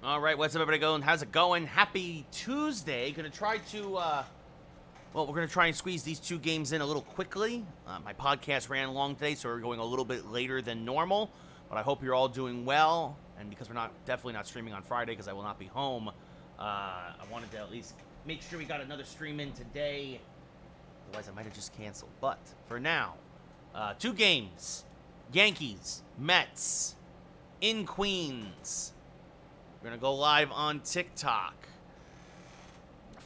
All right, what's up, everybody going? How's it going? Happy Tuesday. Gonna try to, we're gonna try and squeeze these two games in a little quickly. My podcast ran long today, so we're going a little bit later than normal. But I hope you're all doing well. And because we're definitely not streaming on Friday, because I will not be home, I wanted to at least make sure we got another stream in today. Otherwise, I might have just canceled. But for now, two games: Yankees, Mets, in Queens. We're going to go live on TikTok.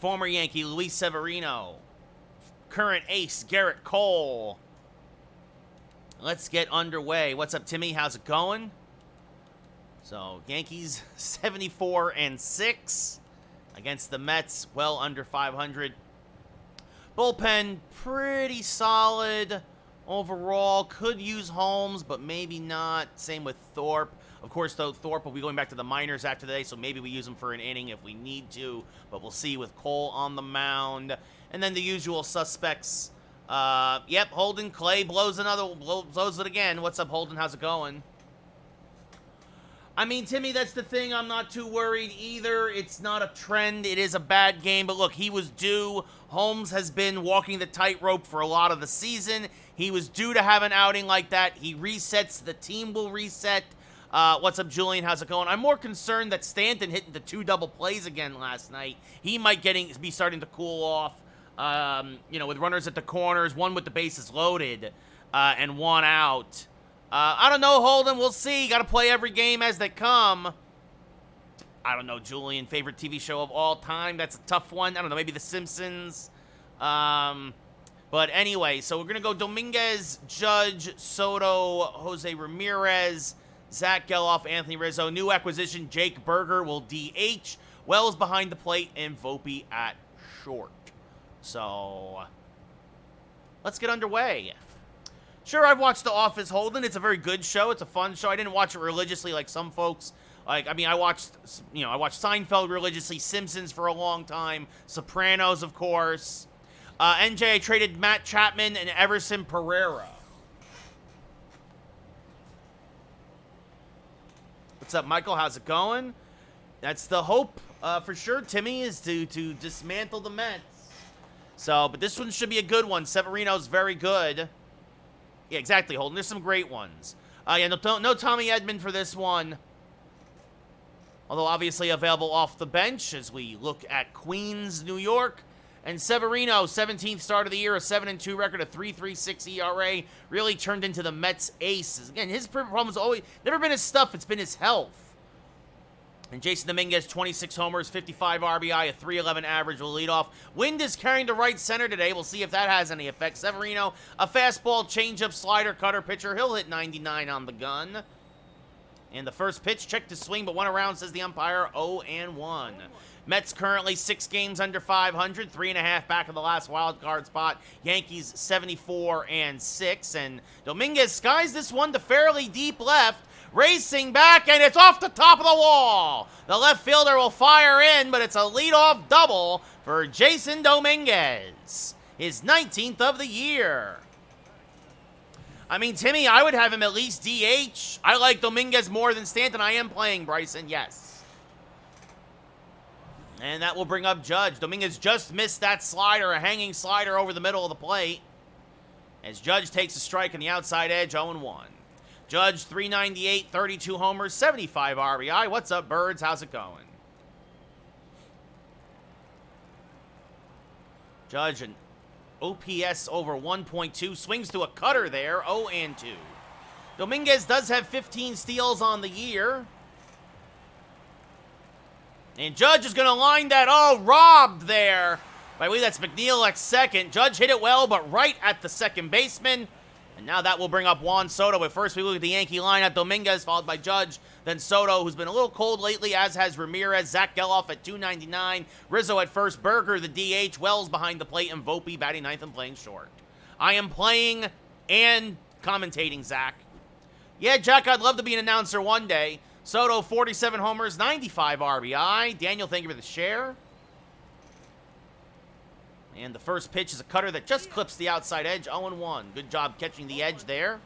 Former Yankee Luis Severino. Current ace Garrett Cole. Let's get underway. What's up, Timmy? How's it going? So, Yankees 74-6 against the Mets, well under 500. Bullpen, pretty solid overall. Could use Holmes, but maybe not. Same with Thorpe. Of course, though, Thorpe will be going back to the minors after today, so maybe we use him for an inning if we need to. But we'll see with Cole on the mound. And then the usual suspects. Yep, Holden. Clay blows it again. What's up, Holden? How's it going? I mean, Timmy, that's the thing. I'm not too worried either. It's not a trend. It is a bad game. But look, he was due. Holmes has been walking the tightrope for a lot of the season. He was due to have an outing like that. He resets. The team will reset. What's up, Julian? How's it going? I'm more concerned that Stanton hitting the 2 double plays again last night. He might be starting to cool off, with runners at the corners, one with the bases loaded, and one out. I don't know, Holden. We'll see. Got to play every game as they come. I don't know, Julian. Favorite TV show of all time? That's a tough one. I don't know. Maybe The Simpsons. But anyway, so we're going to go Dominguez, Judge, Soto, Jose Ramirez, Zach Geloff, Anthony Rizzo. New acquisition, Jake Berger will DH. Wells behind the plate, and Volpe at short. So, let's get underway. Sure, I've watched The Office, Holden. It's a very good show. It's a fun show. I didn't watch it religiously like some folks. I watched Seinfeld religiously, Simpsons for a long time, Sopranos, of course. NJ traded Matt Chapman and Everson Pereira. What's up, Michael? How's it going? That's the hope, for sure, Timmy, is to dismantle the Mets. So, but this one should be a good one. Severino's very good. Yeah, exactly, Holden. There's some great ones. No Tommy Edman for this one. Although obviously available off the bench as we look at Queens, New York. And Severino, 17th start of the year, a 7-2 record, a 3.36 ERA, really turned into the Mets' ace. Again, his problem has always never been his stuff; it's been his health. And Jason Dominguez, 26 homers, 55 RBI, a 3.11 average, will lead off. Wind is carrying to right center today. We'll see if that has any effect. Severino, a fastball, changeup, slider, cutter pitcher. He'll hit 99 on the gun. And the first pitch, checked to swing, but one around, says the umpire, 0-1. Mets currently 6 games under 500, 3.5 back of the last wild card spot. Yankees 74-6, and Dominguez skies this one to fairly deep left, racing back, and it's off the top of the wall. The left fielder will fire in, but it's a leadoff double for Jason Dominguez, his 19th of the year. I mean, Timmy, I would have him at least DH. I like Dominguez more than Stanton. I am playing Bryson, yes. And that will bring up Judge. Dominguez just missed that slider, a hanging slider over the middle of the plate. As Judge takes a strike on the outside edge, 0-1. Judge, 398, 32 homers, 75 RBI. What's up, Birds? How's it going? Judge, an OPS over 1.2. Swings to a cutter there, 0-2. Dominguez does have 15 steals on the year. And Judge is going to line that. Oh, robbed there. I believe that's McNeil at second. Judge hit it well, but right at the second baseman. And now that will bring up Juan Soto. But first, we look at the Yankee lineup. Dominguez followed by Judge, then Soto, who's been a little cold lately, as has Ramirez. Zach Geloff at 299. Rizzo at first. Berger, the DH. Wells behind the plate. And Volpe batting ninth and playing short. I am playing and commentating, Zach. Yeah, Jack, I'd love to be an announcer one day. Soto, 47 homers, 95 RBI. Daniel, thank you for the share. And the first pitch is a cutter that just clips the outside edge, 0-1. Good job catching the edge there.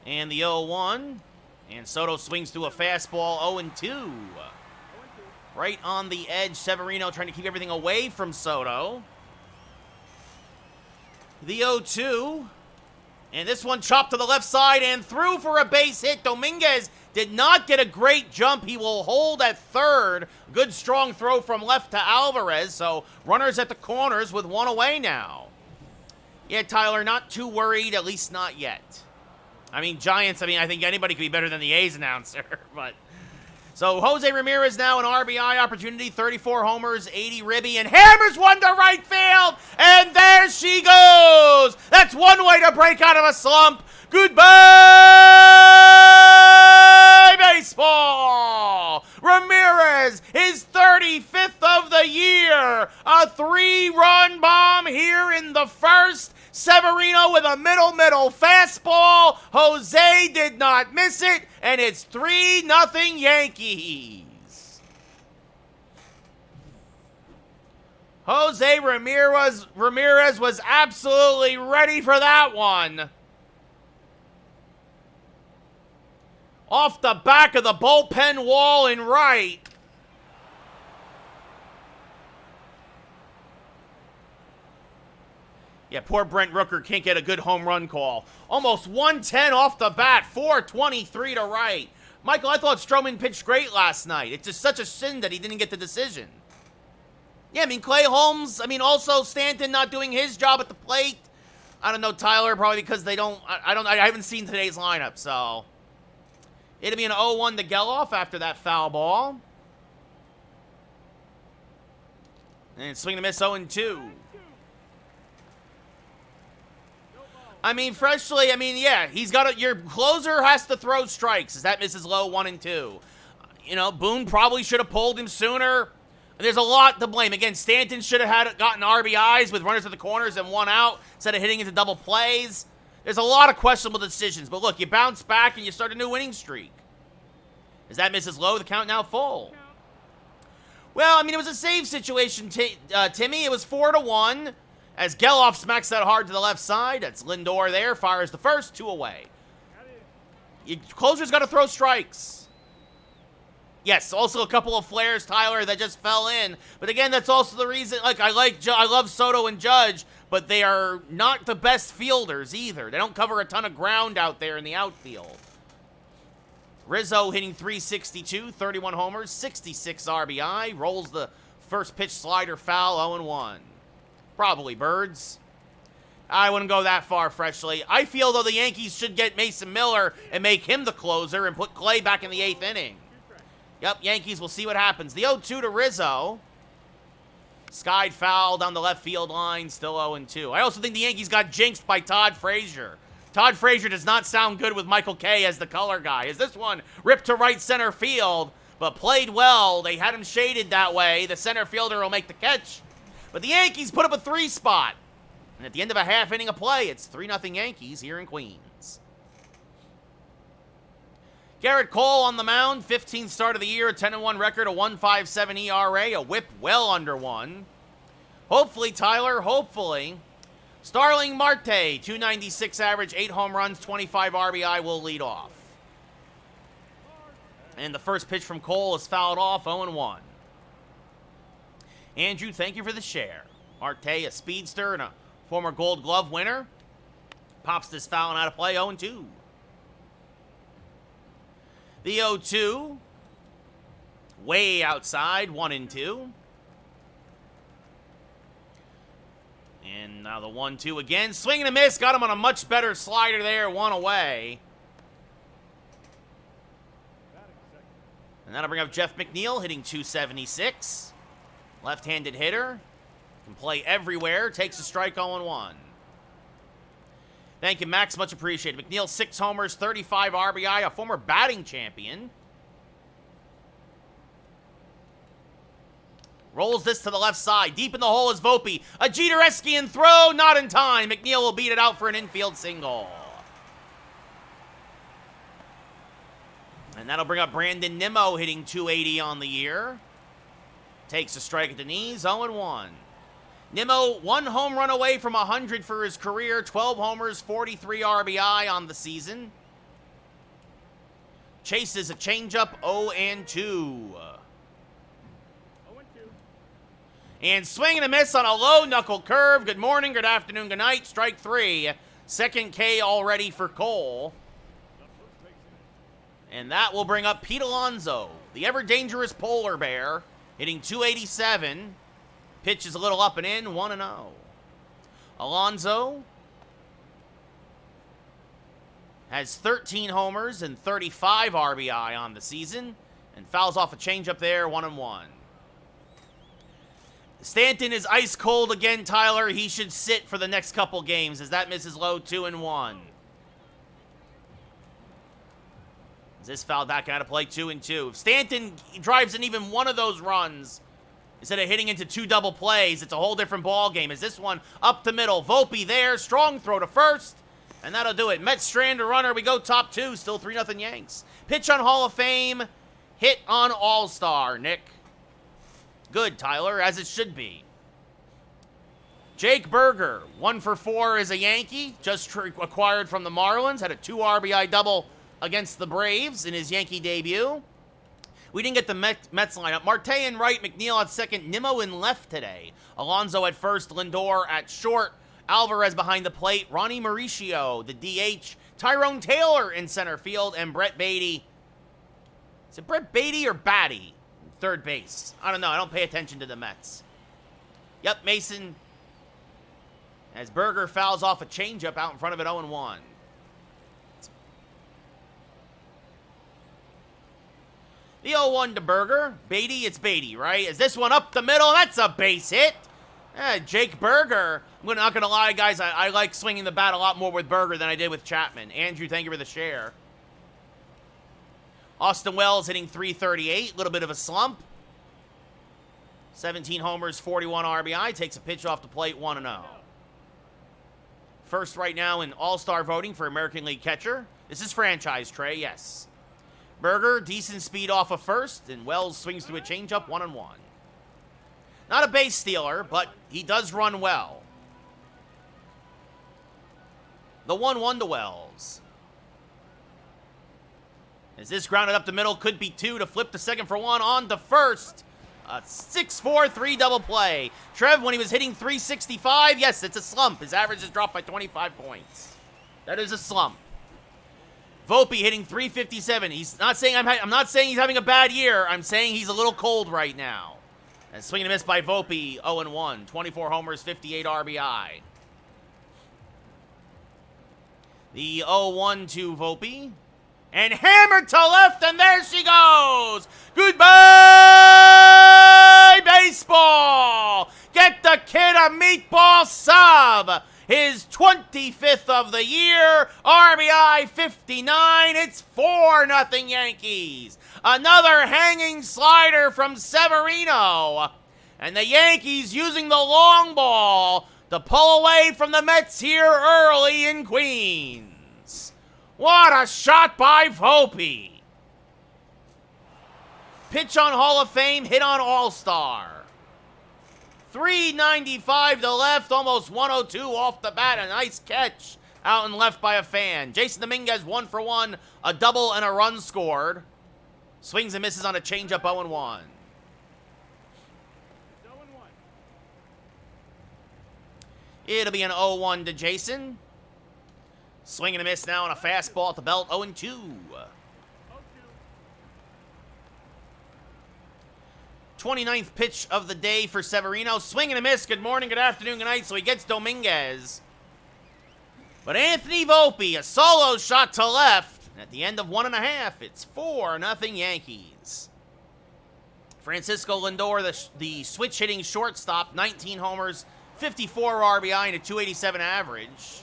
And the 0-1 And Soto swings through a fastball, 0-2. Right on the edge, Severino trying to keep everything away from Soto. The 0-2. And this one chopped to the left side and through for a base hit. Dominguez did not get a great jump. He will hold at third. Good strong throw from left to Alvarez. So runners at the corners with one away now. Yeah, Tyler, not too worried, at least not yet. I mean, Giants, I think anybody could be better than the A's announcer. But so Jose Ramirez now an RBI opportunity, 34 homers, 80 ribby, and hammers one to right field. And there she goes. That's one way to break out of a slump. Goodbye, baseball. Ramirez, his 35th of the year. A 3-run bomb here in the first. Severino with a middle fastball. Jose did not miss it, and it's 3-0 Yankees. Jose Ramirez was absolutely ready for that one. Off the back of the bullpen wall in right. Yeah, poor Brent Rooker can't get a good home run call. Almost 110 off the bat, 423 to right. Michael, I thought Stroman pitched great last night. It's just such a sin that he didn't get the decision. Yeah, I mean, Clay Holmes, also Stanton not doing his job at the plate. I don't know, Tyler, probably because they don't, I haven't seen today's lineup, so. It'll be an 0-1 to Geloff after that foul ball. And swing and miss 0-2. Freshly, yeah, he's got your closer has to throw strikes as that misses low 1-2. Boone probably should have pulled him sooner. There's a lot to blame. Again, Stanton should have gotten RBIs with runners at the corners and one out instead of hitting into double plays. There's a lot of questionable decisions, but look, you bounce back and you start a new winning streak. As that misses low, the count now full. Well, it was a save situation, Timmy. It was 4-1. As Geloff smacks that hard to the left side. That's Lindor there. Fires the first, 2 away. Closer's got to throw strikes. Yes, also a couple of flares, Tyler, that just fell in. But again, that's also the reason, I love Soto and Judge, but they are not the best fielders either. They don't cover a ton of ground out there in the outfield. Rizzo hitting .362, 31 homers, 66 RBI. Rolls the first pitch slider foul, 0-1. Probably birds. I wouldn't go that far, Freshly. I feel, though, the Yankees should get Mason Miller and make him the closer and put Clay back in the 8th inning. Yep, Yankees, we'll see what happens. The 0-2 to Rizzo. Skied foul down the left field line, still 0-2. I also think the Yankees got jinxed by Todd Frazier. Todd Frazier does not sound good with Michael Kay as the color guy. As this one ripped to right center field, but played well. They had him shaded that way. The center fielder will make the catch. But the Yankees put up a 3 spot. And at the end of a half inning of play, it's 3-0 Yankees here in Queens. Garrett Cole on the mound, 15th start of the year, a 10-1 record, a 1.57 ERA, a whip well under 1. Hopefully, Tyler, hopefully. Starling Marte, 296 average, 8 home runs, 25 RBI will lead off. And the first pitch from Cole is fouled off, 0-1. Andrew, thank you for the share. Marte, a speedster and a former Gold Glove winner. Pops this foul out of play, 0-2. The 0-2. Way outside, 1-2. And now the 1-2 again. Swing and a miss. Got him on a much better slider there. 1 away. And that'll bring up Jeff McNeil, hitting .276. Left-handed hitter. Can play everywhere. Takes a strike 0-1. Thank you, Max. Much appreciated. McNeil, 6 homers, 35 RBI, a former batting champion. Rolls this to the left side. Deep in the hole is Volpe. A Jeter-esque throw, not in time. McNeil will beat it out for an infield single. And that'll bring up Brandon Nimmo, hitting .280 on the year. Takes a strike at the knees, 0-1. Nimmo, 1 home run away from 100 for his career. 12 homers, 43 RBI on the season. Chases a changeup, 0-2. And swing and a miss on a low knuckle curve. Good morning, good afternoon, good night. Strike 3. Second K already for Cole. And that will bring up Pete Alonso, the ever-dangerous polar bear, hitting 287. Pitch is a little up and in, 1-0. Alonso has 13 homers and 35 RBI on the season, and fouls off a changeup there, 1-1. Stanton is ice cold again, Tyler. He should sit for the next couple games as that misses low, 2-1. As this foul back out of play, 2-2. If Stanton drives in even one of those runs, instead of hitting into 2 double plays, it's a whole different ball game. As this one up the middle, Volpe there, strong throw to first, and that'll do it. Mets strand a runner, we go top 2, still 3-0 Yanks. Pitch on Hall of Fame, hit on All-Star, Nick. Good, Tyler, as it should be. Jake Berger, 1 for 4 as a Yankee, just acquired from the Marlins, had a 2 RBI double against the Braves in his Yankee debut. We didn't get the Mets lineup. Marte in right, McNeil at second, Nimmo in left today. Alonso at first, Lindor at short, Alvarez behind the plate, Ronnie Mauricio, the DH, Tyrone Taylor in center field, and Brett Beatty. Is it Brett Beatty or Batty? Third base. I don't know. I don't pay attention to the Mets. Yep, Mason. As Berger fouls off a changeup out in front of it, 0-1. The 0-1 to Berger. Beatty, it's Beatty, right? Is this one up the middle? That's a base hit. Jake Berger. I'm not going to lie, guys. I like swinging the bat a lot more with Berger than I did with Chapman. Andrew, thank you for the share. Austin Wells hitting 338, a little bit of a slump. 17 homers, 41 RBI, takes a pitch off the plate, 1-0. First right now in All-Star voting for American League catcher. This is franchise, Trey, yes. Berger, decent speed off of first, and Wells swings through a changeup, 1-1. Not a base stealer, but he does run well. The 1-1 to Wells. As this grounded up the middle, could be 2 to flip the second for 1 on to first. A 6-4-3 double play. Trev, when he was hitting 365, yes, it's a slump. His average has dropped by 25 points. That is a slump. Volpe hitting 357. He's not saying I'm not saying he's having a bad year. I'm saying he's a little cold right now. And swing and a miss by Volpe, 0-1. 24 homers, 58 RBI. The 0-1 to Volpe. And hammered to left, and there she goes. Goodbye, baseball. Get the kid a meatball sub. His 25th of the year, RBI 59. It's 4-0 Yankees. Another hanging slider from Severino. And the Yankees using the long ball to pull away from the Mets here early in Queens. What a shot by Volpe. Pitch on Hall of Fame, hit on All-Star. 395 to left, almost 102 off the bat. A nice catch out and left by a fan. Jason Dominguez, 1 for 1, a double and a run scored. Swings and misses on a changeup, 0-1. It'll be an 0-1 to Jason. Swing and a miss now on a fastball at the belt, 0-2. 29th pitch of the day for Severino. Swing and a miss. Good morning, good afternoon, good night. So he gets Dominguez. But Anthony Volpe, a solo shot to left. And at the end of 1.5, it's 4-0 Yankees. Francisco Lindor, the switch-hitting shortstop, 19 homers, 54 RBI, and a 287 average.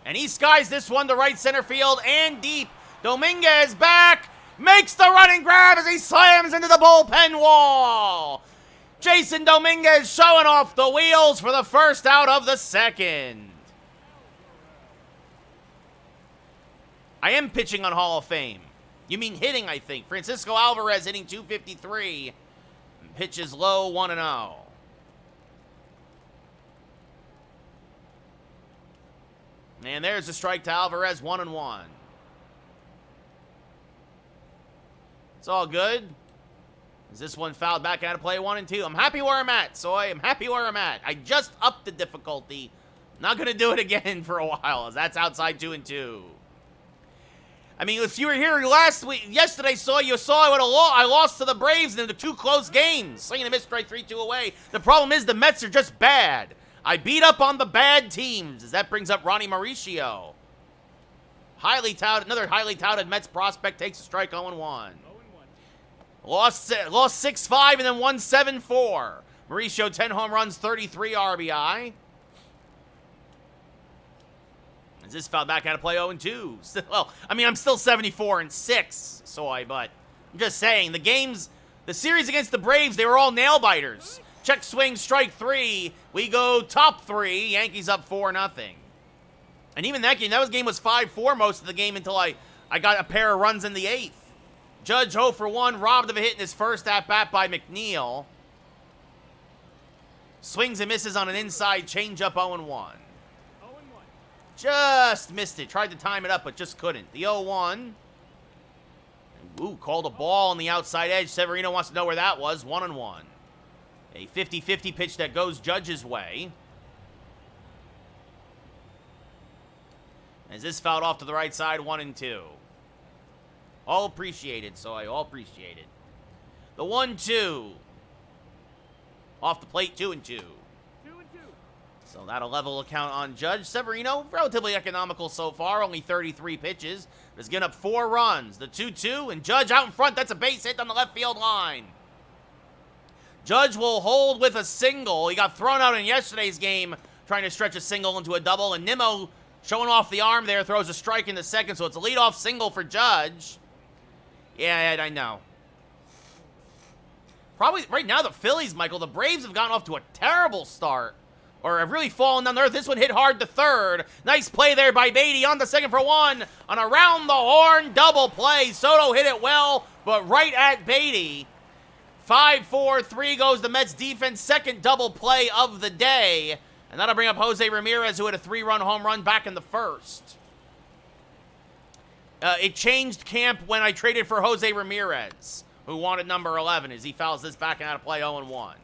And he skies this one to right center field and deep. Dominguez back, makes the running grab as he slams into the bullpen wall. Jason Dominguez showing off the wheels for the first out of the second. I am pitching on Hall of Fame. You mean hitting, I think. Francisco Alvarez hitting 253. Pitches low, 1-0. And there's a strike to Alvarez, 1-1. It's all good. Is this one fouled back out of play 1 and 2? I'm happy where I'm at, Soy. I'm happy where I'm at. I just upped the difficulty. Not going to do it again for a while, as that's outside 2 and 2. I mean, if you were here yesterday, I lost to the Braves in the 2 close games. Swinging a miss, strike 3-2 away. The problem is the Mets are just bad. I beat up on the bad teams, as that brings up Ronnie Mauricio. Another highly touted Mets prospect takes a strike 0-1. Lost 6-5 and then won 7-4. Mauricio, 10 home runs, 33 RBI. Is this foul back out of play 0-2? Well, I mean, I'm still 74-6, Soy, but I'm just saying, the series against the Braves, they were all nail-biters. Check swing, strike 3. We go top 3. Yankees up 4-0. And even that game was 5-4 most of the game until I got a pair of runs in the 8th. Judge 0 for 1, robbed of a hit in his first at-bat by McNeil. Swings and misses on an inside changeup 0-1. Just missed it. Tried to time it up, but just couldn't. The 0-1. Ooh, called a ball on the outside edge. Severino wants to know where that was. 1-1. A 50-50 pitch that goes Judge's way. As this fouled off to the right side, 1-2. All appreciated, so I all appreciate it. The 1-2. Off the plate, 2-2. So that'll level a count on Judge. Severino, relatively economical so far, only 33 pitches. Has given up 4 runs. The 2-2, and Judge out in front. That's a base hit on the left field line. Judge will hold with a single. He got thrown out in yesterday's game trying to stretch a single into a double, and Nimmo, showing off the arm there, throws a strike in the second, so it's a leadoff single for Judge. Yeah, I know. Probably right now the Phillies, Michael, the Braves have gotten off to a terrible start. Or have really fallen down the earth. This one hit hard to third. Nice play there by Beatty on the second for 1. On a round-the-horn double play. Soto hit it well, but right at Beatty. 5-4-3 goes the Mets defense. Second double play of the day. And that'll bring up Jose Ramirez, who had a 3-run home run back in the first. It changed camp when I traded for Jose Ramirez, who wanted number 11, as he fouls this back out of play 0-1.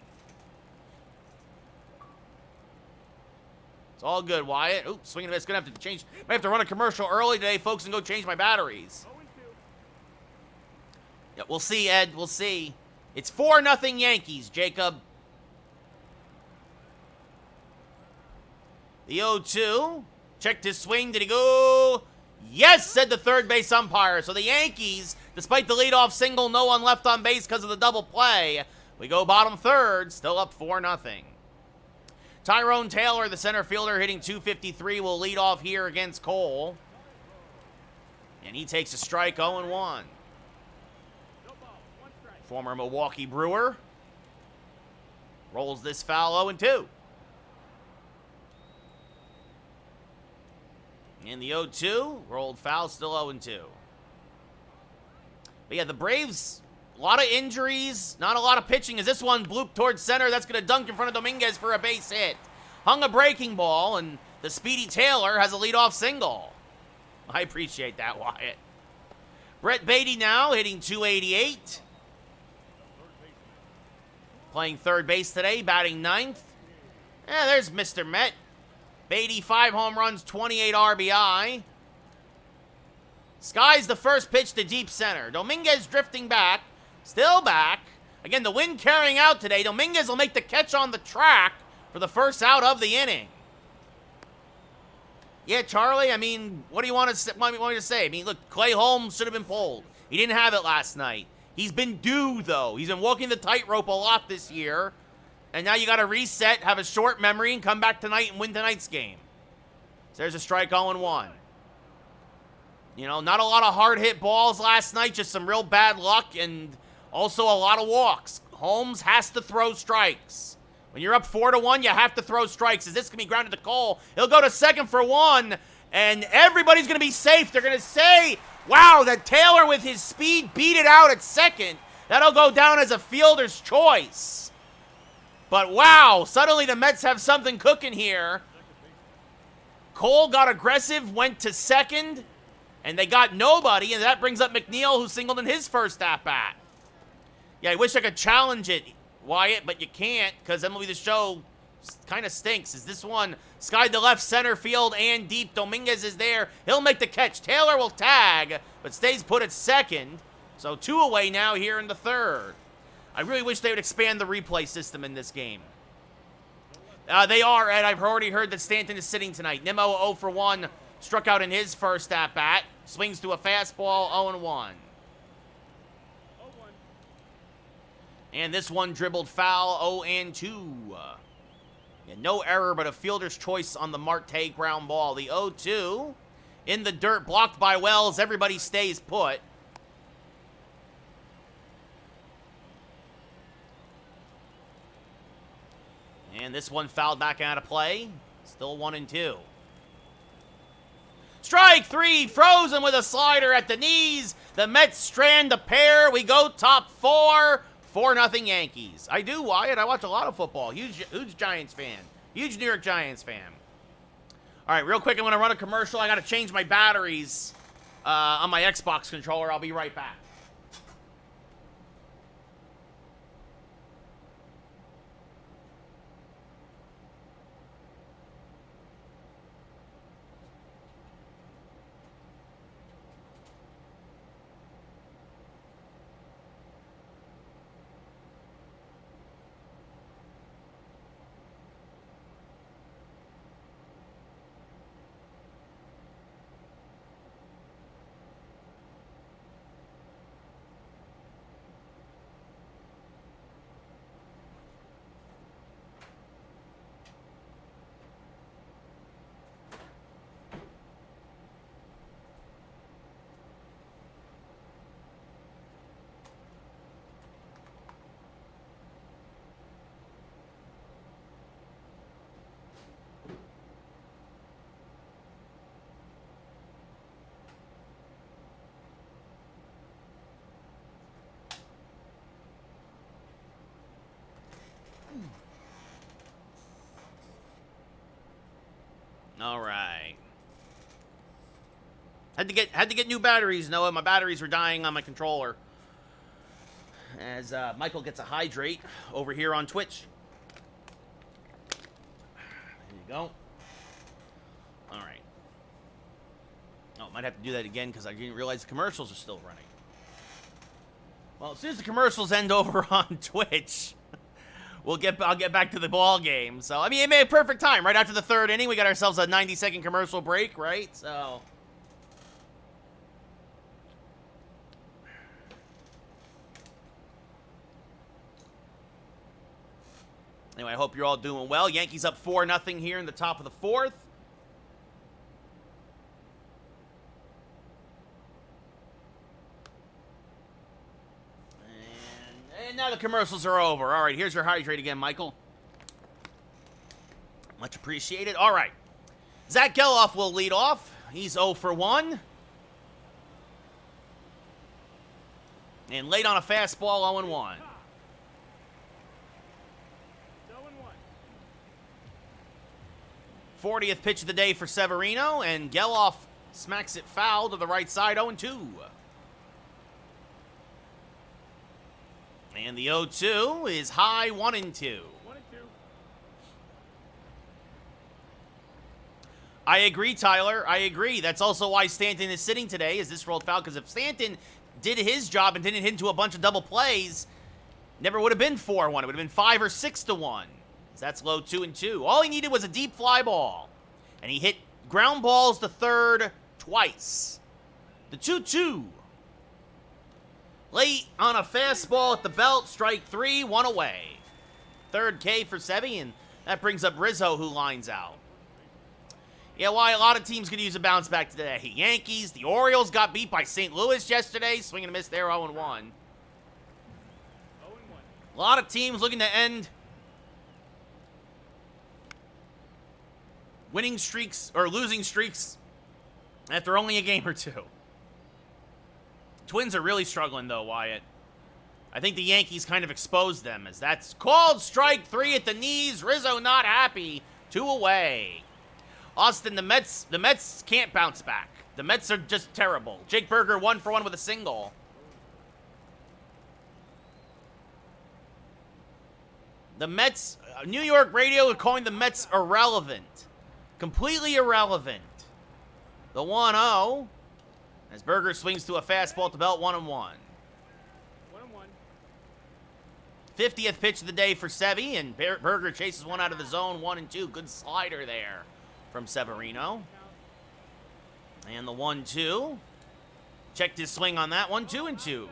It's all good, Wyatt. Oops, swinging a miss. Gonna have to change. Might have to run a commercial early today, folks, and go change my batteries. Yeah, we'll see, Ed. We'll see. It's 4-0 Yankees, Jacob. The 0-2. Checked his swing. Did he go? Yes, said the third base umpire. So the Yankees, despite the leadoff single, no one left on base because of the double play. We go bottom third, still up 4-0. Tyrone Taylor, the center fielder, hitting .253, will lead off here against Cole. And he takes a strike, 0-1. Former Milwaukee Brewer rolls this foul, 0-2. And the 0-2, rolled foul, still 0-2. But yeah, the Braves, a lot of injuries, not a lot of pitching. As this one blooped towards center, that's going to dunk in front of Dominguez for a base hit. Hung a breaking ball, and the speedy Taylor has a leadoff single. I appreciate that, Wyatt. Brett Beatty now hitting .288. Playing third base today, batting ninth. Yeah, there's Mr. Met. Beatty, 5 home runs, 28 RBI. Skies the first pitch to deep center. Dominguez drifting back. Still back. Again, the wind carrying out today. Dominguez will make the catch on the track for the first out of the inning. Yeah, Charlie, I mean, what do you want me to say? I mean, look, Clay Holmes should have been pulled. He didn't have it last night. He's been due, though. He's been walking the tightrope a lot this year. And now you got to reset, have a short memory, and come back tonight and win tonight's game. So there's a strike, 0-1. You know, not a lot of hard-hit balls last night, just some real bad luck, and also a lot of walks. Holmes has to throw strikes. When you're up 4-1, you have to throw strikes. As this can be grounded to Cole, he'll go to second for 1, and everybody's going to be safe. They're going to say, wow, that Taylor with his speed beat it out at second. That'll go down as a fielder's choice. But wow, suddenly the Mets have something cooking here. Cole got aggressive, went to second, And they got nobody, and that brings up McNeil, who singled in his first at-bat. Yeah, I wish I could challenge it, Wyatt, but you can't, because MLB The Show kind of stinks. Is this one skied to left center field and deep? Dominguez is there. He'll make the catch. Taylor will tag, but stays put at second. So 2 away now here in the third. I really wish they would expand the replay system in this game. They are, Ed. I've already heard that Stanton is sitting tonight. Nimmo 0 for 1. Struck out in his first at-bat. Swings to a fastball, 0-1. And this one dribbled foul, 0-2. Yeah, no error, but a fielder's choice on the Marte ground ball. The 0-2 in the dirt, blocked by Wells. Everybody stays put. And this one fouled back out of play. Still 1-2. Strike 3, frozen with a slider at the knees. The Mets strand a pair. We go top 4. 4-0 Yankees. I do, Wyatt. I watch a lot of football. Huge Giants fan. Huge New York Giants fan. All right, real quick, I'm going to run a commercial. I got to change my batteries on my Xbox controller. I'll be right back. All right. Had to get new batteries, Noah. My batteries were dying on my controller. As Michael gets a hydrate over here on Twitch. There you go. All right. Oh, might have to do that again because I didn't realize the commercials are still running. Well, as soon as the commercials end over on Twitch, I'll get back to the ball game. So, I mean, it made a perfect time. Right after the third inning, we got ourselves a 90-second commercial break, right? So, anyway, I hope you're all doing well. Yankees up 4-0 here in the top of the fourth. And now the commercials are over. All right, here's your hydrate again, Michael. Much appreciated. All right. Zach Geloff will lead off. He's 0 for 1. And late on a fastball, 0-1. 40th pitch of the day for Severino, and Geloff smacks it foul to the right side, 0-2. And the 0-2 is high, 1-2. I agree, Tyler. I agree. That's also why Stanton is sitting today, is this rolled foul, because if Stanton did his job and didn't hit into a bunch of double plays, never would have been 4-1. It would have been 5 or 6-1. That's low 2-2. All he needed was a deep fly ball. And he hit ground balls to third twice. The 2-2. Late on a fastball at the belt, strike 3, 1 away. Third K for Sevy, and that brings up Rizzo, who lines out. Yeah, why a lot of teams could use a bounce back today. Yankees, the Orioles got beat by St. Louis yesterday. Swing and a miss there, 0-1. A lot of teams looking to end winning streaks or losing streaks after only a game or two. Twins are really struggling, though, Wyatt. I think the Yankees kind of exposed them, as that's called strike 3 at the knees. Rizzo not happy. 2 away. Austin, the Mets can't bounce back. The Mets are just terrible. Jake Berger 1 for 1 with a single. The Mets, New York radio would calling the Mets irrelevant. Completely irrelevant. The 1-0. As Berger swings to a fastball to belt 1-1. 50th pitch of the day for Sevy, and Berger chases one out of the zone, 1-2. Good slider there from Severino. And the 1-2. Checked his swing on that one, 2-2.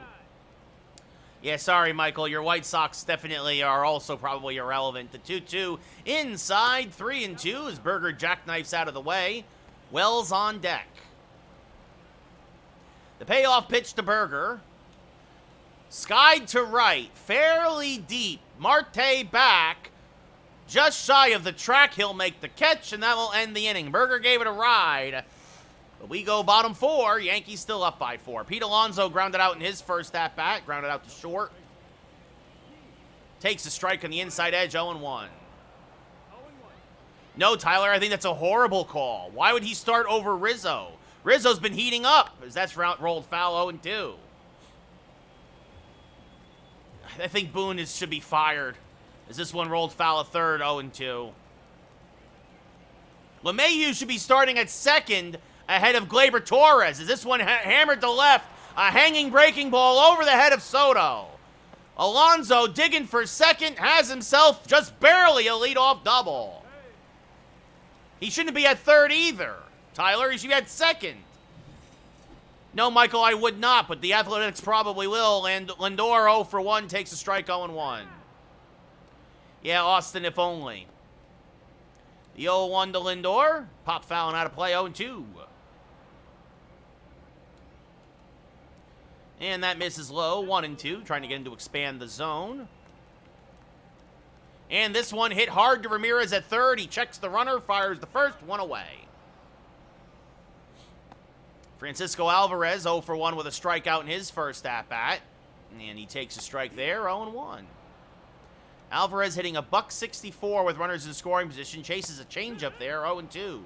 Yeah, sorry, Michael. Your White Sox definitely are also probably irrelevant. The 2-2 inside, 3-2 as Berger jackknifes out of the way. Wells on deck. The payoff pitch to Berger. Skied to right, fairly deep. Marte back. Just shy of the track, he'll make the catch, and that will end the inning. Berger gave it a ride. But we go bottom 4. Yankees still up by 4. Pete Alonso grounded out in his first at-bat. Grounded out to short. Takes a strike on the inside edge, 0-1. No, Tyler, I think that's a horrible call. Why would he start over Rizzo? Rizzo's been heating up, as that's rolled foul, 0-2. I think Boone should be fired, as this one rolled foul a third, 0-2. LeMahieu should be starting at second, ahead of Gleyber Torres, as this one hammered to left. A hanging breaking ball over the head of Soto. Alonso digging for second, has himself just barely a leadoff double. He shouldn't be at third either, Tyler. He should be at second. No, Michael, I would not, but the Athletics probably will. And Lindor 0 for 1 takes a strike, 0-1. Yeah, Austin, if only. The 0-1 to Lindor. Pop fouling out of play, 0-2. And that misses low, 1-2, trying to get him to expand the zone. And this one hit hard to Ramirez at third. He checks the runner, fires the first, 1 away. Francisco Alvarez 0 for 1 with a strikeout in his first at-bat. And he takes a strike there, 0-1. Alvarez hitting a .164 with runners in scoring position. Chases a changeup there, 0-2.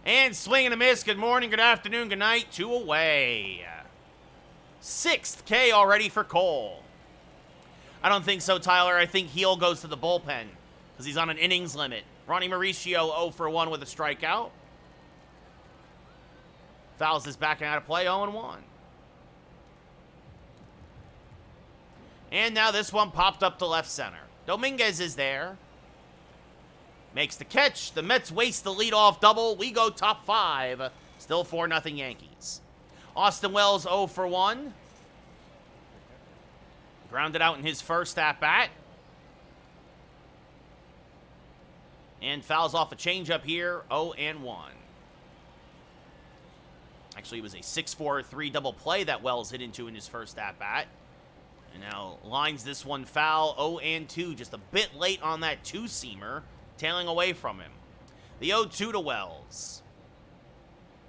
And swing and a miss. Good morning, good afternoon, good night. 2 away. 6th K already for Cole. I don't think so, Tyler. I think Heel goes to the bullpen because he's on an innings limit. Ronnie Mauricio 0 for 1 with a strikeout. Fouls is backing out of play, 0-1. And now this one popped up to left center. Dominguez is there. Makes the catch. The Mets waste the leadoff double. We go top 5. Still 4-0 Yankees. Austin Wells 0 for 1. Grounded out in his first at-bat. And fouls off a changeup here, 0-1. Actually, it was a 6-4-3 double play that Wells hit into in his first at-bat. And now lines this one foul, 0-2. Just a bit late on that two-seamer, tailing away from him. The 0-2 to Wells.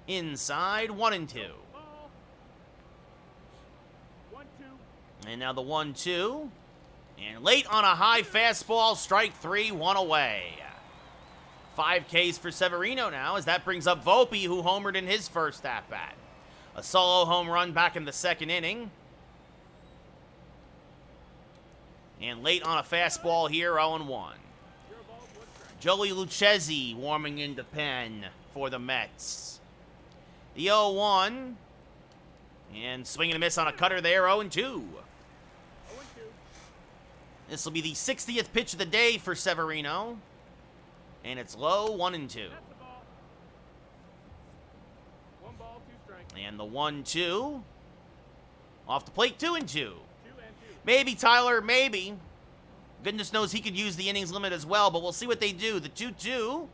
Inside, 1-2. And now the 1-2. And late on a high fastball, strike 3, 1 away. 5 Ks for Severino now, as that brings up Volpe, who homered in his first at-bat. A solo home run back in the second inning. And late on a fastball here, 0-1. Joey Lucchesi warming into pen for the Mets. The 0-1. And swing and a miss on a cutter there, 0-2. This will be the 60th pitch of the day for Severino. And it's low, 1-2. And the 1-2. Off the plate, 2-2. Maybe, Tyler, maybe. Goodness knows he could use the innings limit as well, but we'll see what they do. The 2-2.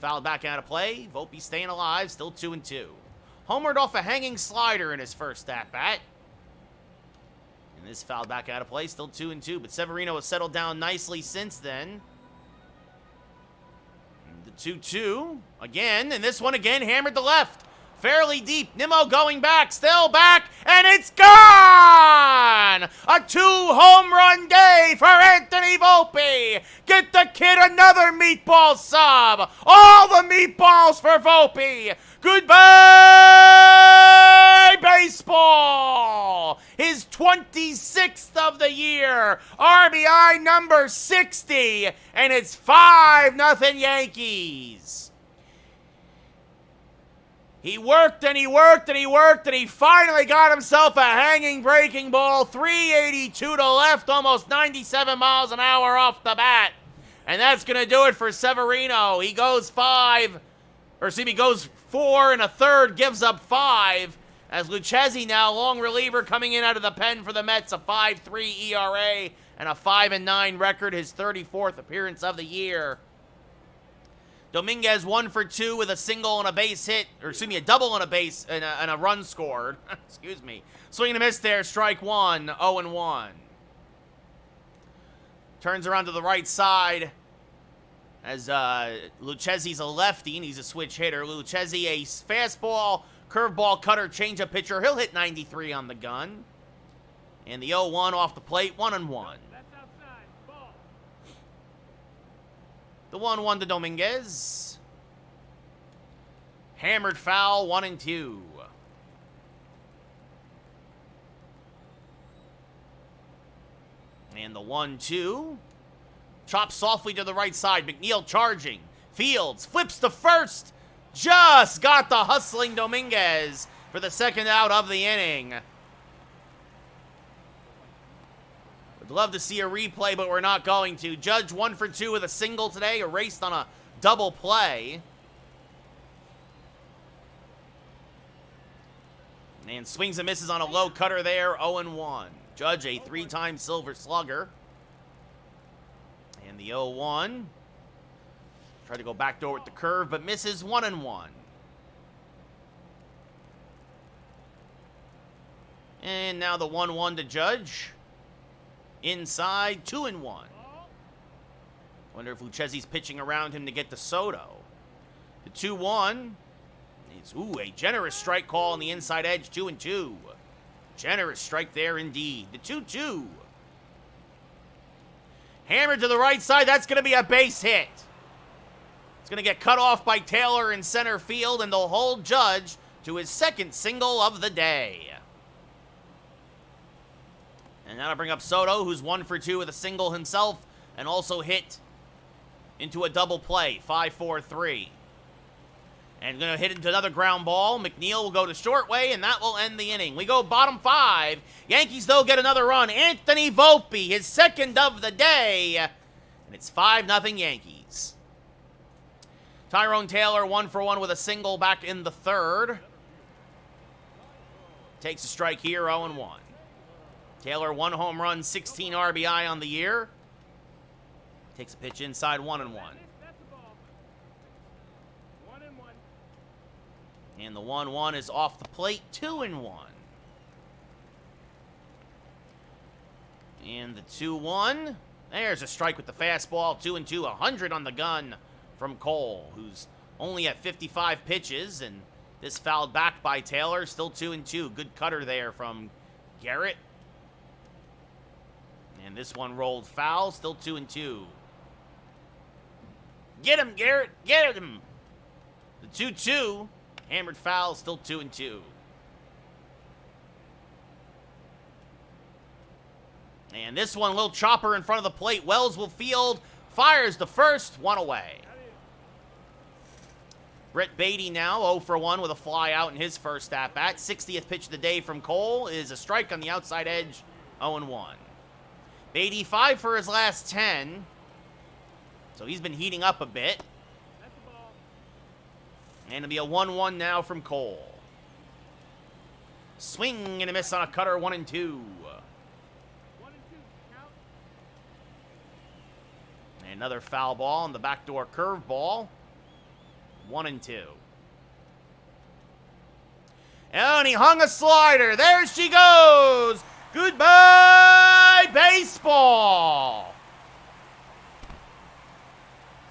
Fouled back out of play. Volpe staying alive, still 2-2. Homered off a hanging slider in his first at-bat. And this fouled back out of play, still 2-2. But Severino has settled down nicely since then. And the 2-2 again, and this one again hammered to left. Fairly deep. Nimmo going back, still back, and and it's gone! A 2-home run day for Anthony Volpe. Get the kid another meatball sub. All the meatballs for Volpe. Goodbye, baseball! His 26th of the year. RBI number 60. And it's 5-0 Yankees. He worked and he worked and he worked and he finally got himself a hanging breaking ball. 382 to left, almost 97 miles an hour off the bat. And that's going to do it for Severino. He goes goes 4 1/3, gives up 5. As Lucchesi now, long reliever, coming in out of the pen for the Mets, a 5.3 ERA and a 5-9 record, his 34th appearance of the year. Dominguez 1 for 2 with a single and a base hit, or excuse me, a double and a base and a run scored. Excuse me. Swing and a miss there, strike 1, 0-1. Turns around to the right side as Lucchesi's a lefty and he's a switch hitter. Lucchesi, a fastball, curveball, cutter, changeup pitcher. He'll hit 93 on the gun. And the 0-1 off the plate, 1-1. The 1-1 to Dominguez. Hammered foul, 1-2. And the 1-2. Chops softly to the right side. McNeil charging. Fields flips to first. Just got the hustling Dominguez for the second out of the inning. Would love to see a replay, but we're not going to. Judge 1 for 2 with a single today, erased on a double play. And swings and misses on a low cutter there, 0-1. Judge, a 3-time Silver Slugger. And the 0-1. Tried to go backdoor with the curve, but misses, 1-1. And now the 1-1 to Judge. Inside, 2-1. Wonder if Lucchesi's pitching around him to get to Soto. The 2-1 is, a generous strike call on the inside edge, 2-2. Generous strike there indeed. The 2-2. Hammered to the right side, that's going to be a base hit. It's going to get cut off by Taylor in center field, and they'll hold Judge to his second single of the day. And that'll bring up Soto, who's 1 for 2 with a single himself, and also hit into a double play, 5-4-3. And going to hit into another ground ball. McNeil will go to short way, and that will end the inning. We go bottom 5. Yankees, though, get another run. Anthony Volpe, his second of the day. And it's 5-0 Yankees. Tyrone Taylor, 1 for 1 with a single back in the third. Takes a strike here, 0-1. Taylor, 1 home run, 16 RBI on the year. Takes a pitch inside, 1-1. And the 1-1 is off the plate, 2-1. And the 2-1, there's a strike with the fastball, 2-2, 100 on the gun from Cole, who's only at 55 pitches, and this fouled back by Taylor, still 2-2. Good cutter there from Garrett. And this one rolled foul, still 2-2. Get him, Garrett, get him. The 2-2, hammered foul, still 2-2. And this one, little chopper in front of the plate. Wells will field, fires the first, 1 away. Brett Beatty now 0 for 1 with a fly out in his first at-bat. 60th pitch of the day from Cole is a strike on the outside edge, 0-1. Beatty 5 for his last 10. So he's been heating up a bit. And it'll be a 1-1 now from Cole. Swing and a miss on a cutter, 1-2. And another foul ball on the backdoor curveball. 1-2. And he hung a slider. There she goes. Goodbye, baseball.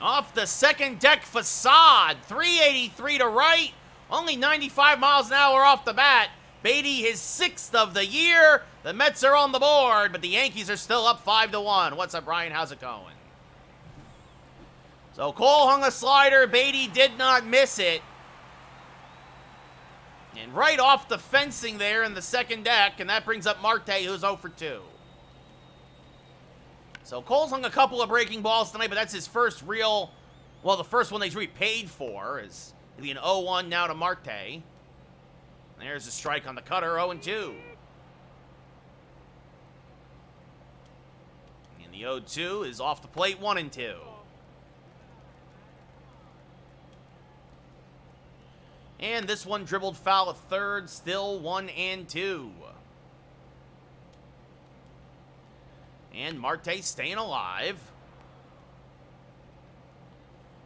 Off the second deck facade. 383 to right. Only 95 miles an hour off the bat. Beatty, his 6th of the year. The Mets are on the board, but the Yankees are still up 5-1. What's up, Brian? How's it going? So Cole hung a slider. Beatty did not miss it. And right off the fencing there in the second deck, and that brings up Marte, who's 0 for 2. So Cole's hung a couple of breaking balls tonight, but that's his first real, well, the first one that he's really paid for is it'll be an 0-1 now to Marte. There's a strike on the cutter, 0-2. And the 0-2 is off the plate, 1-2. And this one dribbled foul at third, still 1-2. And Marte staying alive.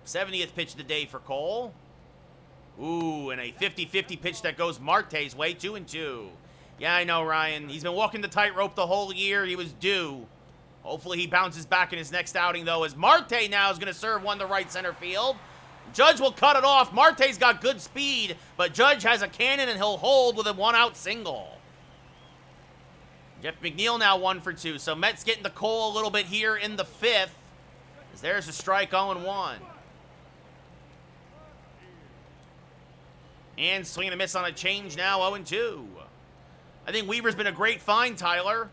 70th pitch of the day for Cole. Ooh, and a 50-50 pitch that goes Marte's way, 2-2. Yeah, I know, Ryan. He's been walking the tightrope the whole year. He was due. Hopefully he bounces back in his next outing, though, as Marte now is going to serve one to right center field. Judge will cut it off. Marte's got good speed, but Judge has a cannon, and he'll hold with a one-out single. Jeff McNeil now 1 for 2. So Mets getting the Cole a little bit here in the 5th. As there's a strike, 0-1. And swing and a miss on a change now, 0-2. I think Weaver's been a great find, Tyler.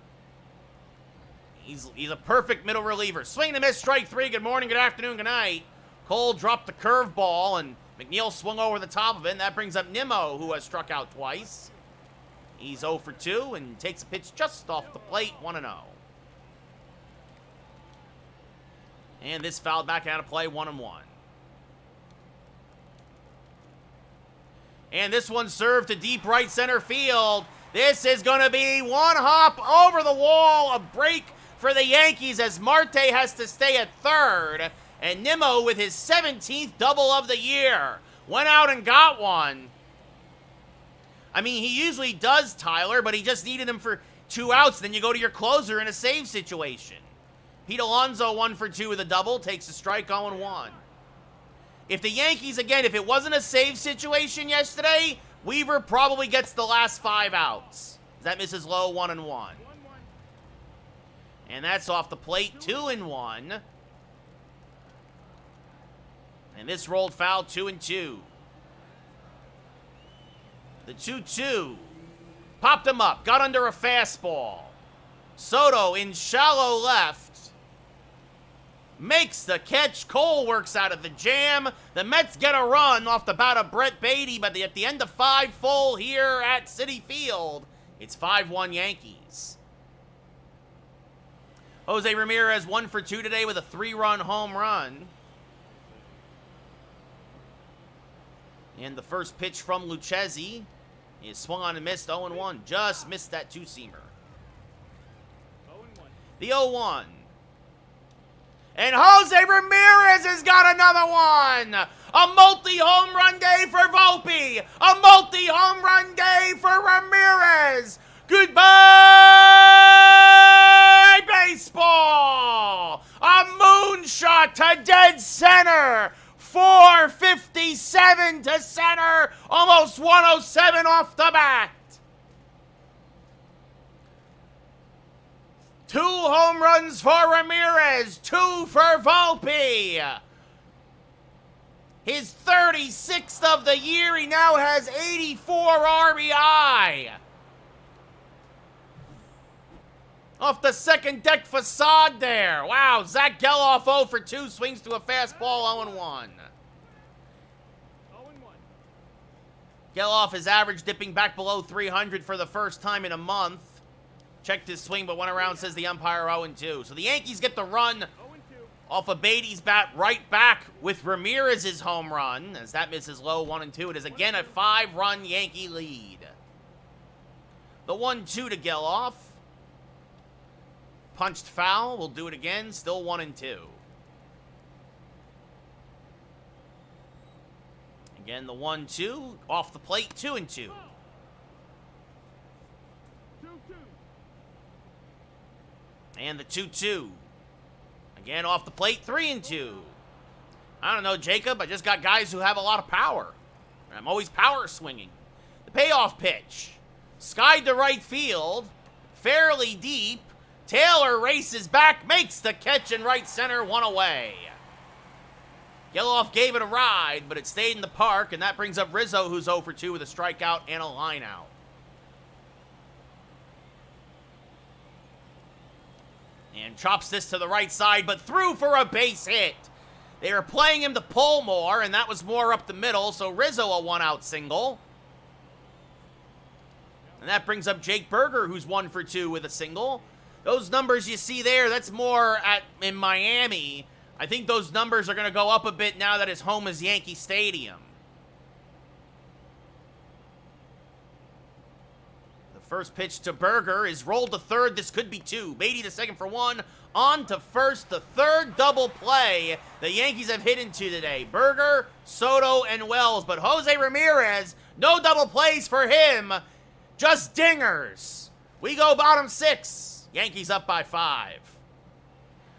He's a perfect middle reliever. Swing and a miss, strike 3. Good morning, good afternoon, good night. Cole dropped the curveball, and McNeil swung over the top of it, and that brings up Nimmo, who has struck out twice. He's 0 for 2 and takes a pitch just off the plate, 1-0. And this fouled back out of play, 1-1. And this one served to deep right center field. This is going to be one hop over the wall, a break for the Yankees as Marte has to stay at third. And Nimmo with his 17th double of the year went out and got one. I mean, he usually does, Tyler, but he just needed him for 2 outs. Then you go to your closer in a save situation. Pete Alonso 1 for 2 with a double, takes a strike, 0-1. If the Yankees, again, if it wasn't a save situation yesterday, Weaver probably gets the last 5 outs. That misses low, 1-1. And that's off the plate, 2-1. And this rolled foul, 2-2. The 2-2 popped him up, got under a fastball. Soto in shallow left makes the catch. Cole works out of the jam. The Mets get a run off the bat of Brett Beatty, but at the end of 5 full here at Citi Field, it's 5-1 Yankees. Jose Ramirez 1 for 2 today with a 3-run home run. And the first pitch from Lucchesi is swung on and missed, 0-1. Just missed that 2-seamer. The 0-1. And Jose Ramirez has got another one. A multi-home run day for Volpe. A multi-home run day for Ramirez. Goodbye, baseball. A moonshot to dead center. 457 to center, almost 107 off the bat. 2 home runs for Ramirez, 2 for Volpe. His 36th of the year, he now has 84 RBI. Off the second deck facade there. Wow, Zach Geloff 0 for 2, swings to a fastball, 0-1. Geloff is average dipping back below 300 for the first time in a month. Checked his swing, but went around, says the umpire, 0-2. So the Yankees get the run off of Beatty's bat right back with Ramirez's home run, as that misses low, 1-2. It is again a 5-run Yankee lead. The 1-2 to Geloff. Punched foul, we'll do it again, still 1-2. Again, the 1-2, off the plate, 2-2. And the 2-2. Again, off the plate, 3-2. I don't know, Jacob, I just got guys who have a lot of power. I'm always power swinging. The payoff pitch. Skied to right field. Fairly deep. Taylor races back, makes the catch in right center, 1 away. Geloff gave it a ride, but it stayed in the park, and that brings up Rizzo, who's 0 for 2 with a strikeout and a lineout. And chops this to the right side, but threw for a base hit. They were playing him to pull more, and that was more up the middle, so Rizzo a 1-out single. And that brings up Jake Berger, who's 1 for 2 with a single. Those numbers you see there, that's more in Miami. I think those numbers are going to go up a bit now that his home is Yankee Stadium. The first pitch to Berger is rolled to third. This could be 2. Beatty to second for 1. On to first, the third double play the Yankees have hit into today. Berger, Soto, and Wells. But Jose Ramirez, no double plays for him. Just dingers. We go bottom 6. Yankees up by 5.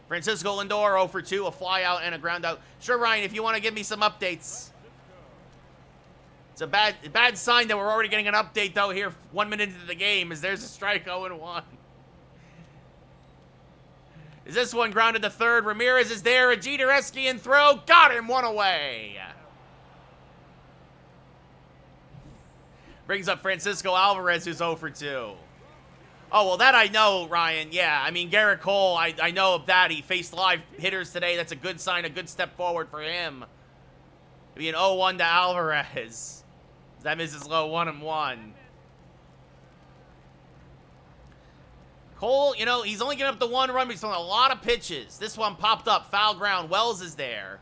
Francisco Lindor 0 for 2, a fly out and a ground out. Sure, Ryan, if you want to give me some updates. It's a bad sign that we're already getting an update, though, here 1 minute into the game, as there's a strike 0-1. Is this one grounded to third? Ramirez is there. A Jeter-esque throw. Got him, 1 away. Brings up Francisco Alvarez, who's 0 for 2. Oh, well, that I know, Ryan. Yeah, I mean, Garrett Cole, I know of that. He faced live hitters today. That's a good sign, a good step forward for him. It'd be an 0-1 to Alvarez. That misses low 1-1. Cole, you know, he's only getting up to 1 run, but he's throwing a lot of pitches. This one popped up, foul ground. Wells is there.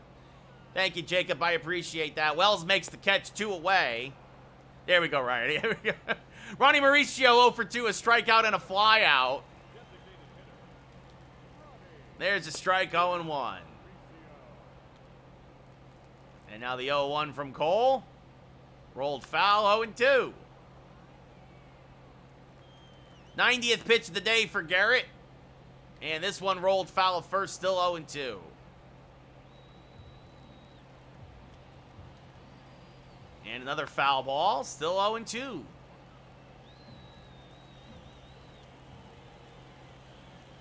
Thank you, Jacob. I appreciate that. Wells makes the catch, 2 away. There we go, Ryan. There we go. Ronnie Mauricio 0 for 2, a strikeout and a flyout. There's a strike, 0-1. And now the 0-1 from Cole. Rolled foul, 0-2. 90th pitch of the day for Garrett. And this one rolled foul of first, still 0-2. And another foul ball, still 0-2.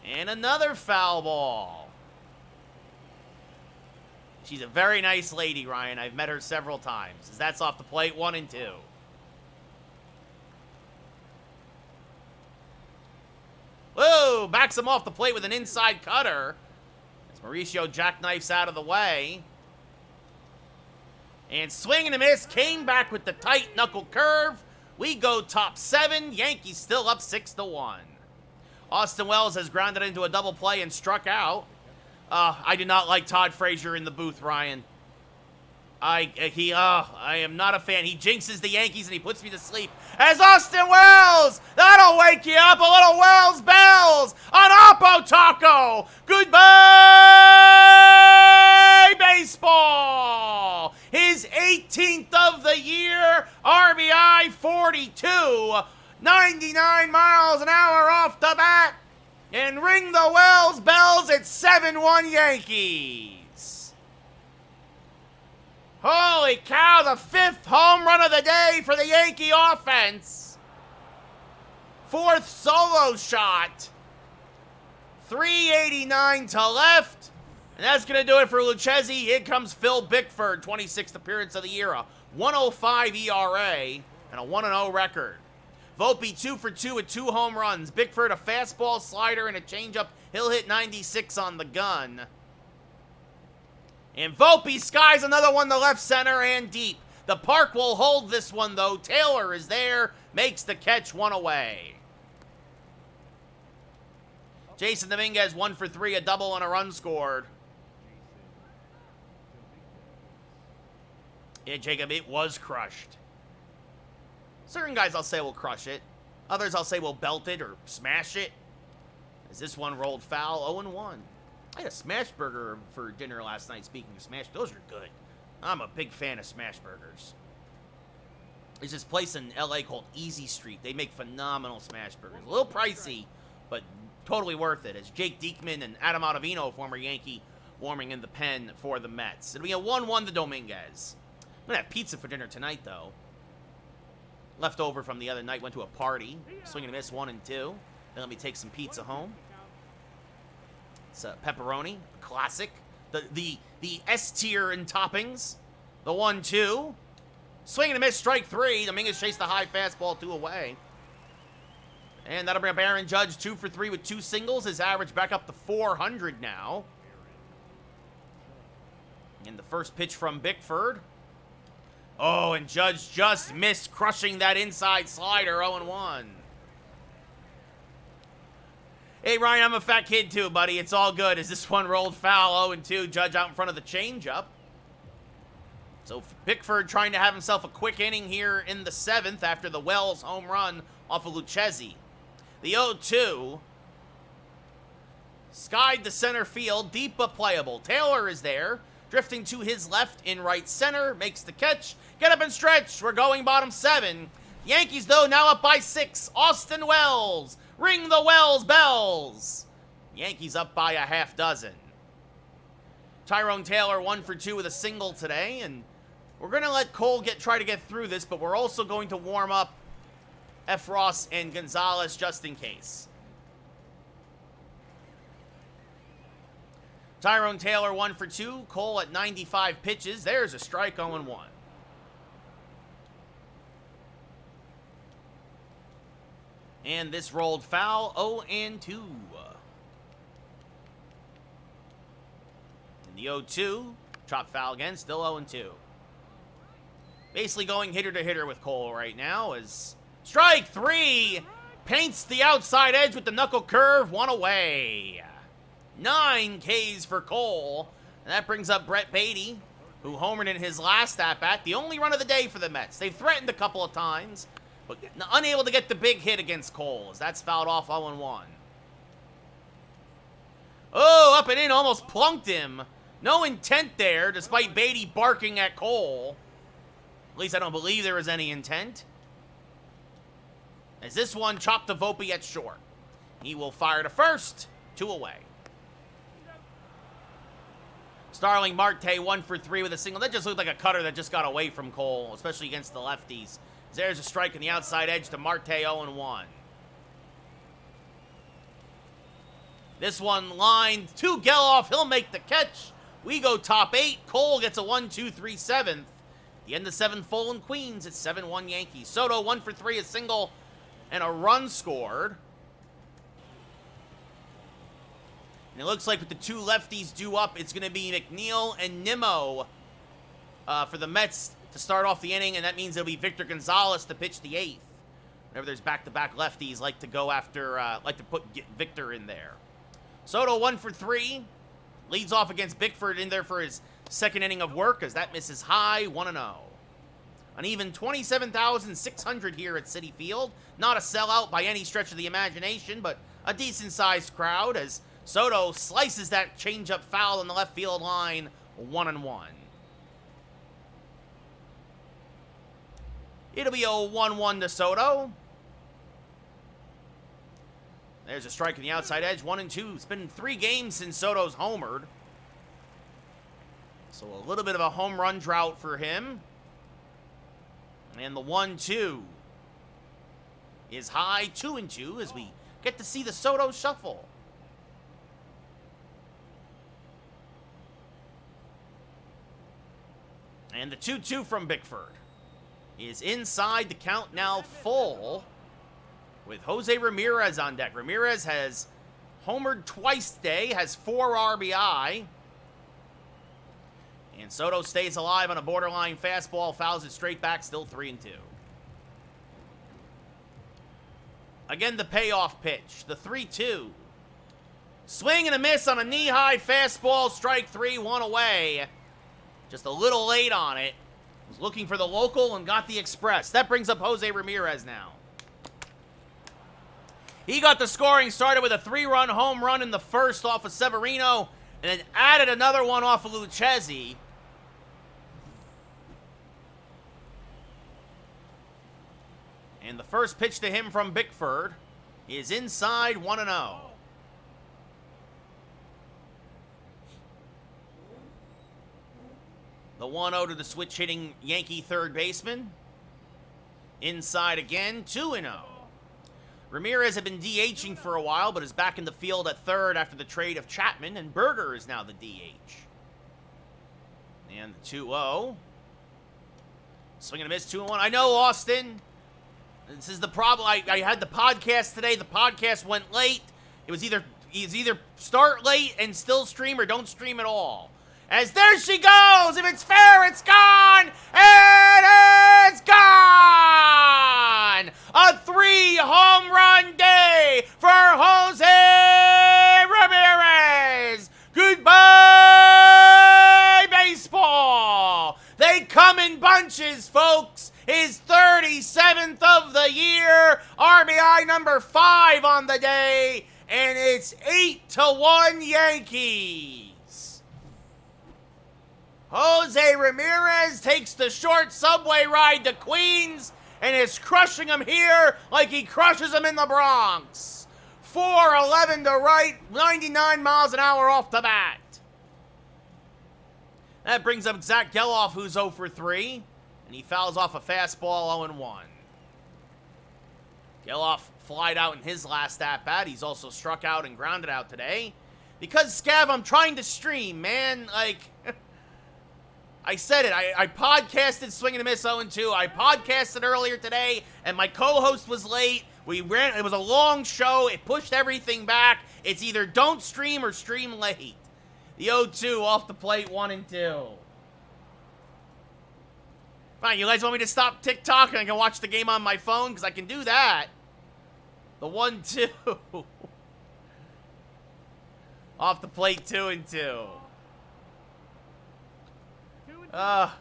And another foul ball. She's a very nice lady, Ryan. I've met her several times. As that's off the plate, 1-2. Whoa! Backs him off the plate with an inside cutter. As Mauricio jackknifes out of the way. And swing and a miss. Came back with the tight knuckle curve. We go top 7. Yankees still up 6-1. Austin Wells has grounded into a double play and struck out. I do not like Todd Frazier in the booth, Ryan. I am not a fan. He jinxes the Yankees and he puts me to sleep. As Austin Wells, that'll wake you up. A little Wells bells on Oppo Taco. Goodbye, baseball. His 18th of the year, RBI 42. 99 miles an hour off the bat. And ring the Wells bells, it's 7-1 Yankees. Holy cow, the 5th home run of the day for the Yankee offense. 4th solo shot. 389 to left. And that's going to do it for Lucchesi. Here comes Phil Bickford, 26th appearance of the year. A 105 ERA and a 1-0 record. Volpe 2 for 2 with 2 home runs. Bickford a fastball, slider, and a changeup. He'll hit 96 on the gun. And Volpe skies another one to left center and deep. The park will hold this one, though. Taylor is there, makes the catch, 1 away. Jason Dominguez 1 for 3, a double and a run scored. Yeah, Jacob, it was crushed. Certain guys I'll say will crush it. Others I'll say will belt it or smash it. As this one rolled foul, 0-1. I had a smash burger for dinner last night, speaking of smash. Those are good. I'm a big fan of smash burgers. There's this place in LA called Easy Street. They make phenomenal smash burgers. A little pricey, but totally worth it. As Jake Diekman and Adam Ottavino, former Yankee, warming in the pen for the Mets. It'll be a 1-1 to Dominguez. I'm going to have pizza for dinner tonight, though. Left over from the other night, went to a party. Swing and a miss, 1 and 2. Then let me take some pizza home. It's pepperoni, classic. The S tier in toppings. The 1-2. Swing and a miss, strike 3. Dominguez chased the high fastball, 2 away. And that'll bring up Aaron Judge, 2 for 3 with 2 singles. His average back up to 400 now. And the first pitch from Bickford. Oh, and Judge just missed crushing that inside slider, 0-1. Hey, Ryan, I'm a fat kid too, buddy. It's all good. As this one rolled foul, 0-2. Judge out in front of the changeup. So Bickford trying to have himself a quick inning here in the 7th after the Wells home run off of Lucchesi. The 0-2 skied the center field, deep but playable. Taylor is there, drifting to his left in right center, makes the catch. Get up and stretch. We're going bottom 7. Yankees, though, now up by 6. Austin Wells. Ring the Wells bells. Yankees up by a half dozen. Tyrone Taylor 1 for 2 with a single today, and we're going to let Cole try to get through this, but we're also going to warm up F. Ross and Gonzalez just in case. Tyrone Taylor 1 for 2. Cole at 95 pitches. There's a strike, 0-1. And this rolled foul, 0-2. And the 0-2, chop foul again, still 0-2. Basically going hitter to hitter with Cole right now as strike 3 paints the outside edge with the knuckle curve, 1 away. 9 Ks for Cole. And that brings up Brett Beatty, who homered in his last at-bat. The only run of the day for the Mets. They've threatened a couple of times, but unable to get the big hit against Cole, as that's fouled off 0-1. Oh, up and in, almost plunked him. No intent there, despite Beatty barking at Cole. At least I don't believe there was any intent. As this one chopped to Volpe at short. He will fire to first, 2 away. Starling Marte 1 for 3 with a single. That just looked like a cutter that just got away from Cole, especially against the lefties. There's a strike on the outside edge to Marte, 0-1. This one lined to Geloff. He'll make the catch. We go top 8. Cole gets a 1-2-3 7th. The end of 7th full in Queens. It's 7-1 Yankees. Soto 1 for 3, a single and a run scored. And it looks like with the 2 lefties due up, it's going to be McNeil and Nimmo for the Mets to start off the inning, and that means it'll be Victor Gonzalez to pitch the 8th. Whenever there's back-to-back lefties, like to go after, get Victor in there. Soto 1 for 3, leads off against Bickford in there for his 2nd inning of work, as that misses high, 1-0. An even 27,600 here at Citi Field. Not a sellout by any stretch of the imagination, but a decent-sized crowd as Soto slices that changeup foul on the left field line, 1-1. It'll be a 1-1 to Soto. There's a strike on the outside edge, 1-2. It's been 3 games since Soto's homered. So a little bit of a home run drought for him. And the 1-2 is high, 2-2, as we get to see the Soto shuffle. And the 2-2 from Bickford is inside. The count now full with Jose Ramirez on deck. Ramirez has homered twice today, has 4 RBI. And Soto stays alive on a borderline fastball, fouls it straight back, still 3-2. Again, the payoff pitch, the 3-2. Swing and a miss on a knee-high fastball, strike 3, 1 away. Just a little late on it. Was looking for the local and got the express. That brings up Jose Ramirez now. He got the scoring started with a 3-run home run in the first off of Severino, and then added another one off of Lucchesi. And the first pitch to him from Bickford is inside, 1-0. The 1-0 to the switch-hitting Yankee third baseman. Inside again, 2-0. Ramirez had been DHing for a while, but is back in the field at third after the trade of Chapman, and Berger is now the DH. And the 2-0. Swing and a miss, 2-1. I know, Austin. This is the problem. I had the podcast today. The podcast went late. It was either start late and still stream or don't stream at all. As there she goes. If it's fair, it's gone. And it's gone. A 3-home run day for Jose Ramirez. Goodbye, baseball. They come in bunches, folks. His 37th of the year. RBI number 5 on the day. And it's 8-1 Yankees. Jose Ramirez takes the short subway ride to Queens and is crushing him here like he crushes him in the Bronx. 4-11 to right, 99 miles an hour off the bat. That brings up Zach Geloff, who's 0 for 3, and he fouls off a fastball 0-1. Geloff flied out in his last at-bat. He's also struck out and grounded out today. Because, Scav, I'm trying to stream, man. Like, I said it. I podcasted Swing and a Miss 0-2. I podcasted earlier today, and my co-host was late. It was a long show. It pushed everything back. It's either don't stream or stream late. The 0-2 off the plate, 1-2. Fine, you guys want me to stop TikTok and I can watch the game on my phone? Because I can do that. The 1-2. Off the plate, 2-2. I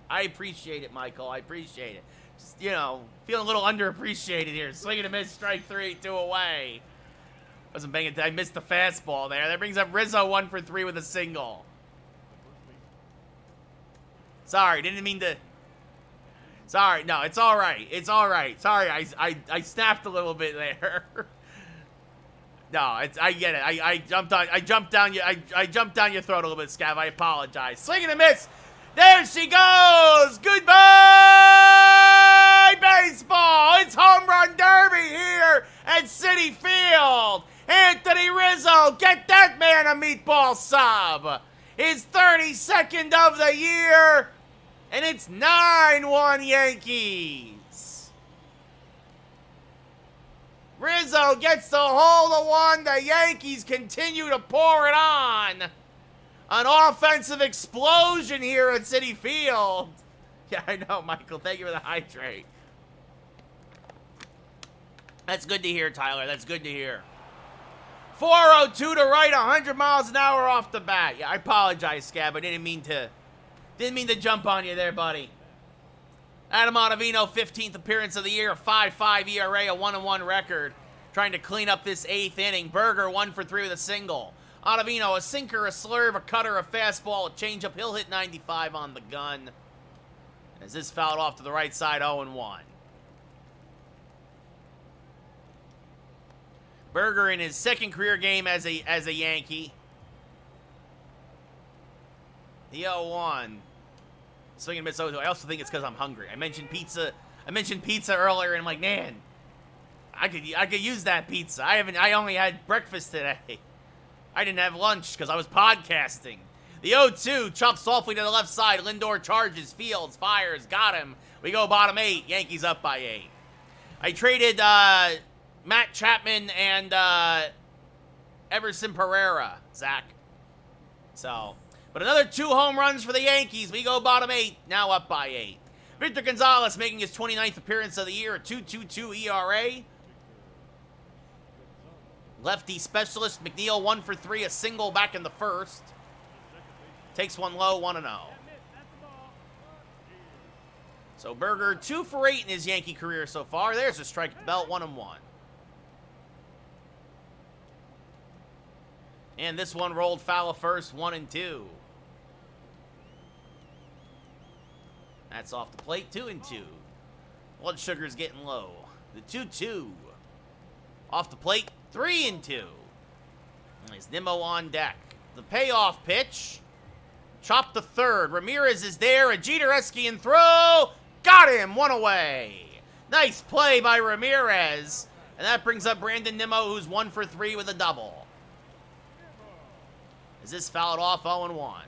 appreciate it, Michael. I appreciate it. Just, you know, feeling a little underappreciated here. Swing and a miss, strike 3, 2 away. Wasn't banging. I missed the fastball there. That brings up Rizzo 1 for 3 with a single. Sorry, didn't mean to. Sorry, no, it's all right. It's all right. Sorry, I snapped a little bit there. No, I get it. I jumped down your throat a little bit, Scav. I apologize. Swing and a miss. There she goes. Goodbye, baseball. It's home run derby here at Citi Field. Anthony Rizzo, get that man a meatball sub. His 32nd of the year, and it's 9-1 Yankees. Rizzo gets the hole to 1. The Yankees continue to pour it on. An offensive explosion here at Citi Field. Yeah, I know, Michael. Thank you for the hydrate. That's good to hear, Tyler. That's good to hear. 402 to right, 100 miles an hour off the bat. Yeah, I apologize, Scab. I didn't mean to jump on you there, buddy. Adam Ottavino, 15th appearance of the year, a 5.5 ERA, a 1-1 record. Trying to clean up this 8th inning. Berger 1 for 3 with a single. Ottavino, a sinker, a slurve, a cutter, a fastball, a changeup. He'll hit 95 on the gun. As this fouled off to the right side, 0-1. Berger in his second career game as a Yankee. The 0-1. Swing and miss 0-2. I also think it's because I'm hungry. I mentioned pizza earlier, and I'm like, man, I could use that pizza. I only had breakfast today. I didn't have lunch because I was podcasting. The 0-2 chops softly to the left side. Lindor charges, fields, fires, got him. We go bottom 8. Yankees up by 8. I traded Matt Chapman and Everson Pereira, Zach. So, but another 2 home runs for the Yankees. We go bottom 8, now up by 8. Victor Gonzalez making his 29th appearance of the year, a 2.22 ERA. Lefty specialist McNeil 1 for 3, a single back in the first. Takes one low, 1-0. So Berger 2 for 8 in his Yankee career so far. There's a strike at the belt, 1-1. And this one rolled foul of first, 1-2. That's off the plate, 2-2. Blood sugar's getting low. The 2-2. Off the plate, 3-2. Nice Nimmo on deck. The payoff pitch. Chop the third. Ramirez is there. A Jeter-esque throw. Got got him, one away. Nice play by Ramirez. And that brings up Brandon Nimmo, who's 1 for 3 with a double. Is this fouled off 0-1?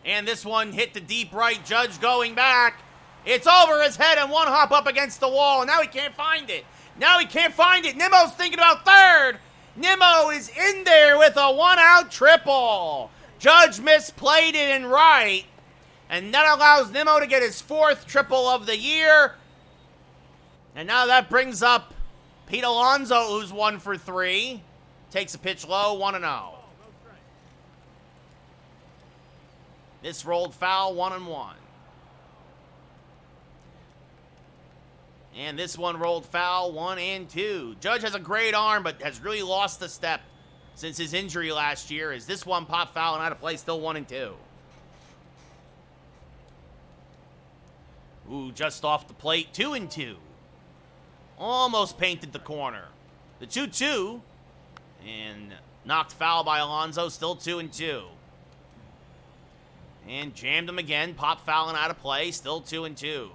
And this one hit the deep right. Judge going back. It's over his head and one hop up against the wall. And now he can't find it. Now he can't find it. Nimmo's thinking about third. Nimmo is in there with a one-out triple. Judge misplayed it in right. And that allows Nimmo to get his 4th triple of the year. And now that brings up Pete Alonso, who's 1 for 3. Takes a pitch low, 1-0. This rolled foul, 1-1. And this one rolled foul, 1-2. Judge has a great arm, but has really lost a step since his injury last year. As this one popped foul and out of play, still 1-2. Ooh, just off the plate, 2-2. Almost painted the corner. The 2-2, and knocked foul by Alonso, still 2-2. And jammed him again, pop foul and out of play, still 2-2.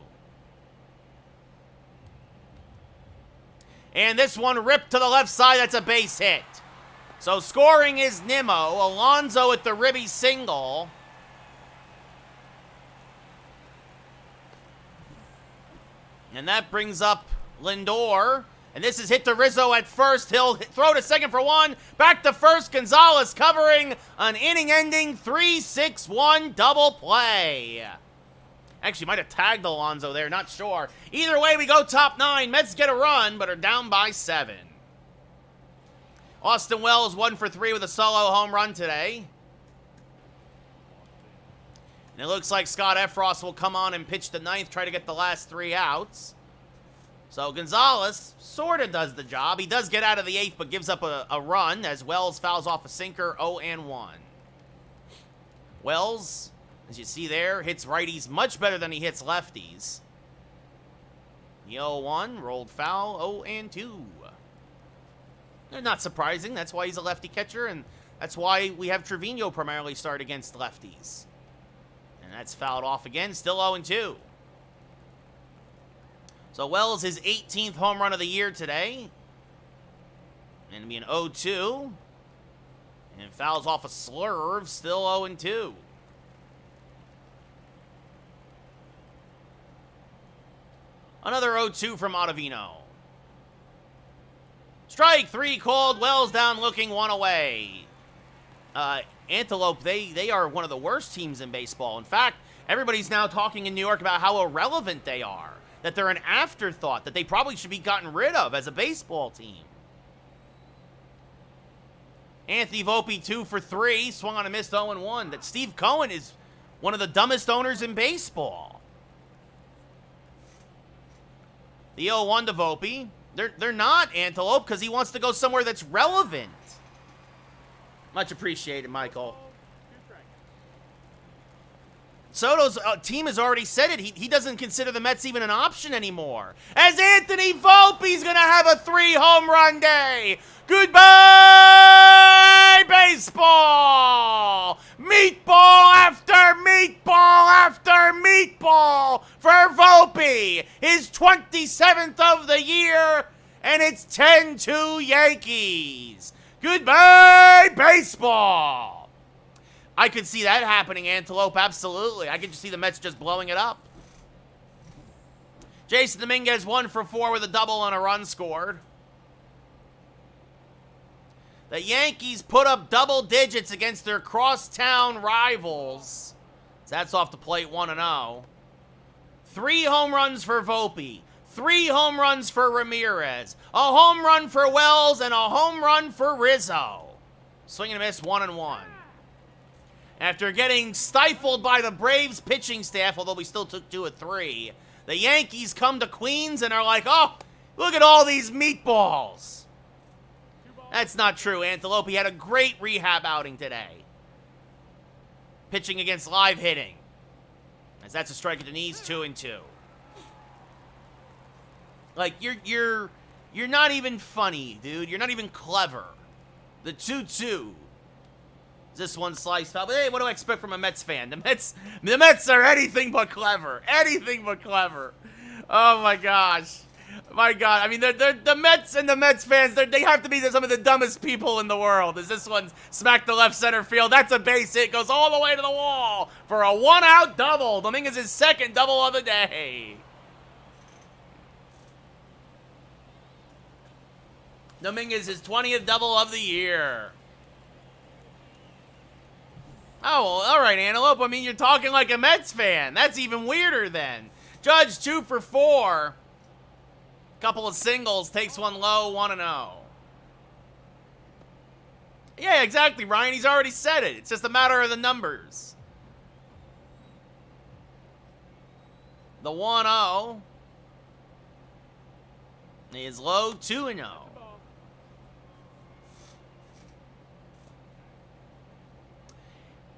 And this one ripped to the left side, that's a base hit. So scoring is Nimmo, Alonso at the ribby single. And that brings up Lindor. And this is hit to Rizzo at first. He'll throw to second for one. Back to first. Gonzalez covering an inning-ending 3-6-1 double play. Actually, might have tagged Alonso there. Not sure. Either way, we go top 9. Mets get a run, but are down by 7. Austin Wells 1 for 3 with a solo home run today. And it looks like Scott Efros will come on and pitch the 9th, try to get the last 3 outs. So Gonzalez sort of does the job. He does get out of the 8th, but gives up a run as Wells fouls off a sinker, 0-1. Wells, as you see there, hits righties much better than he hits lefties. The 0-1, rolled foul, 0-2. Not surprising. That's why he's a lefty catcher, and that's why we have Trevino primarily start against lefties. And that's fouled off again, still 0-2. So Wells, his 18th home run of the year today. And it'll be an 0-2. And fouls off a slurve, still 0-2. Another 0-2 from Ottavino. Strike 3 called, Wells down looking, 1 away. Antelope, they are one of the worst teams in baseball. In fact, everybody's now talking in New York about how irrelevant they are. That they're an afterthought, that they probably should be gotten rid of as a baseball team. Anthony Volpe 2 for 3, swung on a missed 0-1. That Steve Cohen is one of the dumbest owners in baseball. The 0-1 to Volpe. They're not Antelope because he wants to go somewhere that's relevant. Much appreciated, Michael. Soto's team has already said it. He doesn't consider the Mets even an option anymore. As Anthony Volpe's going to have a 3-home run day. Goodbye, baseball. Meatball after meatball after meatball for Volpe. His 27th of the year, and it's 10-2 Yankees. Goodbye, baseball. I could see that happening, Antelope, absolutely. I could just see the Mets just blowing it up. Jason Dominguez 1 for 4 with a double and a run scored. The Yankees put up double digits against their crosstown rivals. That's off the plate, 1-0. 3 home runs for Volpe. 3 home runs for Ramirez. A home run for Wells and a home run for Rizzo. Swing and a miss, 1-1. After getting stifled by the Braves pitching staff, although we still took 2 of 3, the Yankees come to Queens and are like, oh, look at all these meatballs. That's not true, Antelope. He had a great rehab outing today. Pitching against live hitting. As that's a strike at the knees, 2-2. Like, you're not even funny, dude. You're not even clever. The 2-2 This one sliced foul. But hey, what do I expect from a Mets fan? The Mets are anything but clever. Anything but clever. Oh my gosh. My God. I mean, the Mets and the Mets fans, they have to be some of the dumbest people in the world. As this one smacked the left center field. That's a base hit. Goes all the way to the wall for a 1-out double. Dominguez's second double of the day. Dominguez's 20th double of the year. Oh, well, all right, Antelope. I mean, you're talking like a Mets fan. That's even weirder then. Judge 2 for 4. Couple of singles. Takes one low, 1-0. Yeah, exactly, Ryan. He's already said it. It's just a matter of the numbers. The 1-0 is low, 2-0.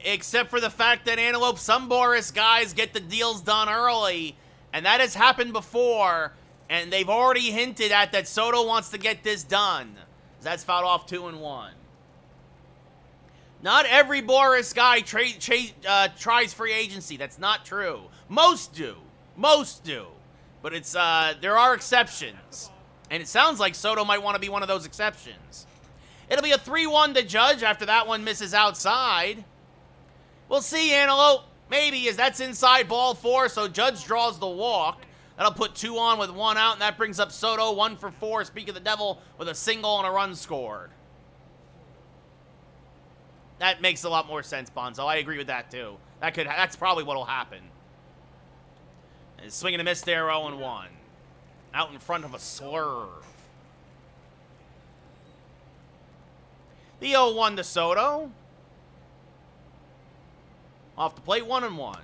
Except for the fact that Antelope, some Boris guys get the deals done early, and that has happened before, and they've already hinted at that Soto wants to get this done. That's fouled off 2-1. Not every Boris guy tries free agency. That's not true. Most do. Most do. But it's there are exceptions. And it sounds like Soto might want to be one of those exceptions. It'll be a 3-1 to Judge after that one misses outside. We'll see, Antelope. Maybe, as that's inside ball 4, so Judge draws the walk. That'll put 2 on with 1 out, and that brings up Soto 1 for 4, speak of the devil, with a single and a run scored. That makes a lot more sense, Bonzo. I agree with that, too. That's probably what'll happen. And swing and a miss there, 0-1. Out in front of a slurve. The 0-1 to Soto. Off the plate, 1-1.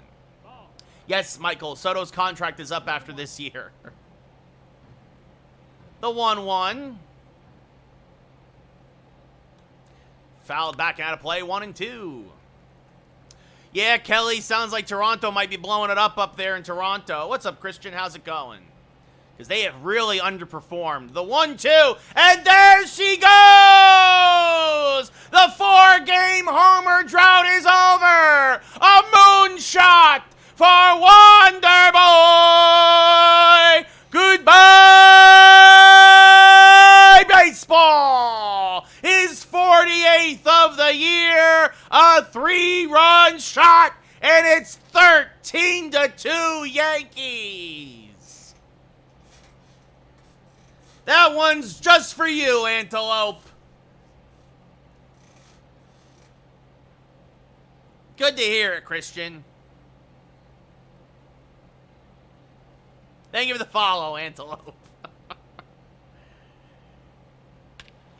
Yes, Michael, Soto's contract is up after this year. The 1-1. Fouled back out of play, 1-2. Yeah, Kelly, sounds like Toronto might be blowing it up there in Toronto. What's up, Christian? How's it going? Because they have really underperformed. The 1-2, and there she goes! The 4-game homer drought is over! A moonshot for Wonder Boy! Goodbye, baseball! His 48th of the year, a 3-run shot, and it's 13-2 Yankees! That one's just for you, Antelope. Good to hear it, Christian. Thank you for the follow, Antelope.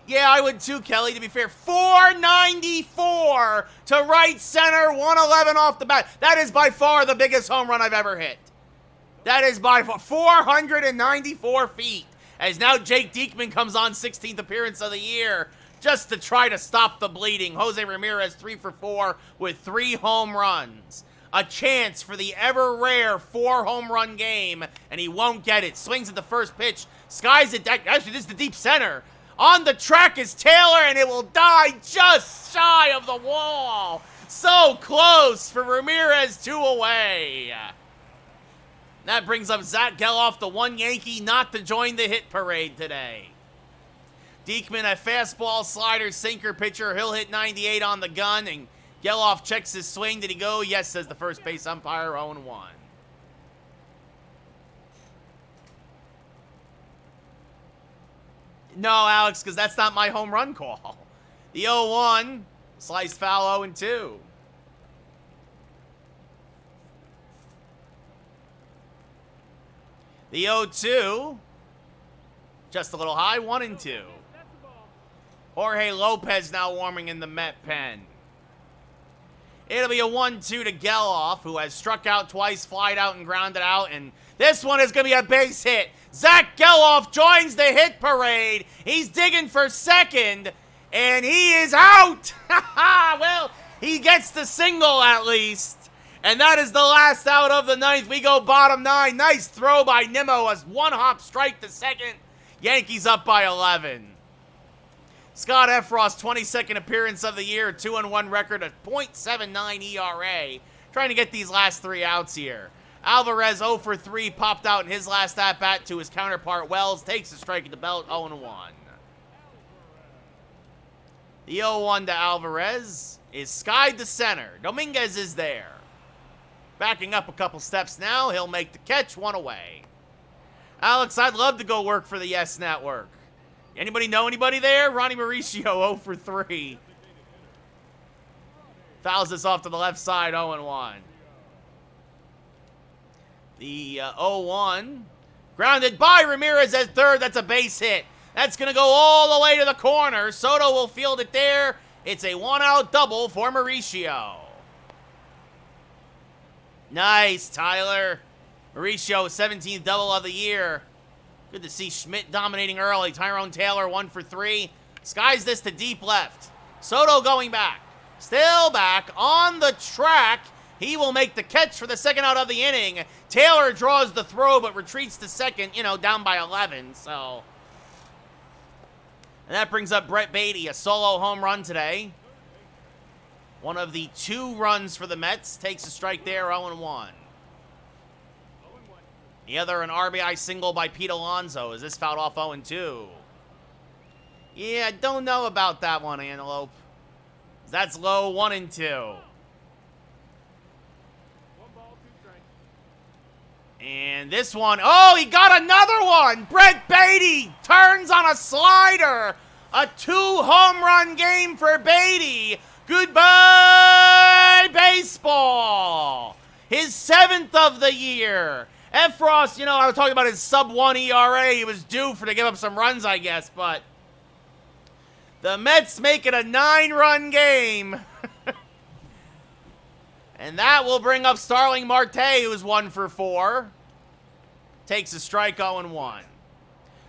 Yeah, I would too, Kelly, to be fair. 494 to right center, 111 off the bat. That is by far the biggest home run I've ever hit. That is by far 494 feet. As now Jake Diekman comes on 16th appearance of the year just to try to stop the bleeding. Jose Ramirez 3 for 4 with 3 home runs. A chance for the ever-rare 4-home-run game, and he won't get it. Swings at the first pitch. Skies it. Actually, this is the deep center. On the track is Taylor, and it will die just shy of the wall. So close for Ramirez, 2 away. That brings up Zach Geloff, the one Yankee not to join the hit parade today. Diekman, a fastball, slider, sinker pitcher. He'll hit 98 on the gun, and Geloff checks his swing. Did he go? Yes, says the first base umpire, 0-1. No, Alex, because that's not my home run call. The 0-1, sliced foul, 0-2. The 0-2, just a little high, 1-2. Jorge Lopez now warming in the Met pen. It'll be a 1-2 to Geloff, who has struck out twice, flied out, and grounded out. And this one is going to be a base hit. Zach Geloff joins the hit parade. He's digging for second, and he is out. Well, he gets the single at least. And that is the last out of the ninth. We go bottom 9. Nice throw by Nimmo. A one-hop strike to second. Yankees up by 11. Scott Efros, 22nd appearance of the year, 2-1 record, a .79 ERA. Trying to get these last 3 outs here. Alvarez 0 for 3, popped out in his last at-bat to his counterpart Wells. Takes a strike at the belt, 0-1. The 0-1 to Alvarez is skied to center. Dominguez is there. Backing up a couple steps now. He'll make the catch, 1 away. Alex, I'd love to go work for the Yes Network. Anybody know anybody there? Ronnie Mauricio, 0 for 3. Fouls this off to the left side, 0-1. The 0-1. Grounded by Ramirez at third. That's a base hit. That's going to go all the way to the corner. Soto will field it there. It's a 1-out double for Mauricio. Nice, Tyler. Mauricio, 17th double of the year. Good to see Schmidt dominating early. Tyrone Taylor, 1 for 3. Skies this to deep left. Soto going back. Still back on the track. He will make the catch for the second out of the inning. Taylor draws the throw, but retreats to second, down by 11, so. And that brings up Brett Beatty, a solo home run today. One of the 2 runs for the Mets. Takes a strike there, 0-1. The other, an RBI single by Pete Alonso. Is this fouled off 0-2? Yeah, I don't know about that one, Antelope. That's low, 1-2. And this one, oh, he got another one! Brett Beatty turns on a slider. A 2-home run game for Beatty. Goodbye, baseball. His 7th of the year. Efros, I was talking about his sub-1 ERA. He was due to give up some runs, I guess, but the Mets make it a 9-run game. And that will bring up Starling Marte, who's 1 for 4. Takes a strike, 0-1.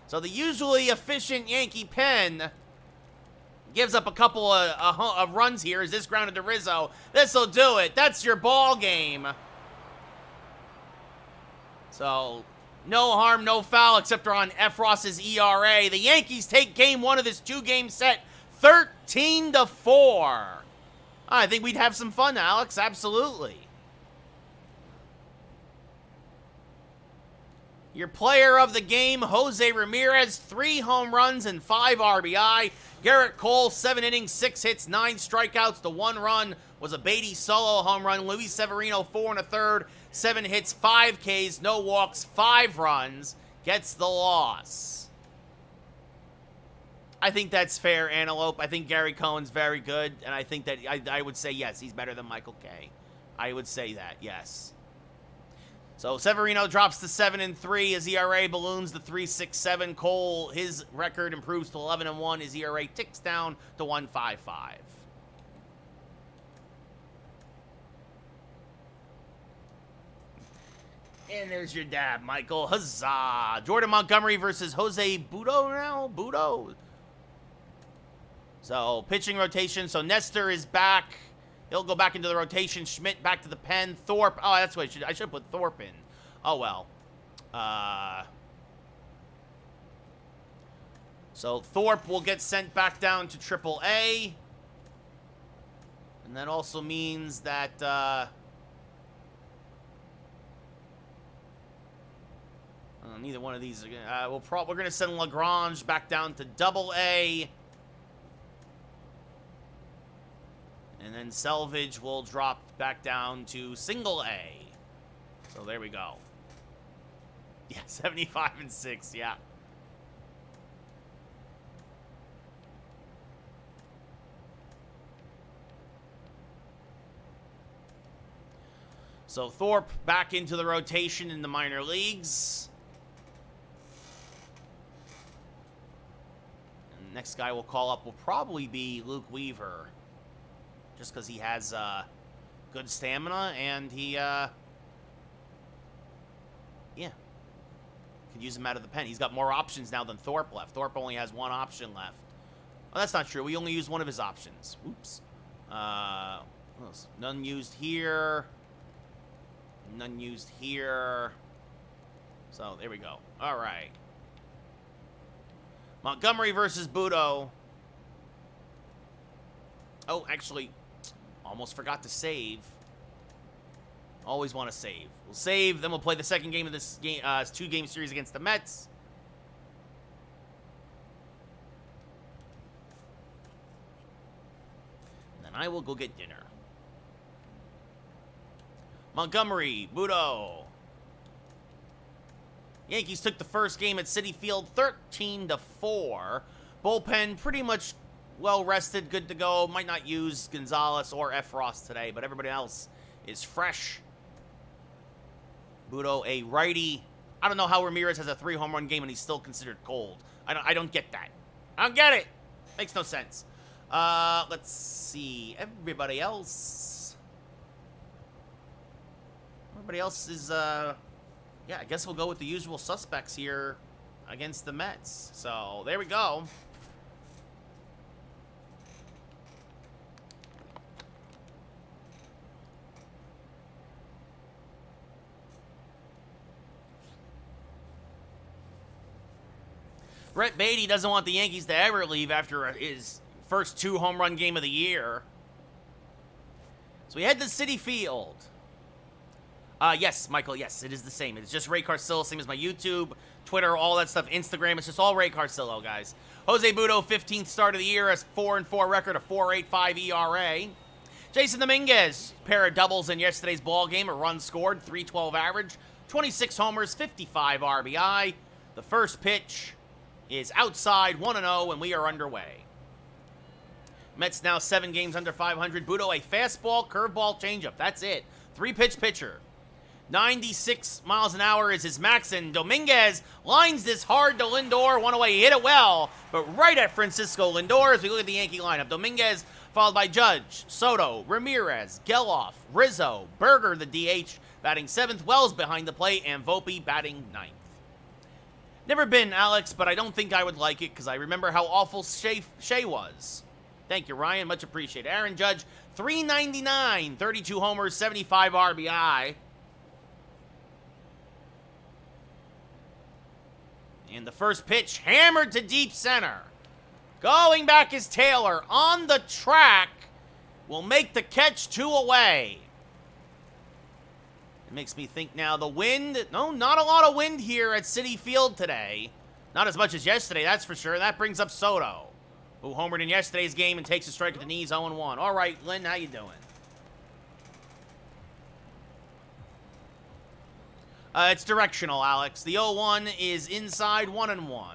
So the usually efficient Yankee pen gives up a couple of runs here. Is this grounded to Rizzo? This'll do it. That's your ball game. So no harm, no foul, except on Efros's ERA. The Yankees take game 1 of this 2-game set, 13-4. I think we'd have some fun, Alex. Absolutely. Your player of the game, Jose Ramirez, 3 home runs and 5 RBI. Garrett Cole, 7 innings, 6 hits, 9 strikeouts. The 1 run was a Beatty solo home run. Luis Severino, 4 1/3, 7 hits, 5 Ks, no walks, 5 runs. Gets the loss. I think that's fair, Antelope. I think Gary Cohen's very good, and I think that I would say, yes, he's better than Michael Kay. I would say that, yes. So Severino drops to 7-3. His ERA balloons to 3.67. Cole, his record improves to 11-1. His ERA ticks down to 1.55. And there's your dab, Michael. Huzzah! Jordan Montgomery versus Jose Budo now? Budo? So, pitching rotation. So, Nestor is back. He'll go back into the rotation. Schmidt back to the pen. Thorpe. Oh, that's what I should put Thorpe in. Oh, well. So, Thorpe will get sent back down to Triple-A. And that also means that, neither one of these are we're going to send Lagrange back down to Double-A. And then Selvage will drop back down to Single-A. So there we go. Yeah, 75-6, yeah. So Thorpe back into the rotation in the minor leagues. And the next guy we'll call up will probably be Luke Weaver. Just because he has good stamina and he, yeah, could use him out of the pen. He's got more options now than Thorpe left. Thorpe only has 1 option left. Well, that's not true. We only used 1 of his options. Oops. None used here. None used here. So, there we go. All right. Montgomery versus Budo. Oh, actually, almost forgot to save. Always want to save. We'll save, then we'll play the second game of this game, 2-game series against the Mets. And then I will go get dinner. Montgomery, Budo. Yankees took the first game at Citi Field 13-4. Bullpen pretty much well rested, good to go. Might not use Gonzalez or Efros today, but everybody else is fresh. Budo, a righty. I don't know how Ramirez has a 3-home run game and he's still considered cold. I don't get that. I don't get it. Makes no sense. Let's see. Everybody else is, yeah, I guess we'll go with the usual suspects here against the Mets. So, there we go. Brett Beatty doesn't want the Yankees to ever leave after his first 2-home run game of the year. So we head to Citi Field. Yes, Michael, yes, it is the same. It's just Ray Carcillo, same as my YouTube, Twitter, all that stuff, Instagram. It's just all Ray Carcillo, guys. Jose Budo, 15th start of the year, has 4-4 record, a 4.85 ERA. Jason Dominguez, pair of doubles in yesterday's ball game, a run scored, 312 average, 26 homers, 55 RBI. The first pitch is outside, 1-0, and we are underway. Mets now 7 games under 500. Budo, a fastball, curveball, changeup. That's it. 3-pitch pitcher. 96 miles an hour is his max, and Dominguez lines this hard to Lindor. One away, he hit it well, but right at Francisco Lindor as we look at the Yankee lineup. Dominguez followed by Judge, Soto, Ramirez, Geloff, Rizzo, Berger, the DH, batting 7th, Wells behind the plate, and Volpe batting 9th. Never been, Alex, but I don't think I would like it because I remember how awful Shea was. Thank you, Ryan. Much appreciated. Aaron Judge, .399, 32 homers, 75 RBI. And the first pitch hammered to deep center. Going back is Taylor. On the track. Will make the catch 2 away. It makes me think now the wind. No, not a lot of wind here at Citi Field today. Not as much as yesterday, that's for sure. That brings up Soto, who homered in yesterday's game and takes a strike at the knees, 0-1. All right, Lynn, how you doing? It's directional, Alex. The 0-1 is inside, 1-1.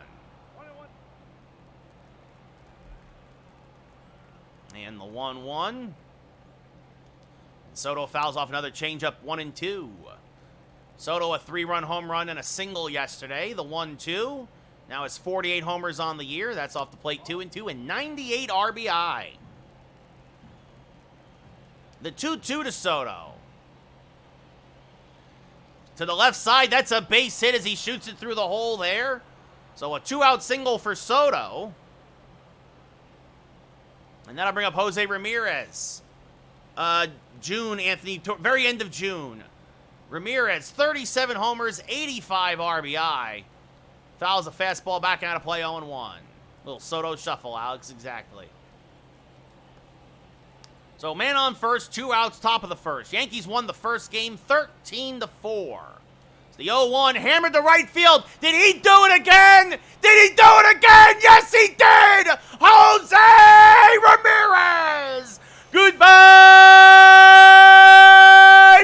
And the 1-1. Soto fouls off another changeup, 1-2. Soto, a 3-run home run and a single yesterday. The 1-2. Now has 48 homers on the year. That's off the plate, 2-2, and 98 RBI. The 2-2 to Soto. To the left side, that's a base hit as he shoots it through the hole there. So a 2-out single for Soto. And that'll bring up Jose Ramirez. June, Anthony, very end of June. Ramirez, 37 homers, 85 RBI. Fouls a fastball back out of play, 0-1. Little Soto shuffle, Alex, exactly. So man on first, 2 outs, top of the first. Yankees won the first game 13-4. So the 0-1 hammered to right field. Did he do it again? Did he do it again? Yes, he did! Jose Ramirez! Goodbye,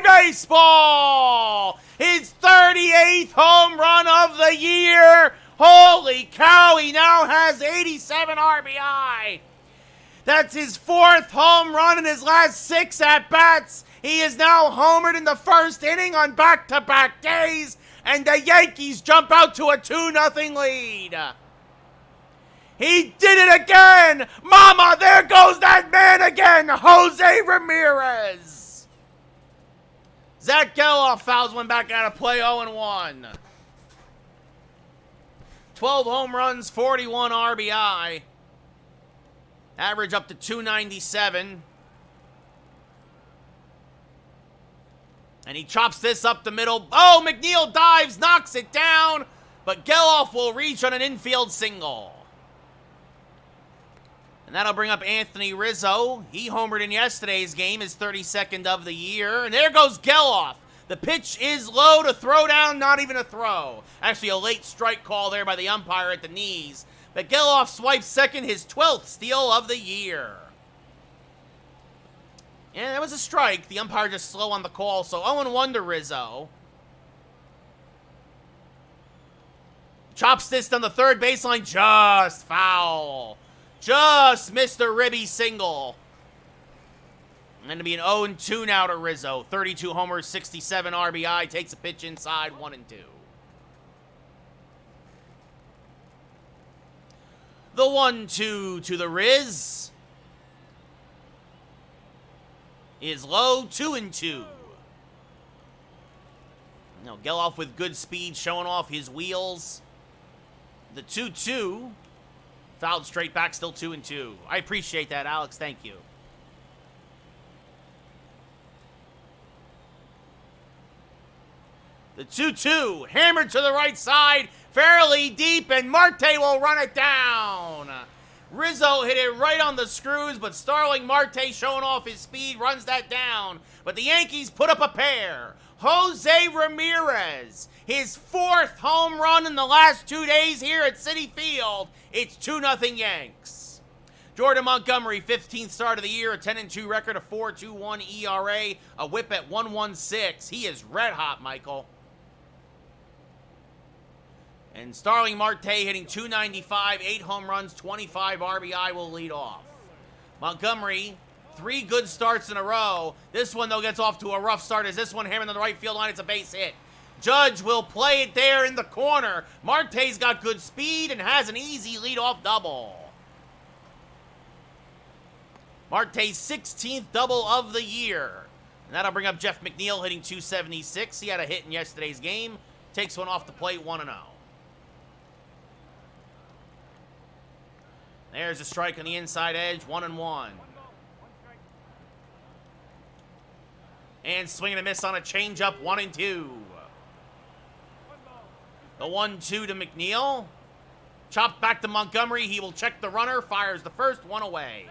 baseball! His 38th home run of the year. Holy cow, he now has 87 RBI. That's his 4th home run in his last 6 at-bats. He is now homered in the first inning on back-to-back days, and the Yankees jump out to a 2-0 lead. He did it again! Mama, there goes that man again, Jose Ramirez. Zach Geloff fouls one back out of play, 0-1. 12 home runs, 41 RBI. Average up to 297. And he chops this up the middle. Oh, McNeil dives, knocks it down. But Geloff will reach on an infield single. And And that'll bring up Anthony Rizzo. He homered in yesterday's game, his 32nd of the year. And there goes Geloff. The pitch is low to throw down, not even a throw. Actually, a late strike call there by the umpire at the knees. But Geloff swipes second, his 12th steal of the year. Yeah, that was a strike. The umpire just slow on the call, so 0-1 to Rizzo. Chops this on the third baseline, just foul. Just missed a ribby single. And it'll be an 0-2 now to Rizzo. 32 homers, 67 RBI. Takes a pitch inside, 1-2. The 1-2 to the Riz is low, 2-2. Now, Geloff with good speed, showing off his wheels. The 2-2, fouled straight back, still 2-2. I appreciate that, Alex. Thank you. The 2-2, hammered to the right side, fairly deep, and Marte will run it down. Rizzo hit it right on the screws, but Starling Marte, showing off his speed, runs that down. But the Yankees put up a pair. Jose Ramirez, his 4th home run in the last 2 days here at Citi Field. It's 2-0 Yanks. Jordan Montgomery, 15th start of the year, a 10-2 record, a 4.21 ERA, a whip at 1.16. He is red hot, Michael. And Starling Marte hitting .295, 8 home runs, 25 RBI will lead off. Montgomery, 3 good starts in a row. This one, though, gets off to a rough start as this one hammered on the right field line. It's a base hit. Judge will play it there in the corner. Marte's got good speed and has an easy leadoff double. Marte's 16th double of the year. And that'll bring up Jeff McNeil hitting .276. He had a hit in yesterday's game. Takes one off the plate, 1-0. There's a strike on the inside edge, 1-1. And swing and a miss on a changeup, 1-2. The 1-2 to McNeil. Chopped back to Montgomery. He will check the runner, fires the first, 1 away.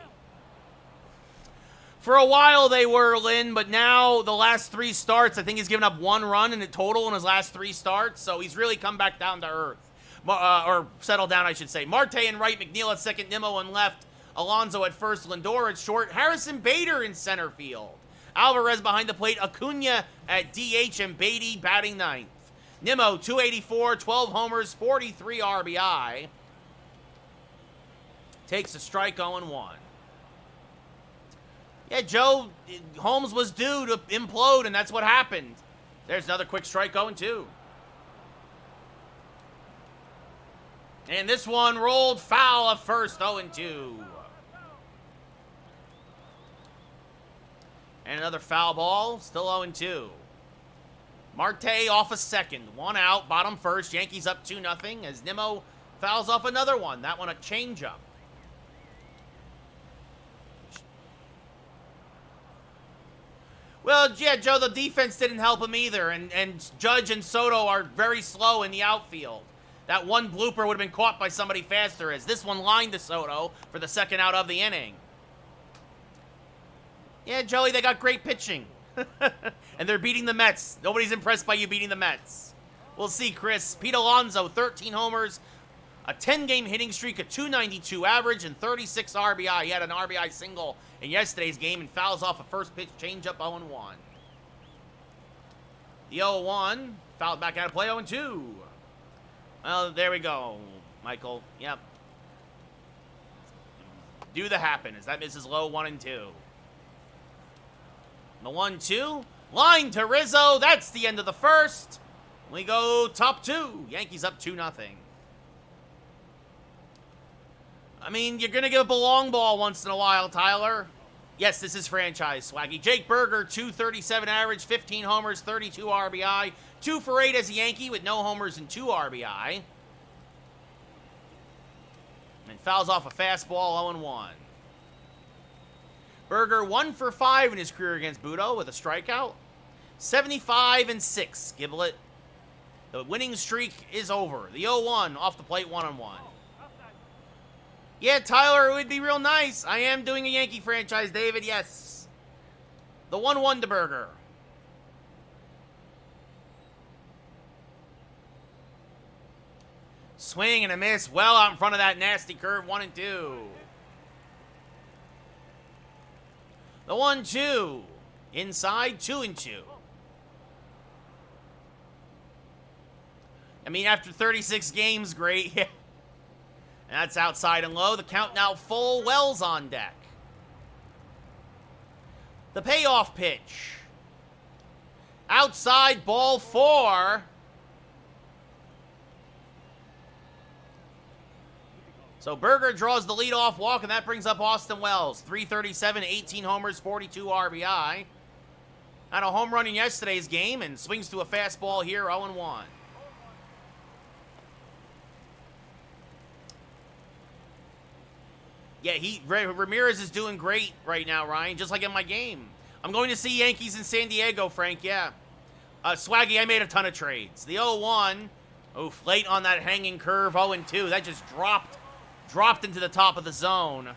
For a while they were, Lynn, but now the last 3 starts, I think he's given up 1 run in the total in his last 3 starts, so he's really come back down to earth. Or settle down, I should say. Marte in right, McNeil at second, Nimmo in left, Alonso at first, Lindor at short, Harrison Bader in center field. Alvarez behind the plate, Acuna at DH, and Beatty batting 9th. Nimmo, 284, 12 homers, 43 RBI. Takes a strike, 0-1. Yeah, Joe, Holmes was due to implode, and that's what happened. There's another quick strike, 0-2. And this one rolled foul of first, 0-2. And another foul ball, still 0-2. Marte off a second, 1 out, bottom first. Yankees up 2-0 as Nimmo fouls off another one. That one a changeup. Well, yeah, Joe, the defense didn't help him either, and Judge and Soto are very slow in the outfield. That one blooper would have been caught by somebody faster, as this one lined to Soto for the second out of the inning. Yeah, Joey, they got great pitching. And they're beating the Mets. Nobody's impressed by you beating the Mets. We'll see, Chris. Pete Alonso, 13 homers, a 10-game hitting streak, a .292 average, and 36 RBI. He had an RBI single in yesterday's game and fouls off a first pitch changeup, 0-1. The 0-1, fouled back out of play, 0-2. Well, there we go, Michael. Yep. Do the happen as that misses low, 1-2. The 1-2, line to Rizzo. That's the end of the first. We go top 2. Yankees up 2-0. I mean, you're going to give up a long ball once in a while, Tyler. Yes, this is franchise swaggy. Jake Berger, .237 average, 15 homers, 32 RBI. 2 for 8 as a Yankee with no homers and 2 RBI. And fouls off a fastball, 0-1. Berger 1 for 5 in his career against Budo with a strikeout. 75-6. Giblet. The winning streak is over. The 0-1 off the plate, 1-1. Yeah, Tyler, it would be real nice. I am doing a Yankee franchise, David, yes. The 1-1 to Burger. Swing and a miss. Well out in front of that nasty curve. 1-2. The 1-2. Inside. 2-2. I mean, after 36 games, great. And that's outside and low. The count now full. Wells on deck. The payoff pitch. Outside, ball 4. So Burger draws the leadoff walk, and that brings up Austin Wells. 337, 18 homers, 42 RBI. Had a home run in yesterday's game and swings to a fastball here, 0-1. Yeah, Ramirez is doing great right now, Ryan, just like in my game. I'm going to see Yankees in San Diego, Frank, yeah. Swaggy, I made a ton of trades. The 0-1, oof, late on that hanging curve, 0-2. That just dropped into the top of the zone.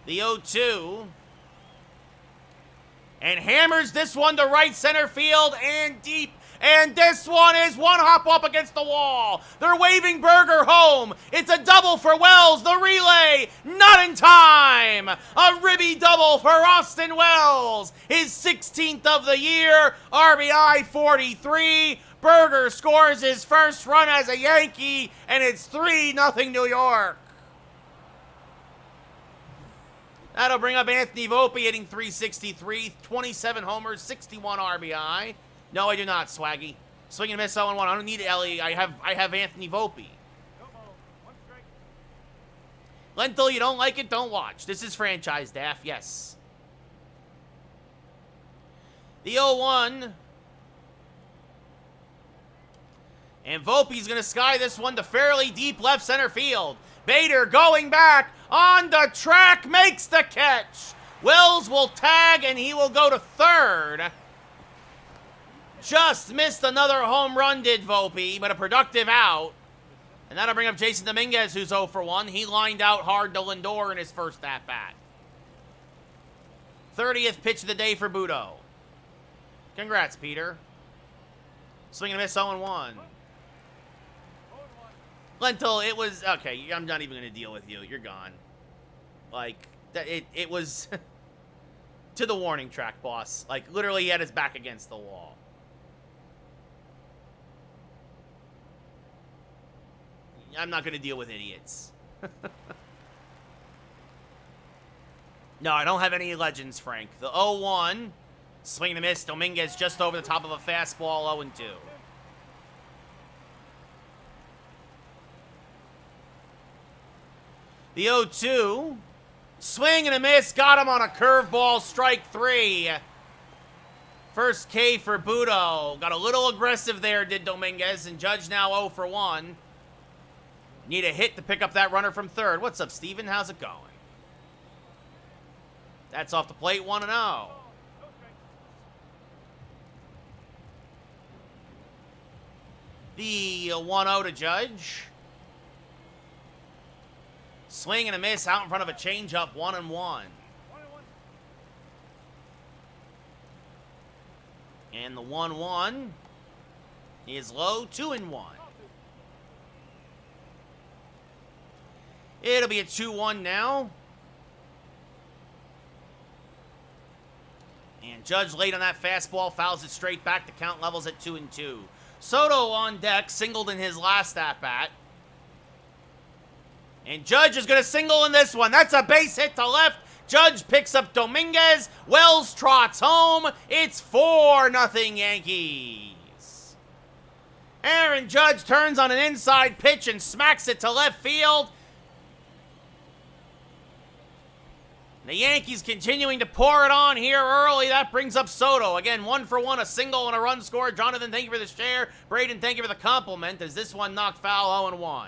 The 0-2. And hammers this one to right center field and deep. And this one is one hop up against the wall. They're waving Burger home. It's a double for Wells. The relay, not in time. A ribby double for Austin Wells. His 16th of the year. RBI 43. Burger scores his first run as a Yankee, and it's 3-0 New York. That'll bring up Anthony Volpe hitting 363, 27 homers, 61 RBI. No, I do not, Swaggy. Swing and miss 0-1. I don't need Ellie. I have Anthony Volpe. Lentil, you don't like it? Don't watch. This is franchise, Daff. Yes. The 0-1. And Volpe's going to sky this one to fairly deep left center field. Bader going back on the track, makes the catch. Wells will tag, and he will go to third. Just missed another home run, did Volpe, but a productive out. And that'll bring up Jason Dominguez, who's 0 for 1. He lined out hard to Lindor in his first at-bat. 30th pitch of the day for Budo. Congrats, Peter. Swing and miss 0-1. Lentil, it was... Okay, I'm not even going to deal with you. You're gone. Like, it was... to the warning track, boss. Like, literally, he had his back against the wall. I'm not going to deal with idiots. No, I don't have any legends, Frank. The 0-1. Swing and a miss. Dominguez just over the top of a fastball, 0-2. The 0-2. Swing and a miss. Got him on a curveball. Strike 3. First K for Budo. Got a little aggressive there, did Dominguez. And Judge now 0 for 1. Need a hit to pick up that runner from third. What's up, Steven? How's it going? That's off the plate, 1-0. The 1-0 to Judge. Swing and a miss out in front of a changeup, 1-1. And the 1-1 is low, 2-1. It'll be a 2-1 now. And Judge late on that fastball, fouls it straight back. The count levels at 2-2. Soto on deck, singled in his last at-bat. And Judge is going to single in this one. That's a base hit to left. Judge picks up Dominguez. Wells trots home. It's 4-0 Yankees. Aaron Judge turns on an inside pitch and smacks it to left field. The Yankees continuing to pour it on here early. That brings up Soto. Again, 1 for 1, a single and a run scored. Jonathan, thank you for the share. Braden, thank you for the compliment, as this one knocked foul, 0-1.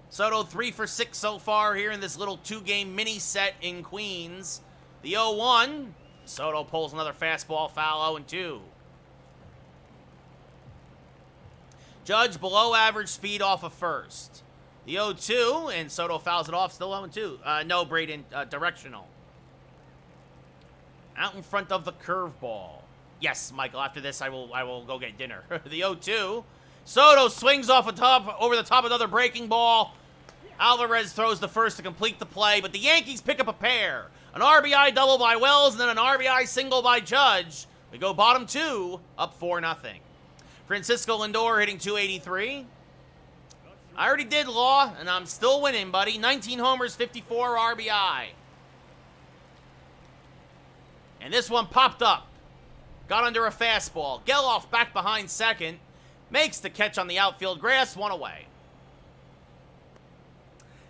Soto 3 for 6 so far here in this little 2-game mini set in Queens. The 0-1. Soto pulls another fastball foul, 0-2. Judge below average speed off of first. The 0-2, and Soto fouls it off, still 0-2. No, Braden, directional. Out in front of the curveball. Yes, Michael, after this, I will go get dinner. The 0-2. Soto swings off over the top of another breaking ball. Alvarez throws the first to complete the play, but the Yankees pick up a pair. An RBI double by Wells, and then an RBI single by Judge. We go bottom 2, up 4-0. Francisco Lindor hitting .283. I already did, Law, and I'm still winning, buddy. 19 homers, 54 RBI. And this one popped up. Got under a fastball. Geloff back behind second. Makes the catch on the outfield grass, 1 away.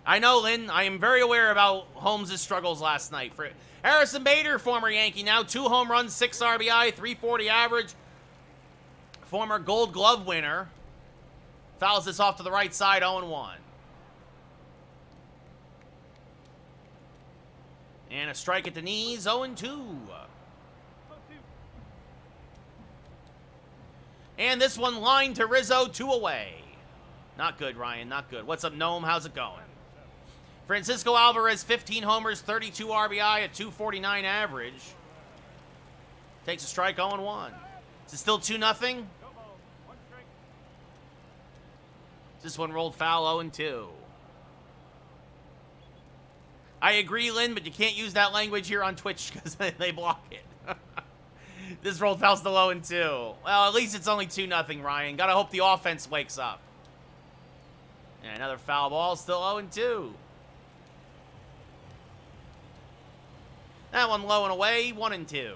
I know, Lynn. I am very aware about Holmes' struggles last night. For Harrison Bader, former Yankee now, 2 home runs, 6 RBI, 340 average. Former Gold Glove winner. Fouls this off to the right side, 0-1. And a strike at the knees, 0-2. And this one lined to Rizzo, 2 away. Not good, Ryan, not good. What's up, Gnome? How's it going? Francisco Alvarez, 15 homers, 32 RBI, a .249 average. Takes a strike, 0-1. Is it still 2-0? This one rolled foul, 0-2. I agree, Lynn, but you can't use that language here on Twitch because they block it. This rolled foul still 0-2. Well, at least it's only 2-0, Ryan. Gotta hope the offense wakes up. And another foul ball, still 0-2. That one low and away, 1-2.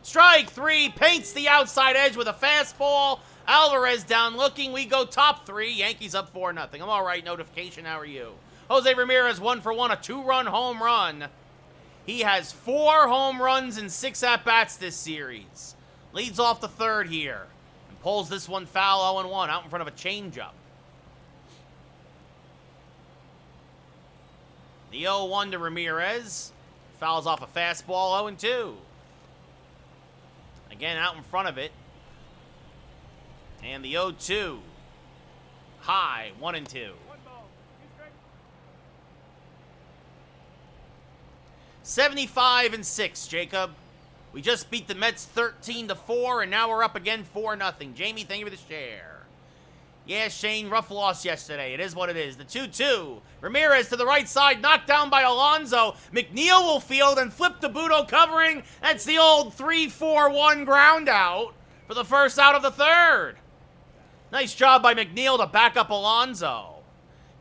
Strike 3, paints the outside edge with a fastball. Alvarez down looking. We go top 3. Yankees up 4-0. I'm all right. Notification. How are you? Jose Ramirez 1 for 1, a 2-run home run. He has 4 home runs and 6 at-bats this series. Leads off the third here. And pulls this one foul 0-1 out in front of a changeup. The 0-1 to Ramirez. Fouls off a fastball 0-2. Again, out in front of it. And the 0-2. High, 1-2. 75-6, Jacob. We just beat the Mets 13-4, and now we're up again 4-0. Jamie, thank you for the share. Yeah, Shane, rough loss yesterday. It is what it is. The 2-2. Ramirez to the right side, knocked down by Alonso. McNeil will field and flip to Budo covering. That's the old 3-4-1 ground out for the first out of the third. Nice job by McNeil to back up Alonso.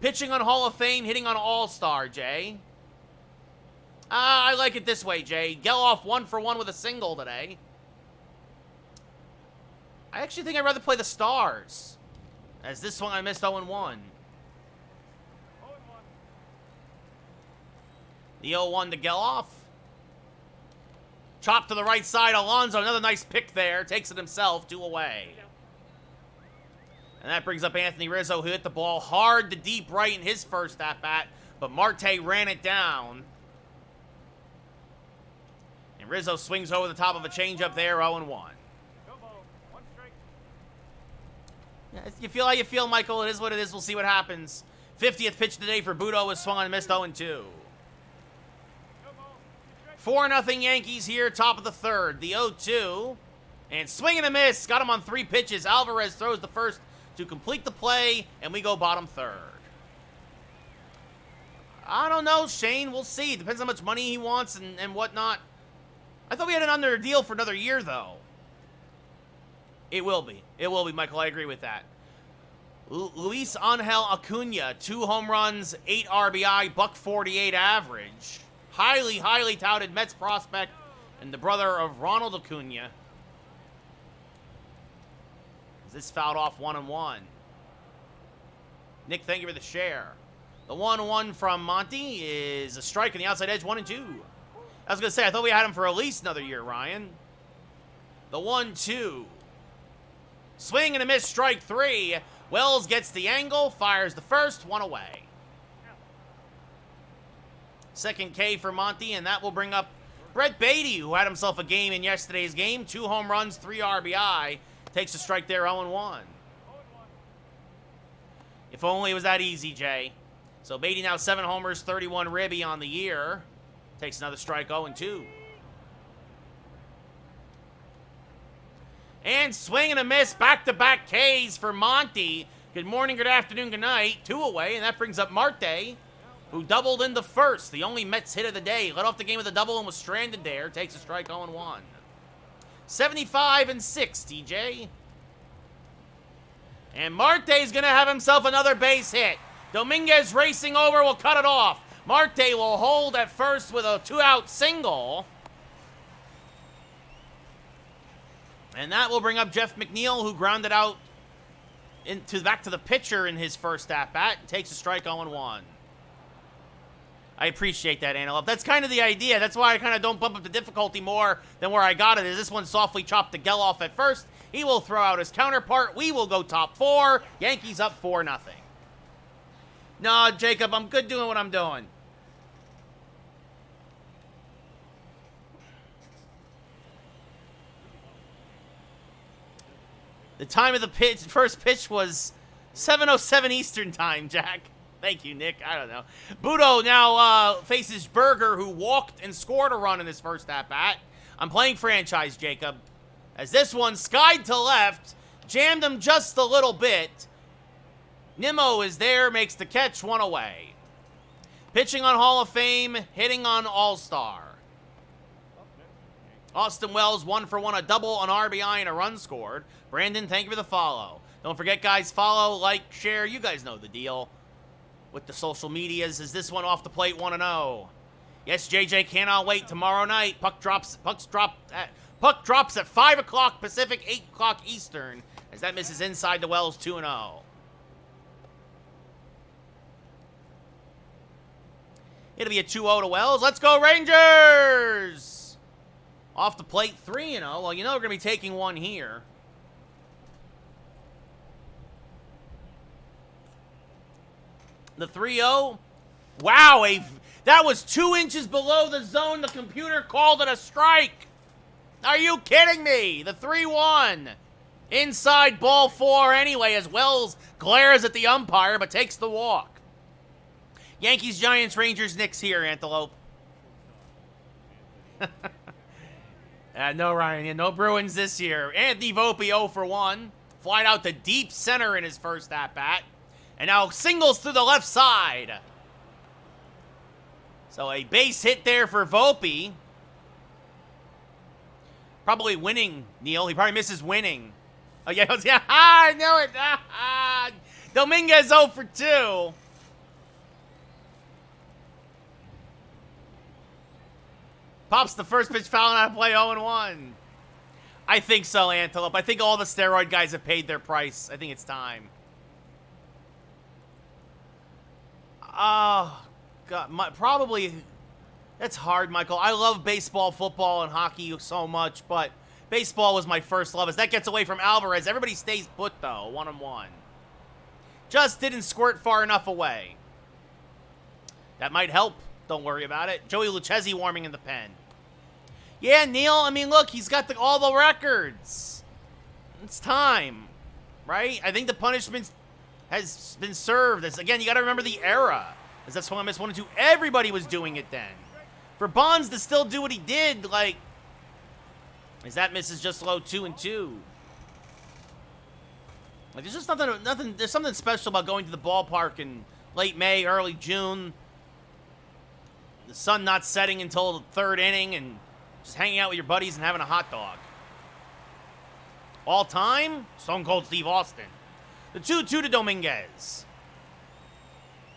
Pitching on Hall of Fame, hitting on All-Star, Jay. I like it this way, Jay. Geloff 1 for 1 with a single today. I actually think I'd rather play the Stars. As this one I missed 0-1. The 0-1 to Geloff. Chop to the right side. Alonso, another nice pick there. Takes it himself, 2 away. And that brings up Anthony Rizzo, who hit the ball hard to deep right in his first at-bat. But Marte ran it down. And Rizzo swings over the top of a changeup there, 0-1. You feel how you feel, Michael. It is what it is. We'll see what happens. 50th pitch today for Budo was swung and missed 0-2. 4-0 Yankees here, top of the third. The 0-2. And swing and a miss. Got him on 3 pitches. Alvarez throws the first to complete the play, and we go bottom third. I don't know, Shane. We'll see. Depends how much money he wants and whatnot. I thought we had an under deal for another year, though. It will be. It will be, Michael. I agree with that. Luis Angel Acuna, 2 home runs, 8 RBI, .148 average. Highly, highly touted Mets prospect and the brother of Ronald Acuna. This fouled off 1-1. Nick, thank you for the share. The 1-1 from Monty is a strike on the outside edge, 1-2. I was going to say, I thought we had him for at least another year, Ryan. The 1-2. Swing and a miss, strike 3. Wells gets the angle, fires the first, 1 away. Second K for Monty, and that will bring up Brett Beatty, who had himself a game in yesterday's game, 2 home runs, 3 RBI, takes a strike there, 0-1. If only it was that easy, Jay. So Beatty now 7 homers, 31 ribby on the year. Takes another strike, 0-2. And swing and a miss, back-to-back Ks for Monty. Good morning, good afternoon, good night. 2 away, and that brings up Marte, who doubled in the first. The only Mets hit of the day. Led off the game with a double and was stranded there. Takes a strike, 0-1. 75-6, TJ. And Marte's going to have himself another base hit. Dominguez racing over will cut it off. Marte will hold at first with a 2-out single. And that will bring up Jeff McNeil, who grounded out back to the pitcher in his first at-bat. Takes a strike, 0-1. I appreciate that, Antelope. That's kind of the idea. That's why I kind of don't bump up the difficulty more than where I got it. Is this one softly chopped to Geloff at first. He will throw out his counterpart. We will go top 4. Yankees up 4-0. No, Jacob, I'm good doing what I'm doing. The time of the first pitch was 7:07 Eastern time, Jack. Thank you, Nick. I don't know. Budo now faces Berger, who walked and scored a run in his first at-bat. I'm playing franchise, Jacob. As this one skied to left, jammed him just a little bit. Nimmo is there, makes the catch, 1 away. Pitching on Hall of Fame, hitting on All-Star. Austin Wells, 1 for 1, a double, an RBI, and a run scored. Brandon, thank you for the follow. Don't forget, guys, follow, like, share. You guys know the deal with the social medias. Is this one off the plate, 1-0? Yes, JJ, cannot wait. Tomorrow night, puck drops at 5 o'clock Pacific, 8 o'clock Eastern, as that misses inside the Wells, 2-0. It'll be a 2-0 to Wells. Let's go, Rangers! Off the plate, 3-0. Well, you know we're going to be taking one here. The 3-0. Wow, that was 2 inches below the zone. The computer called it a strike. Are you kidding me? The 3-1. Inside ball 4 anyway, as Wells glares at the umpire but takes the walk. Yankees, Giants, Rangers, Knicks here, Antelope. No, Ryan. Yeah, no Bruins this year. Anthony Volpe 0 for 1. Flied out to deep center in his first at-bat. And now singles through the left side. So a base hit there for Volpe. Probably winning, Neil. He probably misses winning. Oh, yeah. I know it. Dominguez 0 for 2. Pops the first pitch, fouling out of play, 0-1. I think so, Antelope. I think all the steroid guys have paid their price. I think it's time. Oh, God. Probably, that's hard, Michael. I love baseball, football, and hockey so much, but baseball was my first love. As that gets away from Alvarez, everybody stays put, though, 1-1. Just didn't squirt far enough away. That might help. Don't worry about it. Joey Lucchesi warming in the pen. Yeah, Neil, I mean, look, he's got all the records. It's time, right? I think the punishment has been served. Again, you got to remember the era. As that's why I missed 1 and 2. Everybody was doing it then. For Bonds to still do what he did, like, as that misses just low, 2 and 2. Like, there's just nothing. There's something special about going to the ballpark in late May, early June. The sun not setting until the 3rd inning and just hanging out with your buddies and having a hot dog. All time, Stone Cold Steve Austin. The 2-2 to Dominguez.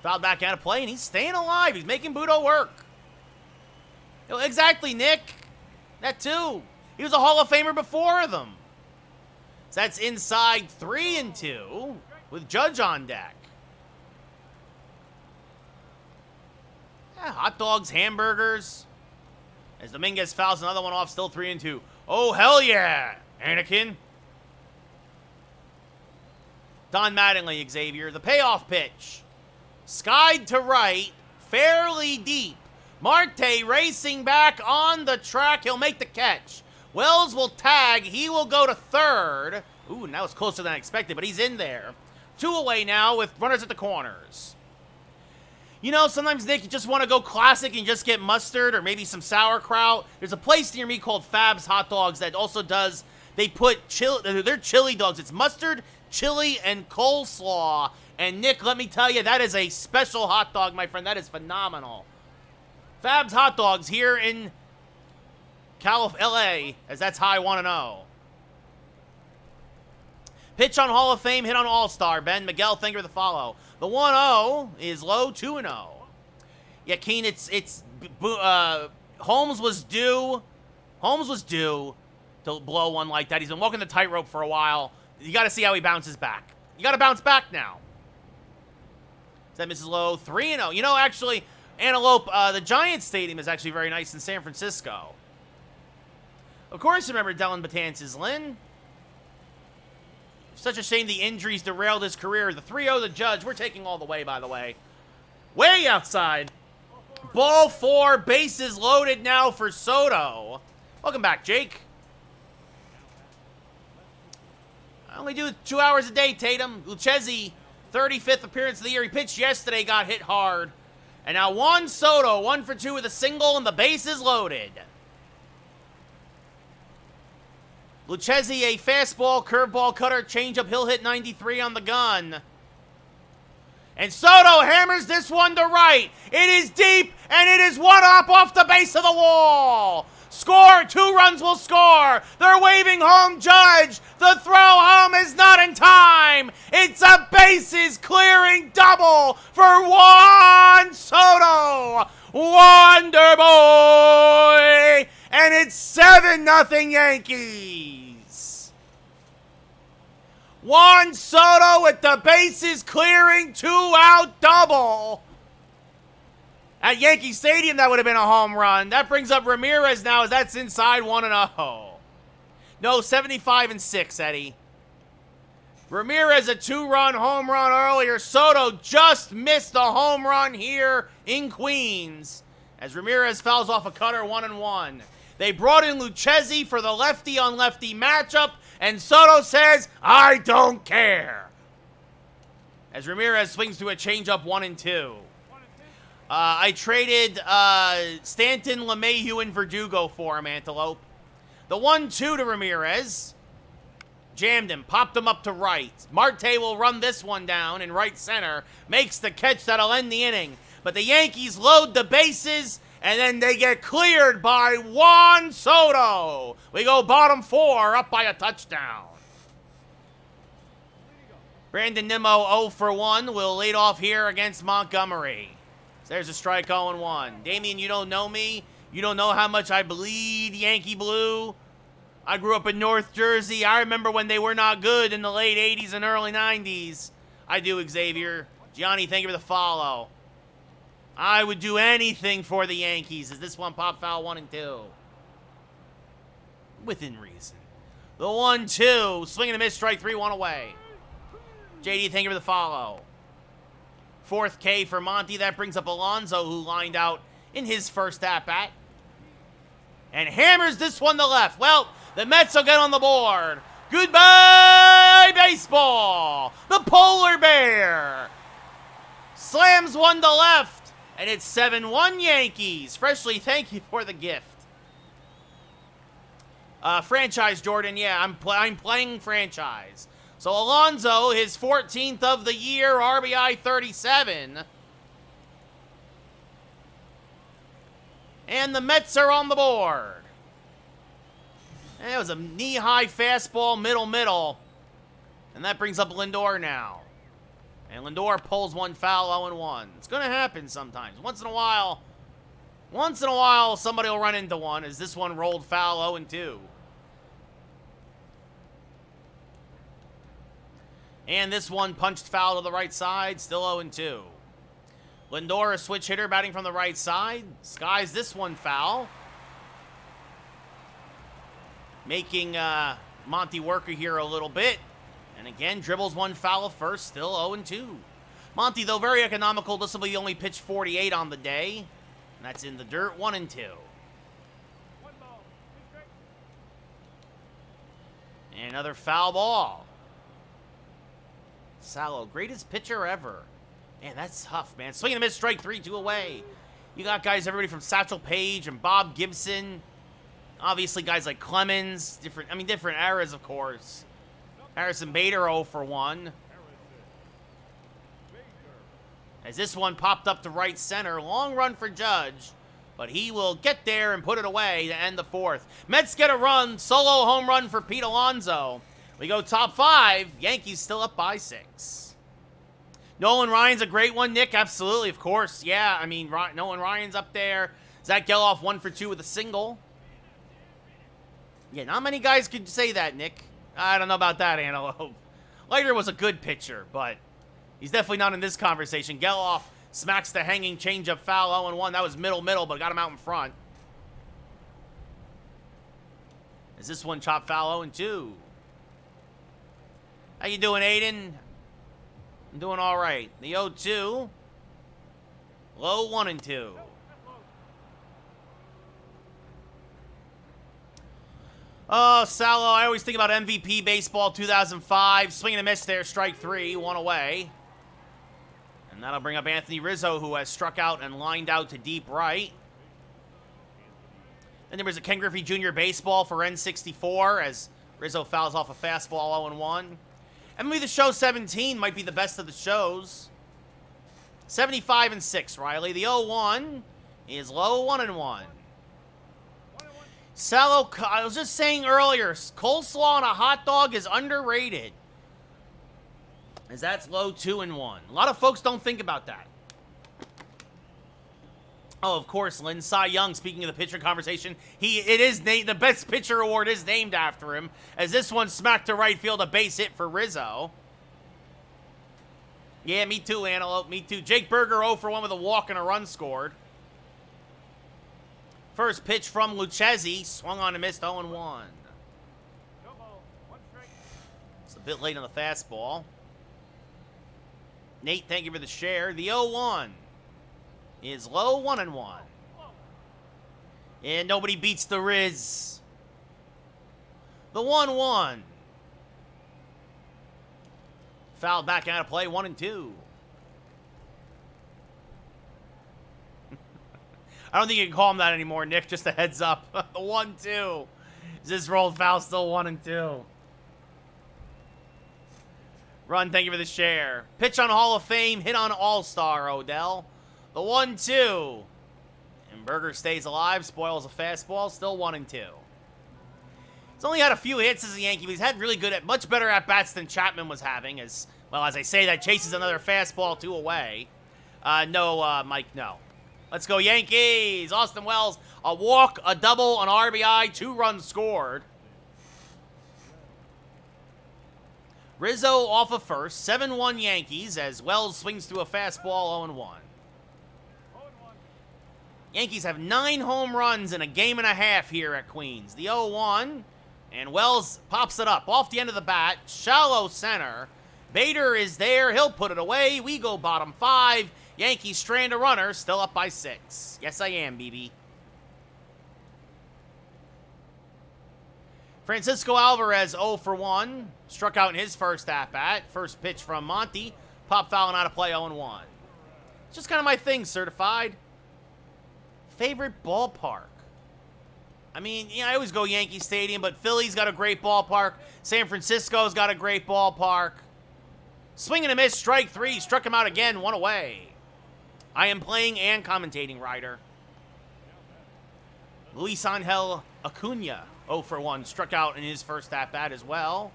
Fouled back out of play, and he's staying alive. He's making Budo work. Exactly, Nick. That too. He was a Hall of Famer before them. So that's inside 3 and 2 with Judge on deck. Yeah, hot dogs, hamburgers. As Dominguez fouls another one off, still 3 and 2. Oh, hell yeah, Anakin. Don Mattingly, Xavier. The payoff pitch. Skied to right, fairly deep. Marte racing back on the track. He'll make the catch. Wells will tag. He will go to third. Ooh, now it's closer than I expected, but he's in there. 2 away now with runners at the corners. You know, sometimes, Nick, you just want to go classic and just get mustard or maybe some sauerkraut. There's a place near me called Fab's Hot Dogs that also does, they put they're chili dogs. It's mustard, chili, and coleslaw. And, Nick, let me tell you, that is a special hot dog, my friend. That is phenomenal. Fab's Hot Dogs here in LA, as that's how I want to know. Pitch on Hall of Fame, hit on All-Star. Ben, Miguel, thank you for the follow. The 1-0 is low, 2-0. Yeah, Keen, Holmes was due to blow one like that. He's been walking the tightrope for a while. You got to see how he bounces back. You got to bounce back now. Is that Mrs. Lowe? 3-0. You know, actually, Antelope, the Giants Stadium is actually very nice in San Francisco. Of course, remember Dellin Betances, Lynn. Such a shame the injuries derailed his career. The 3-0, the Judge. We're taking all the way, by the way. Way outside. Ball 4, bases loaded now for Soto. Welcome back, Jake. I only do 2 hours a day, Tatum. Lucchesi, 35th appearance of the year. He pitched yesterday, got hit hard. And now Juan Soto, 1 for 2 with a single, and the bases loaded. Lucchesi, a fastball, curveball, cutter, changeup. He'll hit 93 on the gun. And Soto hammers this one to right. It is deep, and it is one up off the base of the wall. Score. 2 runs will score. They're waving home, Judge. The throw home is not in time. It's a bases clearing double for Juan Soto. Wonder Boy. And it's 7-0 Yankees. Juan Soto with the bases clearing 2-out double. At Yankee Stadium, that would have been a home run. That brings up Ramirez now as that's inside 1-0. No, 75-6, Eddie. Ramirez, a 2-run home run earlier. Soto just missed the home run here in Queens as Ramirez fouls off a cutter 1-1. They brought in Lucchesi for the lefty-on-lefty matchup, and Soto says, I don't care. As Ramirez swings to a changeup 1-2. I traded Stanton, LeMahieu, and Verdugo for him, Antelope. The 1-2 to Ramirez. Jammed him, popped him up to right. Marte will run this one down in right center. Makes the catch that'll end the inning. But the Yankees load the bases, and then they get cleared by Juan Soto. We go bottom 4, up by a touchdown. Brandon Nimmo 0 for 1 will lead off here against Montgomery. There's a strike 0-1. Damian, you don't know me. You don't know how much I bleed Yankee blue. I grew up in North Jersey. I remember when they were not good in the late 80s and early 90s. I do, Xavier. Gianni, thank you for the follow. I would do anything for the Yankees. Is this one pop foul 1-2? Within reason. The 1-2. Swing and a miss, strike 3, 1 away. JD, thank you for the follow. 4th K for Monty. That brings up Alonso, who lined out in his first at-bat. And hammers this one to left. Well, the Mets will get on the board. Goodbye, baseball. The polar bear slams one to left. And it's 7-1 Yankees. Freshly, thank you for the gift. Franchise, Jordan. Yeah, I'm playing franchise. So Alonso, his 14th of the year, RBI 37. And the Mets are on the board. And it was a knee-high fastball, middle. And that brings up Lindor now. And Lindor pulls one foul, 0-1. It's going to happen sometimes. Once in a while, somebody will run into one, as this one rolled foul, 0-2. And this one punched foul to the right side, still 0-2. Lindor, a switch hitter, batting from the right side. Skies this one foul. Making Monty work here a little bit. And again, dribbles one foul at first, still 0-2. Monty, though very economical, this will be only pitch 48 on the day. And that's in the dirt, 1-2. And another foul ball. Salo, greatest pitcher ever. Man, that's tough, man. Swing and a miss, strike 3, 2 away. You got guys, everybody from Satchel Paige and Bob Gibson. Obviously, guys like Clemens. Different eras, of course. Harrison Bader 0 for 1. As this one popped up to right center. Long run for Judge. But he will get there and put it away to end the 4th. Mets get a run. Solo home run for Pete Alonso. We go top 5. Yankees still up by 6. Nolan Ryan's a great one, Nick. Absolutely, of course. Yeah, I mean, Nolan Ryan's up there. Zach Geloff 1 for 2 with a single. Yeah, not many guys could say that, Nick. I don't know about that, Antelope. Leiter was a good pitcher, but he's definitely not in this conversation. Geloff smacks the hanging changeup foul, 0-1. That was middle, but got him out in front. Is this one chopped foul, 0-2? How you doing, Aiden? I'm doing all right. The 0-2. Low 1-2. Oh, Salo, I always think about MVP Baseball 2005. Swing and a miss there, strike 3, 1 away. And that'll bring up Anthony Rizzo, who has struck out and lined out to deep right. Then there was a Ken Griffey Jr. Baseball for N64 as Rizzo fouls off a fastball, 0-1. MLB The Show 17 might be the best of the shows. 75-6, Riley. The 0-1 is low, 1-1. Salo, I was just saying earlier, coleslaw on a hot dog is underrated. As that's low, 2-1. A lot of folks don't think about that. Oh, of course, Lynn Cy Young, speaking of the pitcher conversation, the best pitcher award is named after him, as this one smacked to right field, a base hit for Rizzo. Yeah, me too, Antelope, me too. Jake Berger 0 for 1 with a walk and a run scored. First pitch from Lucchesi, swung on and missed, 0-1. It's a bit late on the fastball. Nate, thank you for the share. The 0-1 is low, 1-1. And nobody beats the Riz. The 1-1. Fouled back out of play, 1-2. I don't think you can call him that anymore, Nick. Just a heads up. The 1-2. Is this rolled foul still 1-2? Run, thank you for the share. Pitch on Hall of Fame, hit on All-Star, Odell. The 1-2. And Berger stays alive, spoils a fastball, still 1-2. He's only had a few hits as a Yankee, but he's had really good, much better at-bats than Chapman was having. As I say, that chases another fastball, 2 away. No, Mike, no. Let's go Yankees. Austin Wells, a walk, a double, an RBI, 2 runs scored. Rizzo off of first, 7-1 Yankees as Wells swings through a fastball, 0-1. Yankees have 9 home runs in a game and a half here at Queens. The 0-1, and Wells pops it up off the end of the bat, shallow center. Bader is there, he'll put it away. We go bottom 5. Yankees strand a runner, still up by 6. Yes, I am, BB. Francisco Alvarez 0 for 1. Struck out in his first at-bat. First pitch from Monty. Pop fouling out of play, 0-1. It's just kind of my thing, certified. Favorite ballpark? I mean, yeah, I always go Yankee Stadium, but Philly's got a great ballpark. San Francisco's got a great ballpark. Swing and a miss, strike 3. Struck him out again, 1 away. I am playing and commentating, Ryder. Luis Angel Acuna, 0 for 1. Struck out in his first at-bat as well.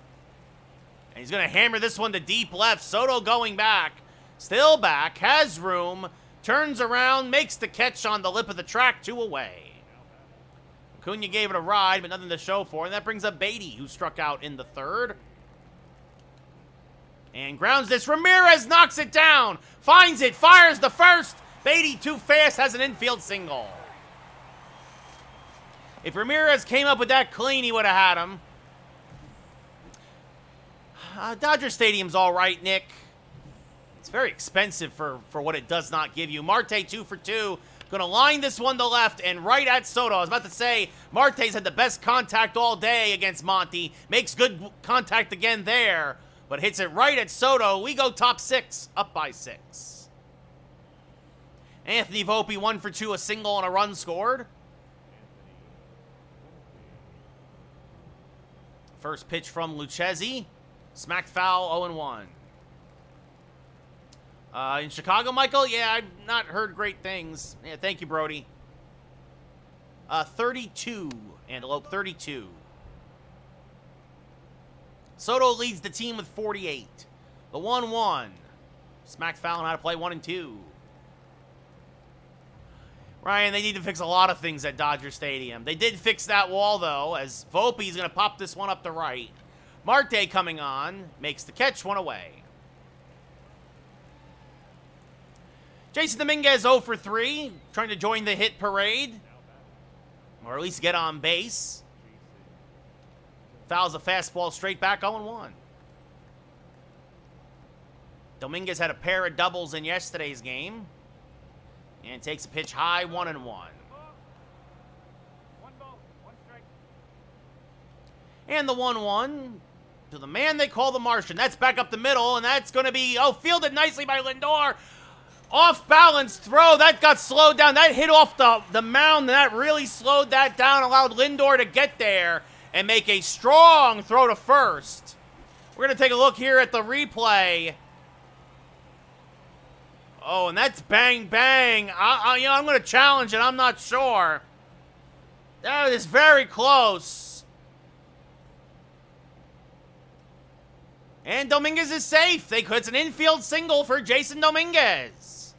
And he's going to hammer this one to deep left. Soto going back. Still back. Has room. Turns around. Makes the catch on the lip of the track. 2 away. Acuna gave it a ride, but nothing to show for. And that brings up Beatty, who struck out in the third. And grounds this. Ramirez knocks it down. Finds it. Fires the first. Beatty too fast. Has an infield single. If Ramirez came up with that clean, he would have had him. Dodger Stadium's all right, Nick. It's very expensive for what it does not give you. Marte 2 for 2. Gonna line this one to left and right at Soto. I was about to say, Marte's had the best contact all day against Monty. Makes good contact again there, but hits it right at Soto. We go top 6, up by 6. Anthony Volpe 1 for 2, a single and a run scored. First pitch from Lucchesi. Smacked foul, 0-1. In Chicago, Michael? Yeah, I've not heard great things. Yeah, thank you, Brody. 32. Antelope, 32. Soto leads the team with 48. The 1-1. Smacked foul on how to play 1 and 2. Ryan, they need to fix a lot of things at Dodger Stadium. They did fix that wall, though, as Volpe's going to pop this one up the right. Marte coming on, makes the catch, 1 away. Jason Dominguez 0 for 3, trying to join the hit parade, or at least get on base. Fouls a fastball straight back, 0-1. Dominguez had a pair of doubles in yesterday's game, and takes a pitch high, 1-1. And the 1-1 to the man they call the Martian. That's back up the middle, and that's going to be, fielded nicely by Lindor. Off-balance throw. That got slowed down. That hit off the mound, and that really slowed that down, allowed Lindor to get there and make a strong throw to first. We're going to take a look here at the replay. Oh, and that's bang, bang. I'm going to challenge it. I'm not sure. That is very close. And Dominguez is safe. It's an infield single for Jason Dominguez.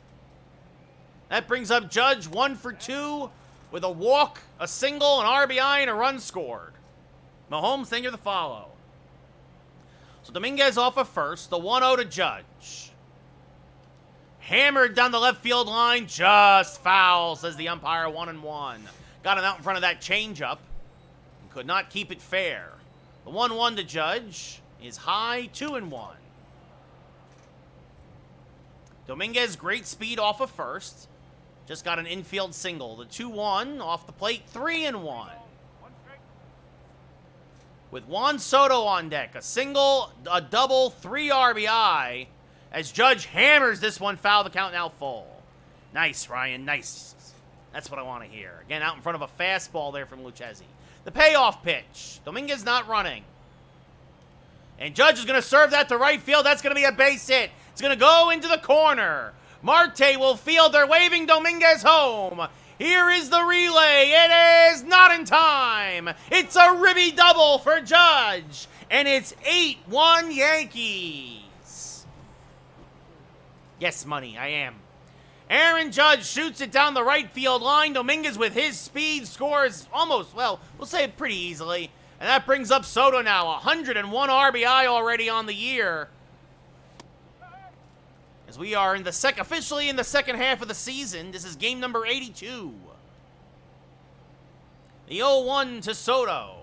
That brings up Judge 1 for 2 with a walk, a single, an RBI, and a run scored. Mahomes, thank you for the follow. So Dominguez off of first, the 1-0 to Judge. Hammered down the left field line, just foul, says the umpire, 1-1. Got him out in front of that changeup. Could not keep it fair. The 1-1 to Judge is high, 2-1. Dominguez, great speed off of first. Just got an infield single. The 2-1 off the plate, 3-1. With Juan Soto on deck, a single, a double, 3 RBI. As Judge hammers this one, foul, the count now full. Nice, Ryan, nice. That's what I want to hear. Again, out in front of a fastball there from Lucchesi. The payoff pitch. Dominguez not running. And Judge is going to serve that to right field. That's going to be a base hit. It's going to go into the corner. Marte will field. They're waving Dominguez home. Here is the relay. It is not in time. It's a ribby double for Judge. And it's 8-1 Yankees. Yes, money, I am. Aaron Judge shoots it down the right field line. Dominguez with his speed scores almost, well, we'll say it pretty easily. And that brings up Soto now. 101 RBI already on the year. As we are in the officially in the second half of the season. This is game number 82. The 0-1 to Soto.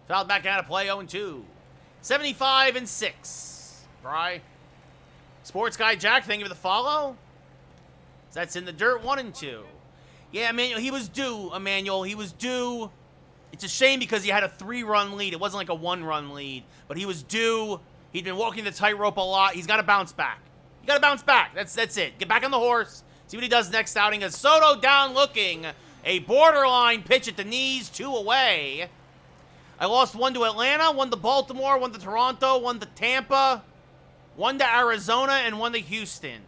Fouled back out of play, 0-2. 75-6. Bry. Sports Guy Jack, thank you for the follow. That's in the dirt, 1-2. Yeah, Emmanuel, he was due, Emmanuel. He was due. It's a shame because he had a 3-run lead. It wasn't like a 1-run lead, but he was due. He'd been walking the tightrope a lot. He's got to bounce back. You got to bounce back. That's it. Get back on the horse. See what he does next outing. As Soto down looking. A borderline pitch at the knees, 2 away. I lost 1 to Atlanta, 1 to Baltimore, 1 to Toronto, 1 to Tampa, 1 to Arizona, and 1 to Houston.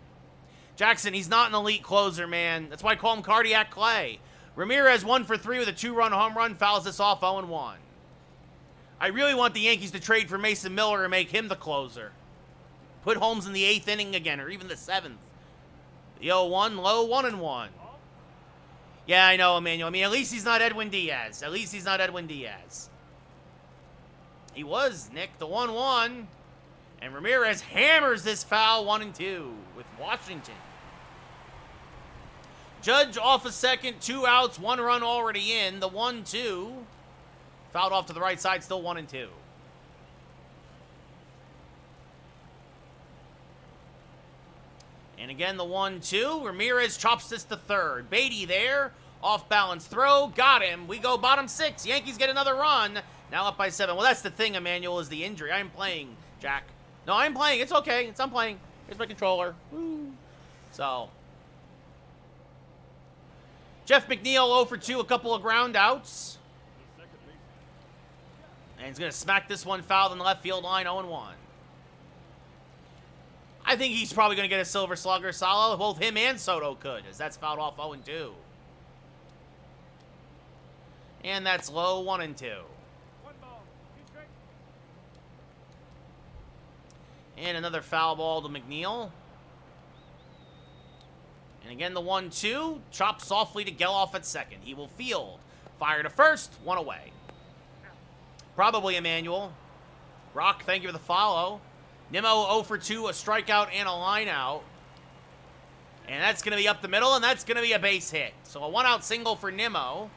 Jackson, he's not an elite closer, man. That's why I call him Cardiac Clay. Ramirez 1 for 3 with a 2-run home run, fouls this off 0-1. I really want the Yankees to trade for Mason Miller and make him the closer. Put Holmes in the 8th inning again, or even the 7th. The 0-1, low, 1-1. Yeah, I know, Emmanuel. I mean, at least he's not Edwin Diaz. At least he's not Edwin Diaz. He was, Nick, the 1-1. And Ramirez hammers this foul 1-2 with Washington. Judge off a second, 2 outs, 1 run already in. The 1-2. Fouled off to the right side, still 1-2. And again, the 1-2. Ramirez chops this to third. Beatty there. Off balance throw. Got him. We go bottom 6. Yankees get another run. Now up by 7. Well, that's the thing, Emmanuel, is the injury. I'm playing, Jack. No, I'm playing. It's okay. I'm playing. Here's my controller. Woo. So. Jeff McNeil 0 for 2. A couple of ground outs. And he's going to smack this one fouled on the left field line. 0-1. I think he's probably going to get a silver slugger solo. Both him and Soto could, as that's fouled off 0-2. And that's low, 1-2. And another foul ball to McNeil. And again, the 1-2. Chopped softly to Geloff at second. He will field. Fire to first, 1 away. Probably Emmanuel. Rock, thank you for the follow. Nimmo 0 for 2, a strikeout and a line out. And that's going to be up the middle, and that's going to be a base hit. So a 1-out single for Nimmo.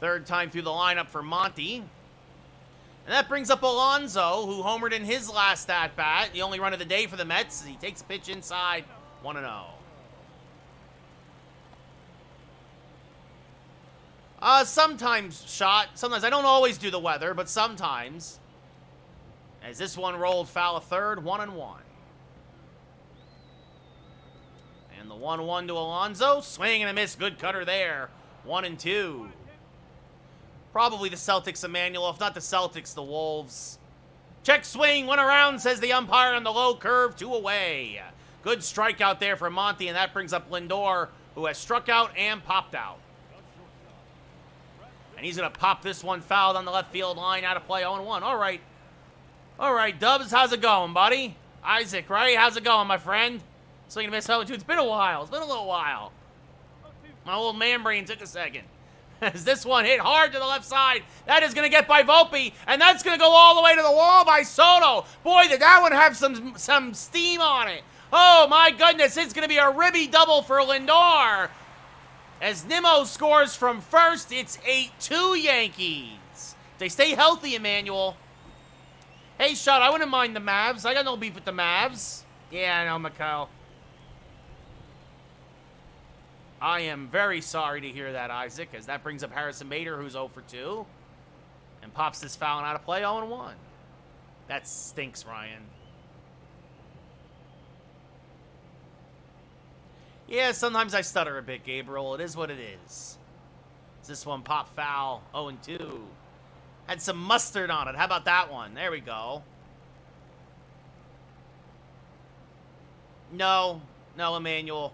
Third time through the lineup for Monty. And that brings up Alonso, who homered in his last at-bat. The only run of the day for the Mets. He takes a pitch inside, 1-0. Sometimes shot. Sometimes. I don't always do the weather, but sometimes. As this one rolled foul a third, 1-1. And the 1-1 to Alonso. Swing and a miss. Good cutter there. 1-2. Probably the Celtics, Emmanuel. If not the Celtics, the Wolves. Check swing. Went around, says the umpire on the low curve. 2 away. Good strikeout there for Monty, and that brings up Lindor, who has struck out and popped out. And he's going to pop this one fouled on the left field line. Out of play, 0-1. All right. All right, Dubs, how's it going, buddy? Isaac, right? How's it going, my friend? Swing and miss 0-2. It's been a while. It's been a little while. My old man brain took a second. As this one hit hard to the left side. That is going to get by Volpe, and that's going to go all the way to the wall by Soto. Boy, did that one have some steam on it. Oh, my goodness. It's going to be a ribby double for Lindor. As Nimmo scores from first, it's 8-2 Yankees. They stay healthy, Emmanuel. Hey, Shot, I wouldn't mind the Mavs. I got no beef with the Mavs. Yeah, I know, Mikhail. I am very sorry to hear that, Isaac, as that brings up Harrison Bader, who's 0 for 2. And pops this foul and out of play, 0-1. That stinks, Ryan. Yeah, sometimes I stutter a bit, Gabriel. It is what it is. This one pop foul, 0-2. Had some mustard on it. How about that one? There we go. No, Emmanuel.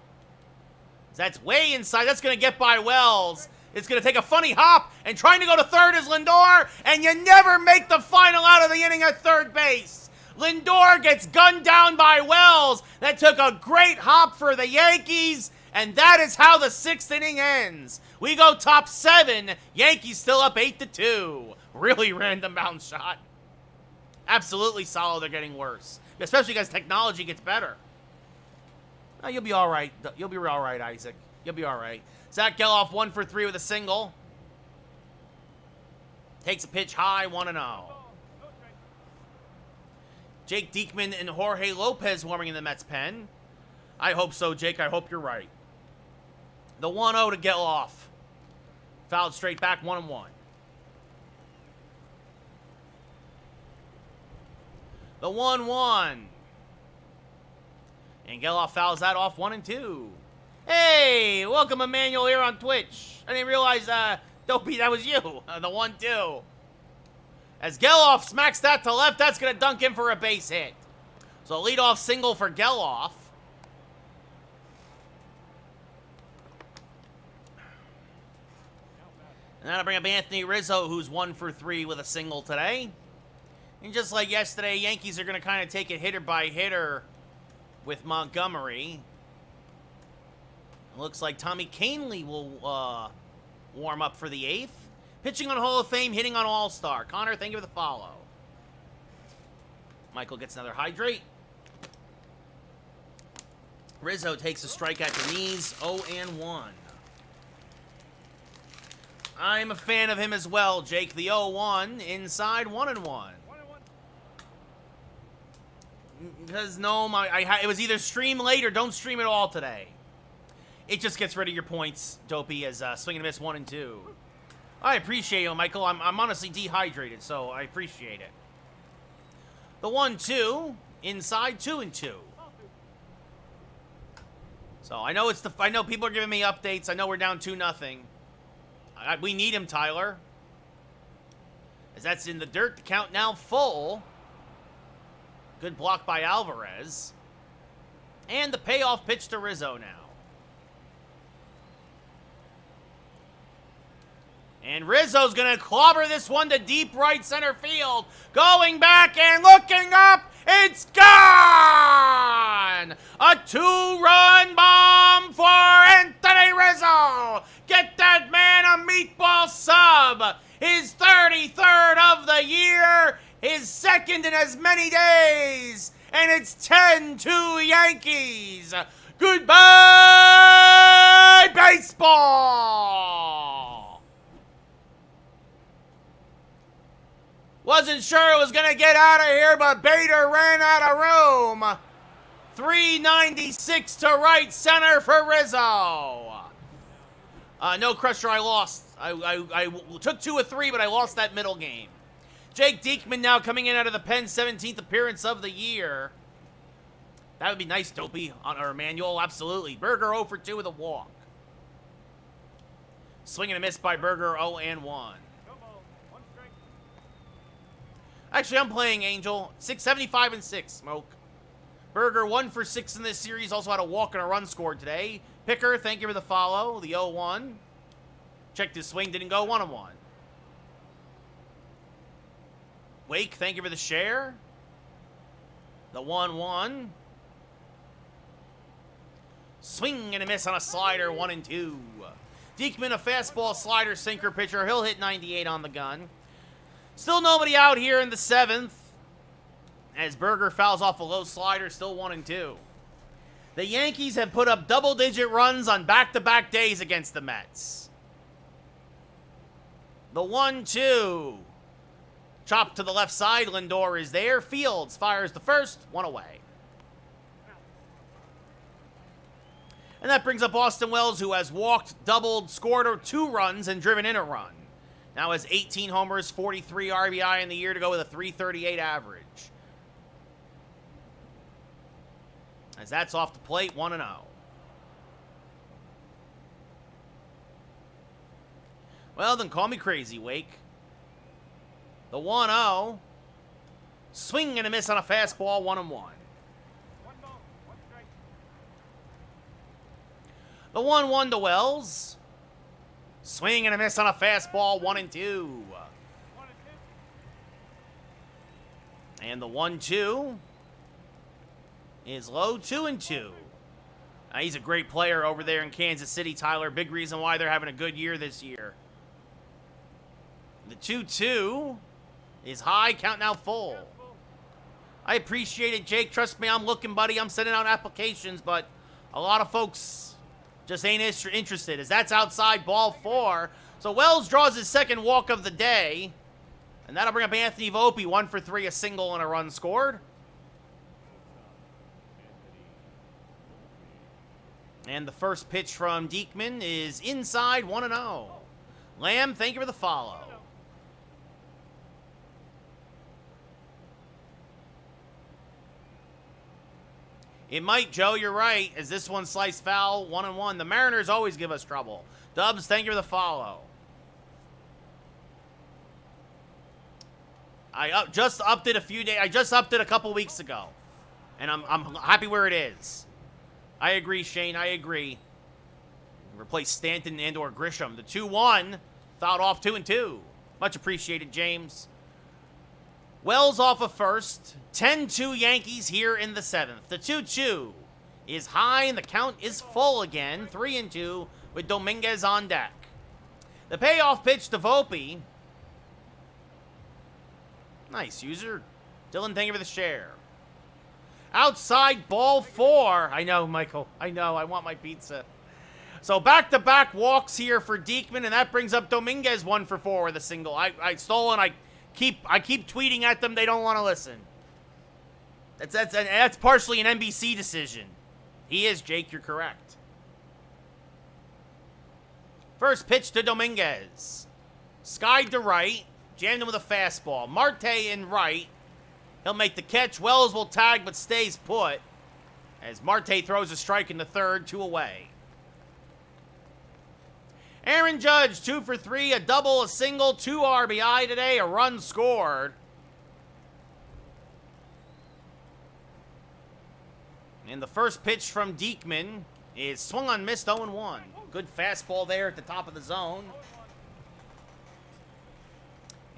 That's way inside. That's going to get by Wells. It's going to take a funny hop, and trying to go to third is Lindor, and you never make the final out of the inning at third base. Lindor gets gunned down by Wells. That took a great hop for the Yankees, and that is how the 6th inning ends. We go top 7. Yankees still up 8-2. Really random bounce shot. Absolutely solid. They're getting worse, especially because technology gets better. Oh, you'll be all right. You'll be all right, Isaac. You'll be all right. Zach Geloff 1 for 3 with a single. Takes a pitch high, 1-0. Jake Diekman and Jorge Lopez warming in the Mets pen. I hope so, Jake. I hope you're right. The 1-0 to Geloff. Fouled straight back, 1-1. The 1-1. And Geloff fouls that off, 1-2. Hey, welcome Emmanuel here on Twitch. I didn't realize, Dopey, that was you. The 1-2. As Geloff smacks that to left, that's going to dunk in for a base hit. So leadoff single for Geloff. And that'll bring up Anthony Rizzo, who's 1 for 3 with a single today. And just like yesterday, Yankees are going to kind of take it hitter by hitter with Montgomery. It looks like Tommy Kahnle will warm up for the 8th. Pitching on Hall of Fame, hitting on All-Star. Connor, thank you for the follow. Michael gets another hydrate. Rizzo takes a strike at the knees, 0-1. I'm a fan of him as well, Jake. The 0-1, inside 1-1. Because no, it was either stream late or don't stream at all today. It just gets rid of your points, Dopey, as swing and miss 1 and 2. I appreciate you, Michael. I'm honestly dehydrated, so I appreciate it. The 1-2 inside 2 and 2. So I know I know people are giving me updates. I know we're down 2-0. We need him, Tyler. As that's in the dirt. The count now full. Good block by Alvarez. And the payoff pitch to Rizzo now. And Rizzo's going to clobber this one to deep right center field. Going back and looking up. It's gone! A 2-run bomb for Anthony Rizzo. Get that man a meatball sub. His 33rd of the year. His second in as many days. And it's 10-2 Yankees. Goodbye, baseball! Wasn't sure it was going to get out of here, but Bader ran out of room. 396 to right center for Rizzo. No Crusher, I lost. I took 2 of 3, but I lost that middle game. Jake Diekman now coming in out of the pen, 17th appearance of the year. That would be nice, Dopey, or Emmanuel, absolutely. Berger 0 for 2 with a walk. Swing and a miss by Berger, 0 and 1. Actually, I'm playing Angel. 675 and 6, Smoke. Berger 1 for 6 in this series. Also had a walk and a run scored today. Picker, thank you for the follow. The 0-1. Checked his swing, didn't go 1-1. Wake, thank you for the share. The 1-1. Swing and a miss on a slider, 1 and 2. Diekman, a fastball slider sinker pitcher. He'll hit 98 on the gun. Still nobody out here in the 7th. As Berger fouls off a low slider, still 1 and 2. The Yankees have put up double-digit runs on back-to-back days against the Mets. The 1-2. Chop to the left side. Lindor is there. Fields fires the first. 1 away. And that brings up Austin Wells, who has walked, doubled, scored 2 runs, and driven in a run. Now has 18 homers, 43 RBI in the year to go with a .338 average. As that's off the plate, 1-0. Well, then call me crazy, Wake. The 1-0. Swing and a miss on a fastball, 1-1. The 1-1 to Wells. Swing and a miss on a fastball, 1 and 2. And the 1-2 is low, 2 and 2. He's a great player over there in Kansas City, Tyler. Big reason why they're having a good year this year. The 2-2 is high, count now full. I appreciate it, Jake. Trust me, I'm looking, buddy. I'm sending out applications, but a lot of folks just ain't interested, as that's outside, ball 4. So Wells draws his second walk of the day, and that'll bring up Anthony Volpe, 1 for 3, a single and a run scored. And the first pitch from Diekman is inside, 1-0. Lamb, thank you for the follow. It might, Joe, you're right, as this one sliced foul, 1-1. The Mariners always give us trouble. Dubs, thank you for the follow. I just upped it a couple weeks ago. And I'm happy where it is. I agree, Shane, I agree. Replace Stanton and or Grisham. The 2-1, fouled off 2 and 2. Much appreciated, James. Wells off of first. 10-2 Yankees here in the 7th. The 2-2 is high and the count is full again. 3 and 2 with Dominguez on deck. The payoff pitch to Volpe. Nice, user. Dylan, thank you for the share. Outside, ball 4. I know, Michael. I know. I want my pizza. So back-to-back walks here for Diekman, and that brings up Dominguez 1 for 4 with a single. I stole, and I keep tweeting at them. They don't want to listen. That's partially an NBC decision. He is, Jake. You're correct. First pitch to Dominguez. Skied to right. Jammed him with a fastball. Marte in right. He'll make the catch. Wells will tag but stays put. As Marte throws a strike in the third, 2 away. Aaron Judge, 2 for 3. A double, a single, 2 RBI today. A run scored. And the first pitch from Diekman is swung on, missed, 0-1. Good fastball there at the top of the zone.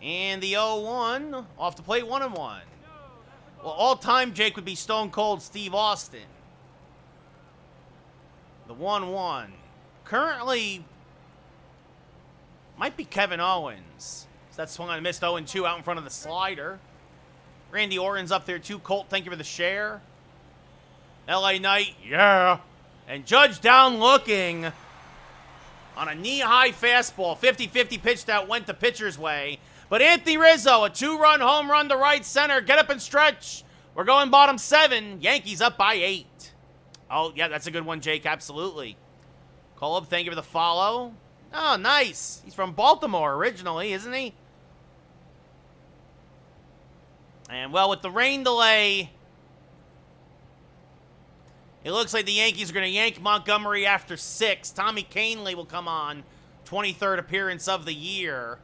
And the 0-1 off the plate, 1-1. Well, all-time Jake would be Stone Cold Steve Austin. The 1-1. Currently, might be Kevin Owens. So that swung on, missed, 0-2 out in front of the slider. Randy Orton's up there too. Colt, thank you for the share. LA Knight, yeah. And Judge down looking on a knee-high fastball. 50-50 pitch that went the pitcher's way. But Anthony Rizzo, a 2-run home run to right center. Get up and stretch. We're going bottom 7. Yankees up by 8. Oh, yeah, that's a good one, Jake. Absolutely. Coleb, thank you for the follow. Oh, nice. He's from Baltimore originally, isn't he? And, well, with the rain delay, it looks like the Yankees are going to yank Montgomery after 6. Tommy Kahnle will come on. 23rd appearance of the year.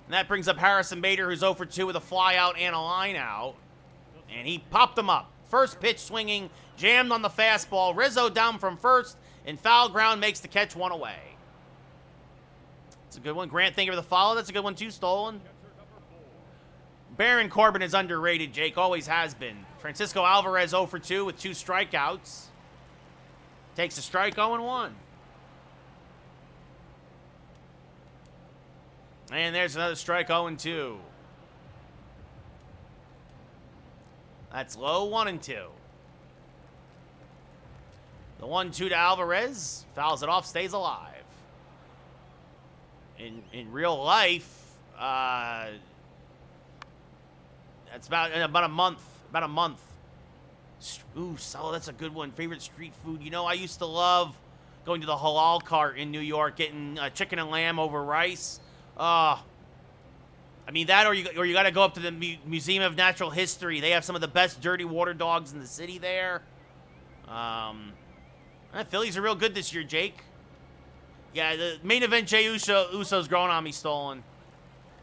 And that brings up Harrison Bader, who's 0 for 2 with a fly out and a line out. And he popped him up. First pitch swinging, jammed on the fastball. Rizzo down from first, and foul ground makes the catch 1 away. It's a good one. Grant, thank you for the follow. That's a good one too, Stolen. Baron Corbin is underrated, Jake. Always has been. Francisco Alvarez 0 for 2 with 2 strikeouts. Takes a strike, 0-1. And there's another strike, 0-2. That's low, 1-2. The 1-2 to Alvarez. Fouls it off, stays alive. In real life, that's about a month. About a month. Ooh, so that's a good one. Favorite street food. You know, I used to love going to the halal cart in New York, getting chicken and lamb over rice. I mean, that or you got to go up to the Museum of Natural History. They have some of the best dirty water dogs in the city there. Phillies are real good this year, Jake. Yeah, the main event, Jey Uso's growing on me, Stolen.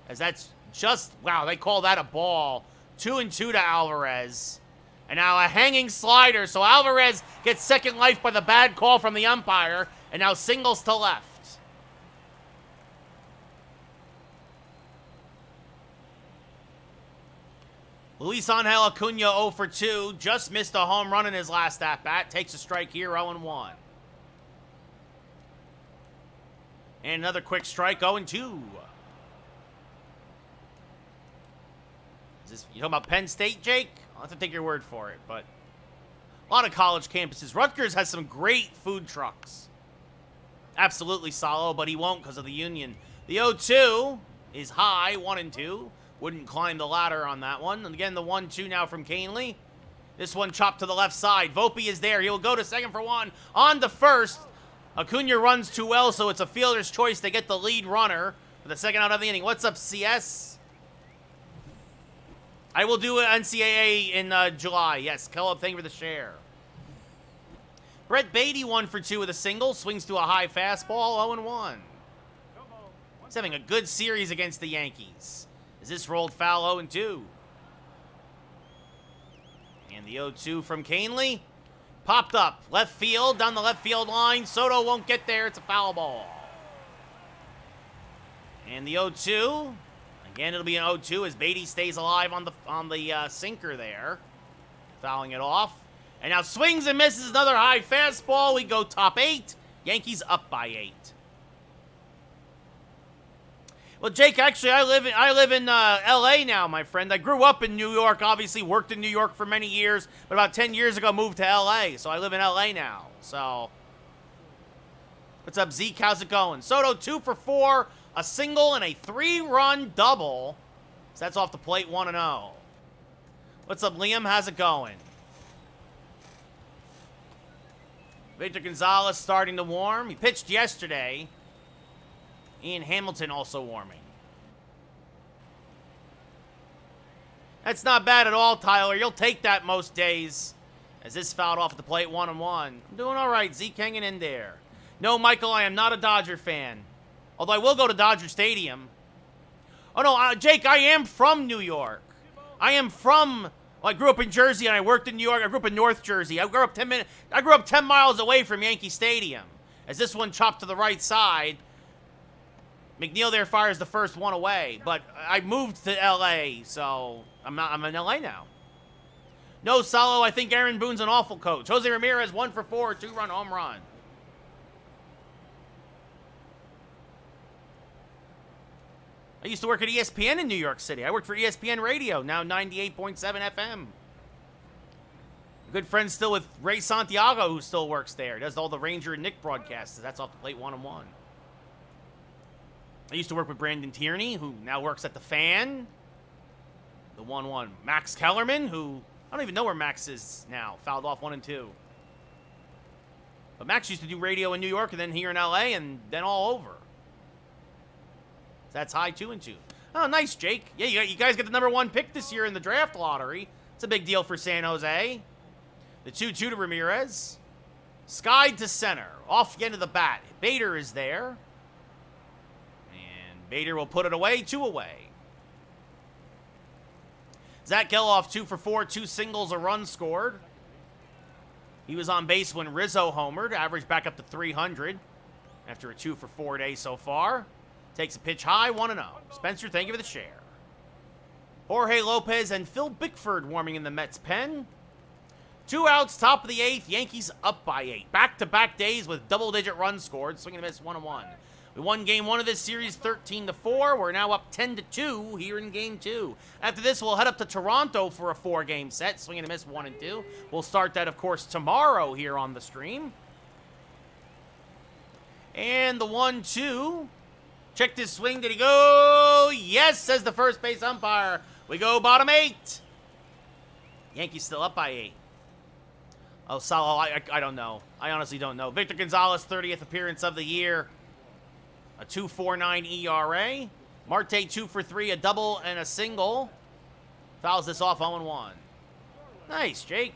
As that's just, wow, they call that a ball. 2-2 to Alvarez. And now a hanging slider, so Alvarez gets second life by the bad call from the umpire, and now singles to left. Luis Angel Acuna 0 for 2, just missed a home run in his last at-bat. Takes a strike here, 0-1. And another quick strike, 0-2. Is this, you talking about Penn State, Jake? I'll have to take your word for it, but a lot of college campuses. Rutgers has some great food trucks. Absolutely solid, but he won't because of the union. The 0-2 is high, 1-2. Wouldn't climb the ladder on that one. And again, the 1-2 now from Kahnle. This one chopped to the left side. Volpe is there. He'll go to second for 1. On to first. Acuna runs too well, so it's a fielder's choice to get the lead runner for the second out of the inning. What's up, CS? I will do an NCAA in July. Yes, Caleb, thank you for the share. Brett Beatty 1 for 2 with a single. Swings to a high fastball, 0-1. He's having a good series against the Yankees. Is this rolled foul, 0-2. And the 0-2 from Kahnle. Popped up. Left field, down the left field line. Soto won't get there. It's a foul ball. And the 0-2. Again, it'll be an 0-2 as Beatty stays alive on the sinker there. Fouling it off. And now swings and misses another high fastball. We go top 8. Yankees up by 8. Well, Jake, actually, I live in L.A. now, my friend. I grew up in New York, obviously, worked in New York for many years, but about 10 years ago moved to L.A., so I live in L.A. now. So, what's up, Zeke? How's it going? Soto 2 for 4, a single, and a 3-run double. So that's off the plate, 1-0. What's up, Liam? How's it going? Victor Gonzalez starting to warm. He pitched yesterday. Ian Hamilton also warming. That's not bad at all, Tyler. You'll take that most days. As this fouled off at the plate, 1-1. I'm doing all right. Zeke hanging in there. No, Michael, I am not a Dodger fan. Although I will go to Dodger Stadium. Oh, no, Jake, I am from New York. I am from... Well, I grew up in Jersey and I worked in New York. I grew up in North Jersey. I grew up 10 miles away from Yankee Stadium. As this one chopped to the right side, McNeil there fires the first one away. But I moved to L.A., so I'm in L.A. now. No, Salo, I think Aaron Boone's an awful coach. Jose Ramirez, 1 for 4, 2-run home run. I used to work at ESPN in New York City. I worked for ESPN Radio, now 98.7 FM. Good friend still with Ray Santiago, who still works there. Does all the Ranger and Nick broadcasts. That's off the plate, 1-1. I used to work with Brandon Tierney, who now works at The Fan. The 1-1. Max Kellerman, who... I don't even know where Max is now. Fouled off 1-2. But Max used to do radio in New York and then here in LA and then all over. That's high 2-2. Oh, nice, Jake. Yeah, you guys get the #1 pick this year in the draft lottery. It's a big deal for San Jose. The 2-2 to Ramirez. Skied to center. Off the end of the bat. Bader is there. And Bader will put it away. 2 away. Zach Geloff, 2 for 4, 2 singles, a run scored. He was on base when Rizzo homered, average back up to 300 after a 2 for 4 day so far. Takes a pitch high, 1-0. Spencer, thank you for the share. Jorge Lopez and Phil Bickford warming in the Mets pen. 2 outs, top of the 8th. Yankees up by 8. Back-to-back days with double-digit runs scored. Swing and a miss, 1-1. We won Game 1 of this series 13-4. We're now up 10-2 here in Game 2. After this, we'll head up to Toronto for a 4-game set. Swing and a miss, 1-2. We'll start that, of course, tomorrow here on the stream. And the 1-2. Check this swing. Did he go? Yes, says the first base umpire. We go bottom 8. Yankees still up by 8. Oh, Salo, I don't know. I honestly don't know. Victor Gonzalez, 30th appearance of the year. A 2.49 ERA. Marte 2 for 3, a double and a single. Fouls this off 0-1. Nice, Jake.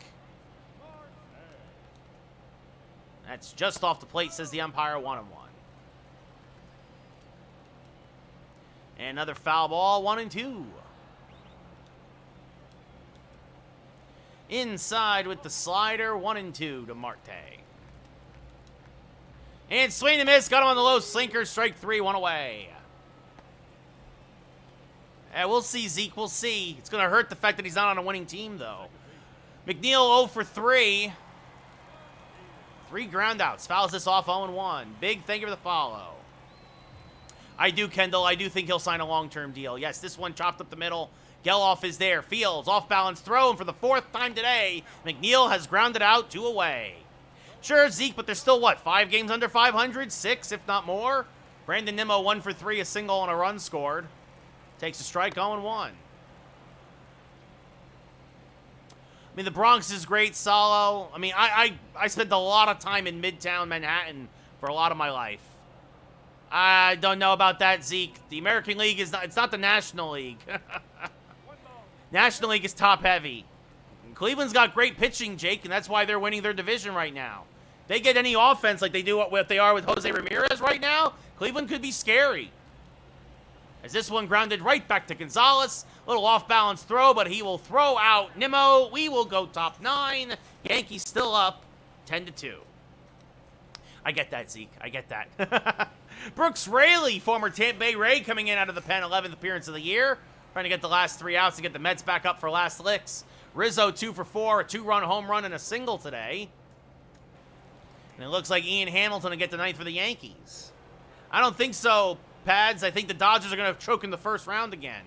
That's just off the plate, says the umpire, 1-1. And another foul ball, 1-2. Inside with the slider, 1-2 to Marte. And swing and miss, got him on the low sinker, strike 3, 1 away. We'll see, Zeke, we'll see. It's going to hurt the fact that he's not on a winning team, though. McNeil 0 for 3. 3 groundouts, fouls this off 0-1. Big thank you for the follow. I do, Kendall, I do think he'll sign a long-term deal. Yes, this one chopped up the middle. Geloff is there. Fields, off-balance throw, and for the 4th time today, McNeil has grounded out 2 away. Sure, Zeke, but there's still, what, 5 games under 500? 6, if not more? Brandon Nimmo, 1 for 3, a single and a run scored. Takes a strike, 0-1. I mean, the Bronx is great, Salo. I mean, I spent a lot of time in Midtown Manhattan for a lot of my life. I don't know about that, Zeke. The American League is not, it's not the National League. National League is top-heavy. Cleveland's got great pitching, Jake, and that's why they're winning their division right now. They get any offense like they do what they are with Jose Ramirez right now, Cleveland could be scary. As this one grounded right back to Gonzalez. Little off-balance throw, but he will throw out Nimmo. We will go top 9. Yankees still up 10-2. I get that, Zeke. I get that. Brooks Raley, former Tampa Bay Ray, coming in out of the pen, 11th appearance of the year. Trying to get the last 3 outs to get the Mets back up for last licks. Rizzo 2 for 4, a 2-run home run and a single today. And it looks like Ian Hamilton will get the 9th for the Yankees. I don't think so, Pads. I think the Dodgers are going to choke in the first round again.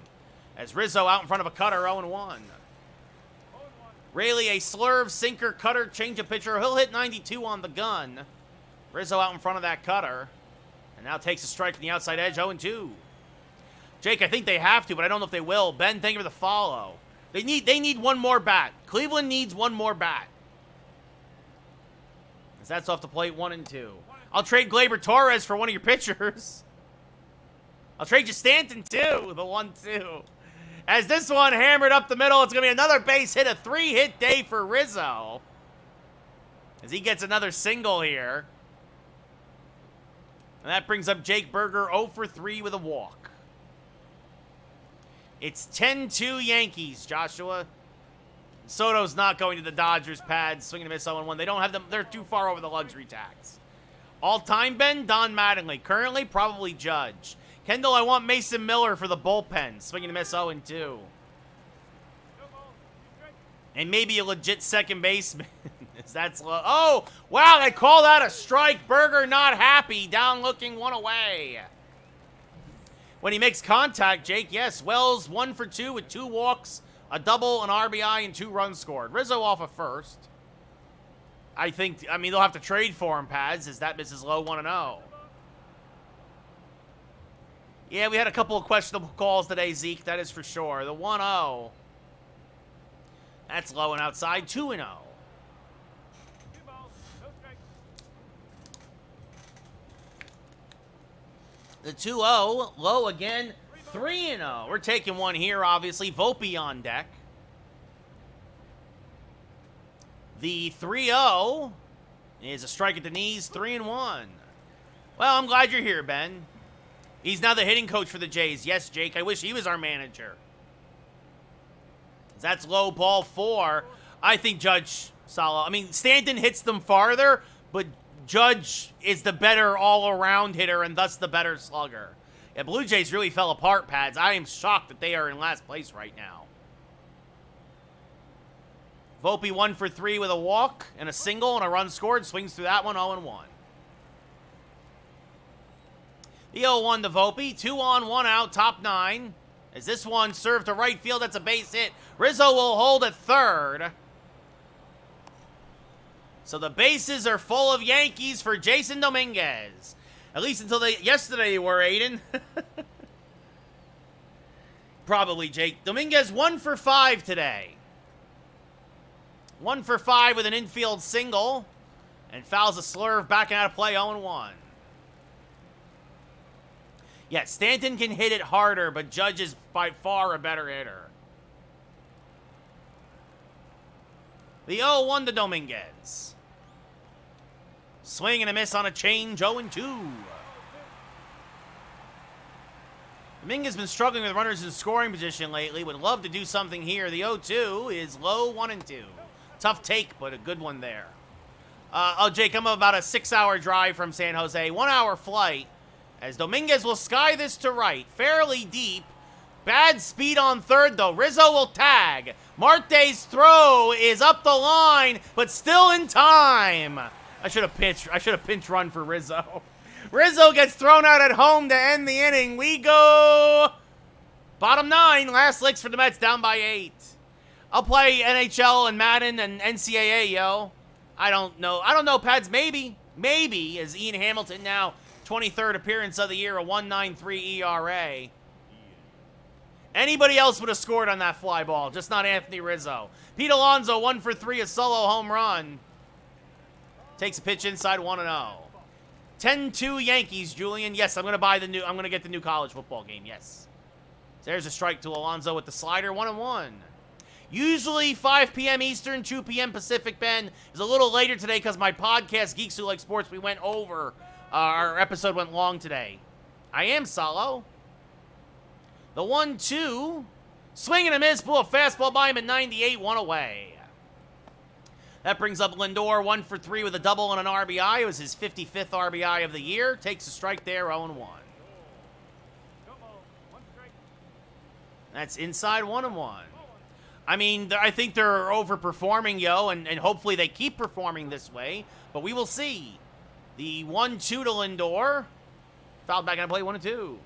As Rizzo out in front of a cutter, 0-1. Raley, a slurve, sinker, cutter, change-up pitcher. He'll hit 92 on the gun. Rizzo out in front of that cutter. And now takes a strike from the outside edge, 0-2. Jake, I think they have to, but I don't know if they will. Ben, thank you for the follow. They need one more bat. Cleveland needs one more bat. As that's off the plate, 1-2. I'll trade Gleyber Torres for one of your pitchers. I'll trade you Stanton, too, the 1-2. As this one hammered up the middle, it's going to be another base hit, a 3-hit day for Rizzo. As he gets another single here. And that brings up Jake Berger 0 for 3 with a walk. It's 10-2 Yankees, Joshua. Soto's not going to the Dodgers pads, swinging a miss 0-1. They don't have them. They're too far over the luxury tax. All-time, Ben, Don Mattingly. Currently, probably Judge. Kendall, I want Mason Miller for the bullpen. Swinging a miss 0-2. And maybe a legit second baseman. That's low. Oh, wow, they call that a strike. Berger not happy. Down looking, one away. When he makes contact, Jake, yes. Wells 1 for 2 with 2 walks, a double, an RBI, and 2 runs scored. Rizzo off of first. I mean, they'll have to trade for him, Pads, as that misses low 1-0. Yeah, we had a couple of questionable calls today, Zeke. That is for sure. The 1-0. That's low and outside. 2-0. The 2-0, low again, 3-0. We're taking one here, obviously. Volpe on deck. The 3-0 is a strike at the knees, 3-1. Well, I'm glad you're here, Ben. He's now the hitting coach for the Jays. Yes, Jake, I wish he was our manager. That's low, ball 4. I think Judge Salo. I mean, Stanton hits them farther, but Judge is the better all-around hitter and thus the better slugger. Yeah, Blue Jays really fell apart, Pads. I am shocked that they are in last place right now. Volpe 1 for 3 with a walk and a single and a run scored. Swings through that one, 0-1. The 0-1 to Volpe. 2 on, 1 out, top 9. As this one served to right field, that's a base hit. Rizzo will hold at third. So the bases are full of Yankees for Jason Dominguez. At least until yesterday were, Aiden. Probably, Jake. Dominguez 1 for 5 today. 1 for 5 with an infield single. And fouls a slurve backing out of play, 0-1. Yeah, Stanton can hit it harder, but Judge is by far a better hitter. The 0-1 to Dominguez. Swing and a miss on a change, 0-2. Dominguez has been struggling with runners in scoring position lately. Would love to do something here. The 0-2 is low, 1-2. Tough take, but a good one there. Jake, I'm about a 6-hour drive from San Jose. 1-hour flight. As Dominguez will sky this to right. Fairly deep. Bad speed on third, though. Rizzo will tag. Marte's throw is up the line, but still in time. I should have pinch run for Rizzo. Rizzo gets thrown out at home to end the inning. We go bottom 9. Last licks for the Mets, down by 8. I'll play NHL and Madden and NCAA, yo. I don't know, Pads. Maybe. As Ian Hamilton now, 23rd appearance of the year, a 1.93 ERA. Anybody else would have scored on that fly ball, just not Anthony Rizzo. Pete Alonso, 1 for 3, a solo home run. Takes a pitch inside, 1-0. 10-2 Yankees, Julian. Yes, I'm going to get the new college football game, yes. There's a strike to Alonso with the slider, 1-1. Usually 5 p.m. Eastern, 2 p.m. Pacific, Ben. It's a little later today because my podcast, Geeks Who Like Sports, we went over. Our episode went long today. I am Salo. The 1-2. Swing and a miss. Blew a fastball by him at 98. 1 away. That brings up Lindor. 1 for 3 with a double and an RBI. It was his 55th RBI of the year. Takes a strike there. 0-1. That's inside 1-1. I mean, I think they're overperforming, yo, and hopefully they keep performing this way. But we will see. The 1-2 to Lindor. Fouled back on play, 1-2.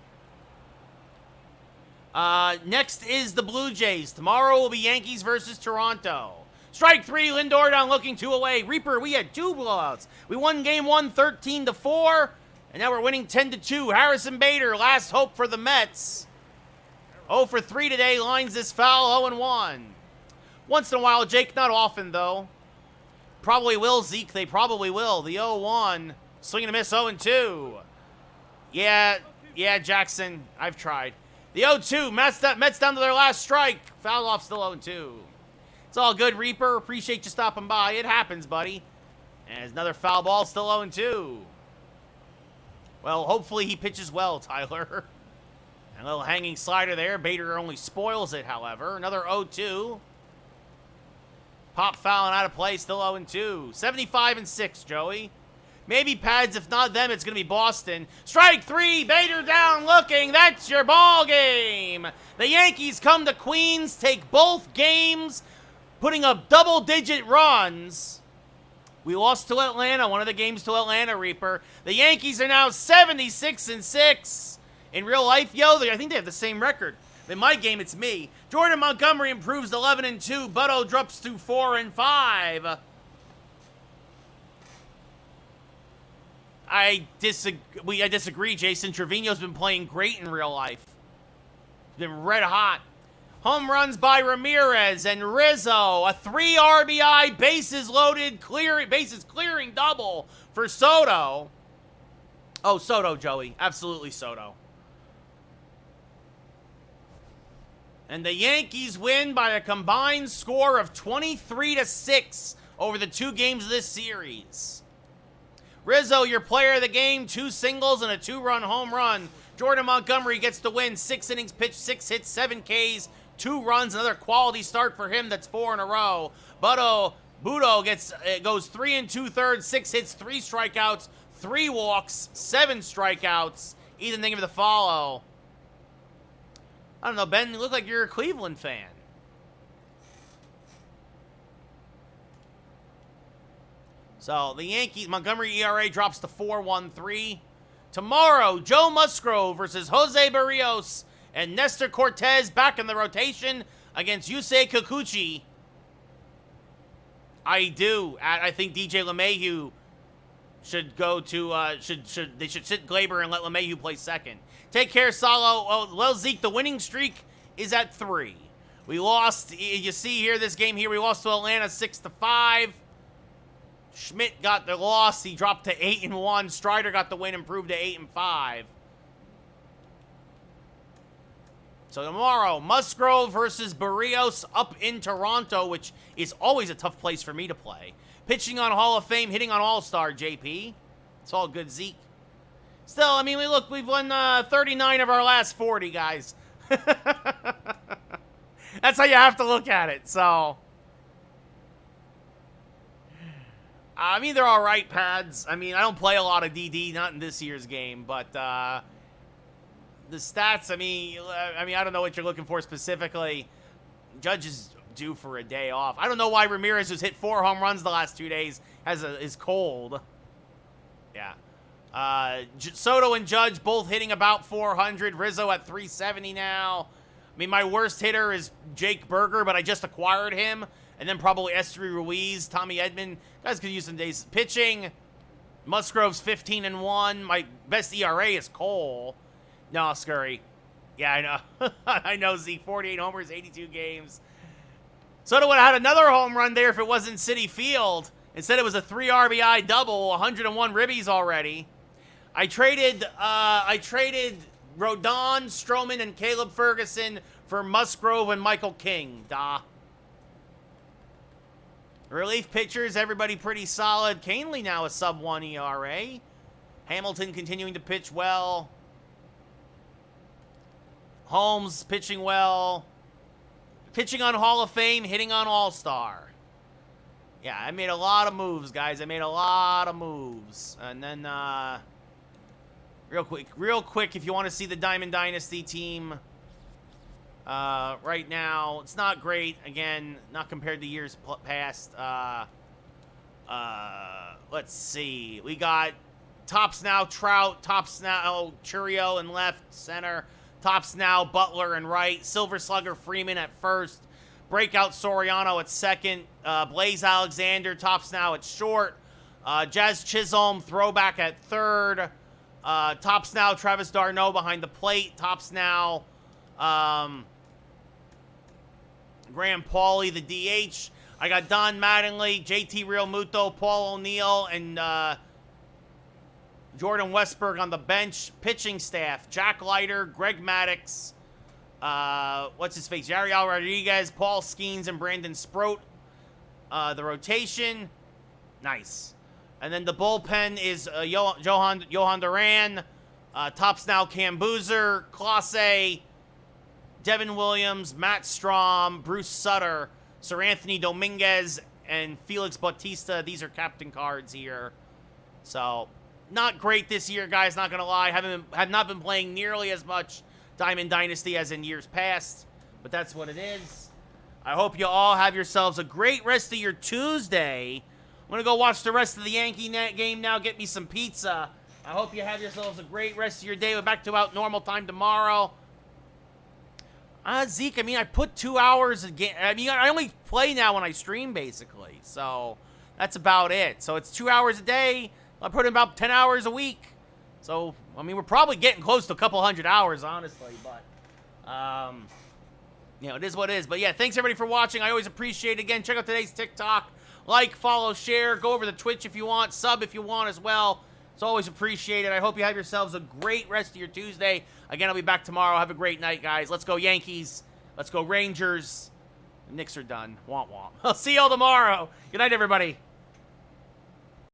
Next is the Blue Jays. Tomorrow will be Yankees versus Toronto. Strike 3, Lindor down looking 2 away. Reaper, we had 2 blowouts. We won game 1 13-4, and now we're winning 10-2. Harrison Bader, last hope for the Mets. 0 for 3 today, lines this foul, 0-1. Once in a while, Jake. Not often, though. Probably will, Zeke. They probably will. The 0-1. Swing and a miss, 0-2. Yeah, Jackson. I've tried. The 0-2. Mets down to their last strike. Foul off, still 0-2. It's all good, Reaper. Appreciate you stopping by. It happens, buddy. And there's another foul ball, still 0-2. Well, hopefully he pitches well, Tyler. A little hanging slider there. Bader only spoils it, however. Another 0-2. Pop foul and out of play, still 0-2. 75-6, Joey. Maybe Pads, if not them, it's going to be Boston. Strike 3, Bader down looking. That's your ball game. The Yankees come to Queens, take both games, putting up double-digit runs. We lost to Atlanta, one of the games to Atlanta, Reaper. The Yankees are now 76-6. In real life, I think they have the same record. In my game, it's me. Jordan Montgomery improves to 11-2. Butto drops to 4-5. I disagree, Jason. Trevino's been playing great in real life. Been red hot. Home runs by Ramirez and Rizzo. A 3 RBI bases clearing double for Soto. Oh, Soto, Joey. Absolutely Soto. And the Yankees win by a combined score of 23-6 over the 2 games of this series. Rizzo, your player of the game, 2 singles and a 2-run home run. Jordan Montgomery gets the win. 6 innings pitched, 6 hits, 7 Ks, 2 runs. Another quality start for him. That's 4 in a row. Budo goes 3 2/3, 6 hits, 3 strikeouts, 3 walks, 7 strikeouts. Ethan, thank you for the follow. I don't know, Ben, you look like you're a Cleveland fan. So, the Yankees, Montgomery ERA drops to 4.13. Tomorrow, Joe Musgrove versus Jose Barrios and Nestor Cortez back in the rotation against Yusei Kikuchi. I think DJ LeMahieu should go to, they should sit Glaber and let LeMahieu play second. Take care, Salo. Oh, well, Zeke, the winning streak is at 3. We lost, you see here, this game here, we lost to Atlanta 6-5. Schmidt got the loss. He dropped to 8-1. Strider got the win, improved to 8-5. So tomorrow, Musgrove versus Barrios up in Toronto, which is always a tough place for me to play. Pitching on Hall of Fame, hitting on All-Star, JP. It's all good, Zeke. Still, I mean, we've won 39 of our last 40, guys. That's how you have to look at it, so. I mean, they're all right, Pads. I mean, I don't play a lot of DD, not in this year's game, but the stats, I mean, I don't know what you're looking for specifically. Judge is due for a day off. I don't know why Ramirez, who's hit 4 home runs the last 2 days, is cold. Yeah. Soto and Judge both hitting about 400. Rizzo at 370 now. I mean, my worst hitter is Jake Berger, but I just acquired him. And then probably Esteury Ruiz, Tommy Edman. Guys could use some days. Pitching, Musgrove's 15-1. My best ERA is Cole. No, Scurry. Yeah, I know. I know, Zeke. 48 homers, 82 games. Soto would have had another home run there if it wasn't Citi Field. Instead, it was a 3 RBI double, 101 ribbies already. I traded Rodon, Stroman, and Caleb Ferguson for Musgrove and Michael King. Relief pitchers, everybody pretty solid. Canely now a sub-1 ERA. Hamilton continuing to pitch well. Holmes pitching well. Pitching on Hall of Fame, hitting on All-Star. Yeah, I made a lot of moves, guys. I made a lot of moves. And then, real quick, if you want to see the Diamond Dynasty team, right now, it's not great. Again, not compared to years past. Let's see. We got tops now Trout, tops now Churio in left center, tops now Butler and right, Silver Slugger Freeman at first, breakout Soriano at second, Blaze Alexander tops now at short, Jazz Chisholm throwback at third, tops now Travis d'Arnaud behind the plate, tops now Graham Pauley, the DH. I got Don Mattingly, JT Realmuto, Paul O'Neill, and Jordan Westberg on the bench. Pitching staff, Jack Leiter, Greg Maddux, Yariel Rodriguez, Paul Skeens, and Brandon Sproat. The rotation, nice. And then the bullpen is Johan Duran, tops now Cam Boozer, Clase, Devin Williams, Matt Strom, Bruce Sutter, Sir Anthony Dominguez, and Felix Bautista. These are captain cards here. So, not great this year, guys, not going to lie. Have not been playing nearly as much Diamond Dynasty as in years past, but that's what it is. I hope you all have yourselves a great rest of your Tuesday. I'm going to go watch the rest of the Yankee game now, get me some pizza. I hope you have yourselves a great rest of your day. We're back to about normal time tomorrow. Zeke, I mean, I put 2 hours a game. I mean, I only play now when I stream, basically. So, that's about it. So, it's 2 hours a day. I put in about 10 hours a week. So, I mean, we're probably getting close to a couple hundred hours, honestly. But, you know, it is what it is. But, yeah, thanks, everybody, for watching. I always appreciate it. Again, check out today's TikTok. Like, follow, share. Go over to Twitch if you want. Sub if you want as well. It's always appreciated. I hope you have yourselves a great rest of your Tuesday. Again, I'll be back tomorrow. Have a great night, guys. Let's go Yankees. Let's go Rangers. The Knicks are done. Womp womp. I'll see y'all tomorrow. Good night, everybody.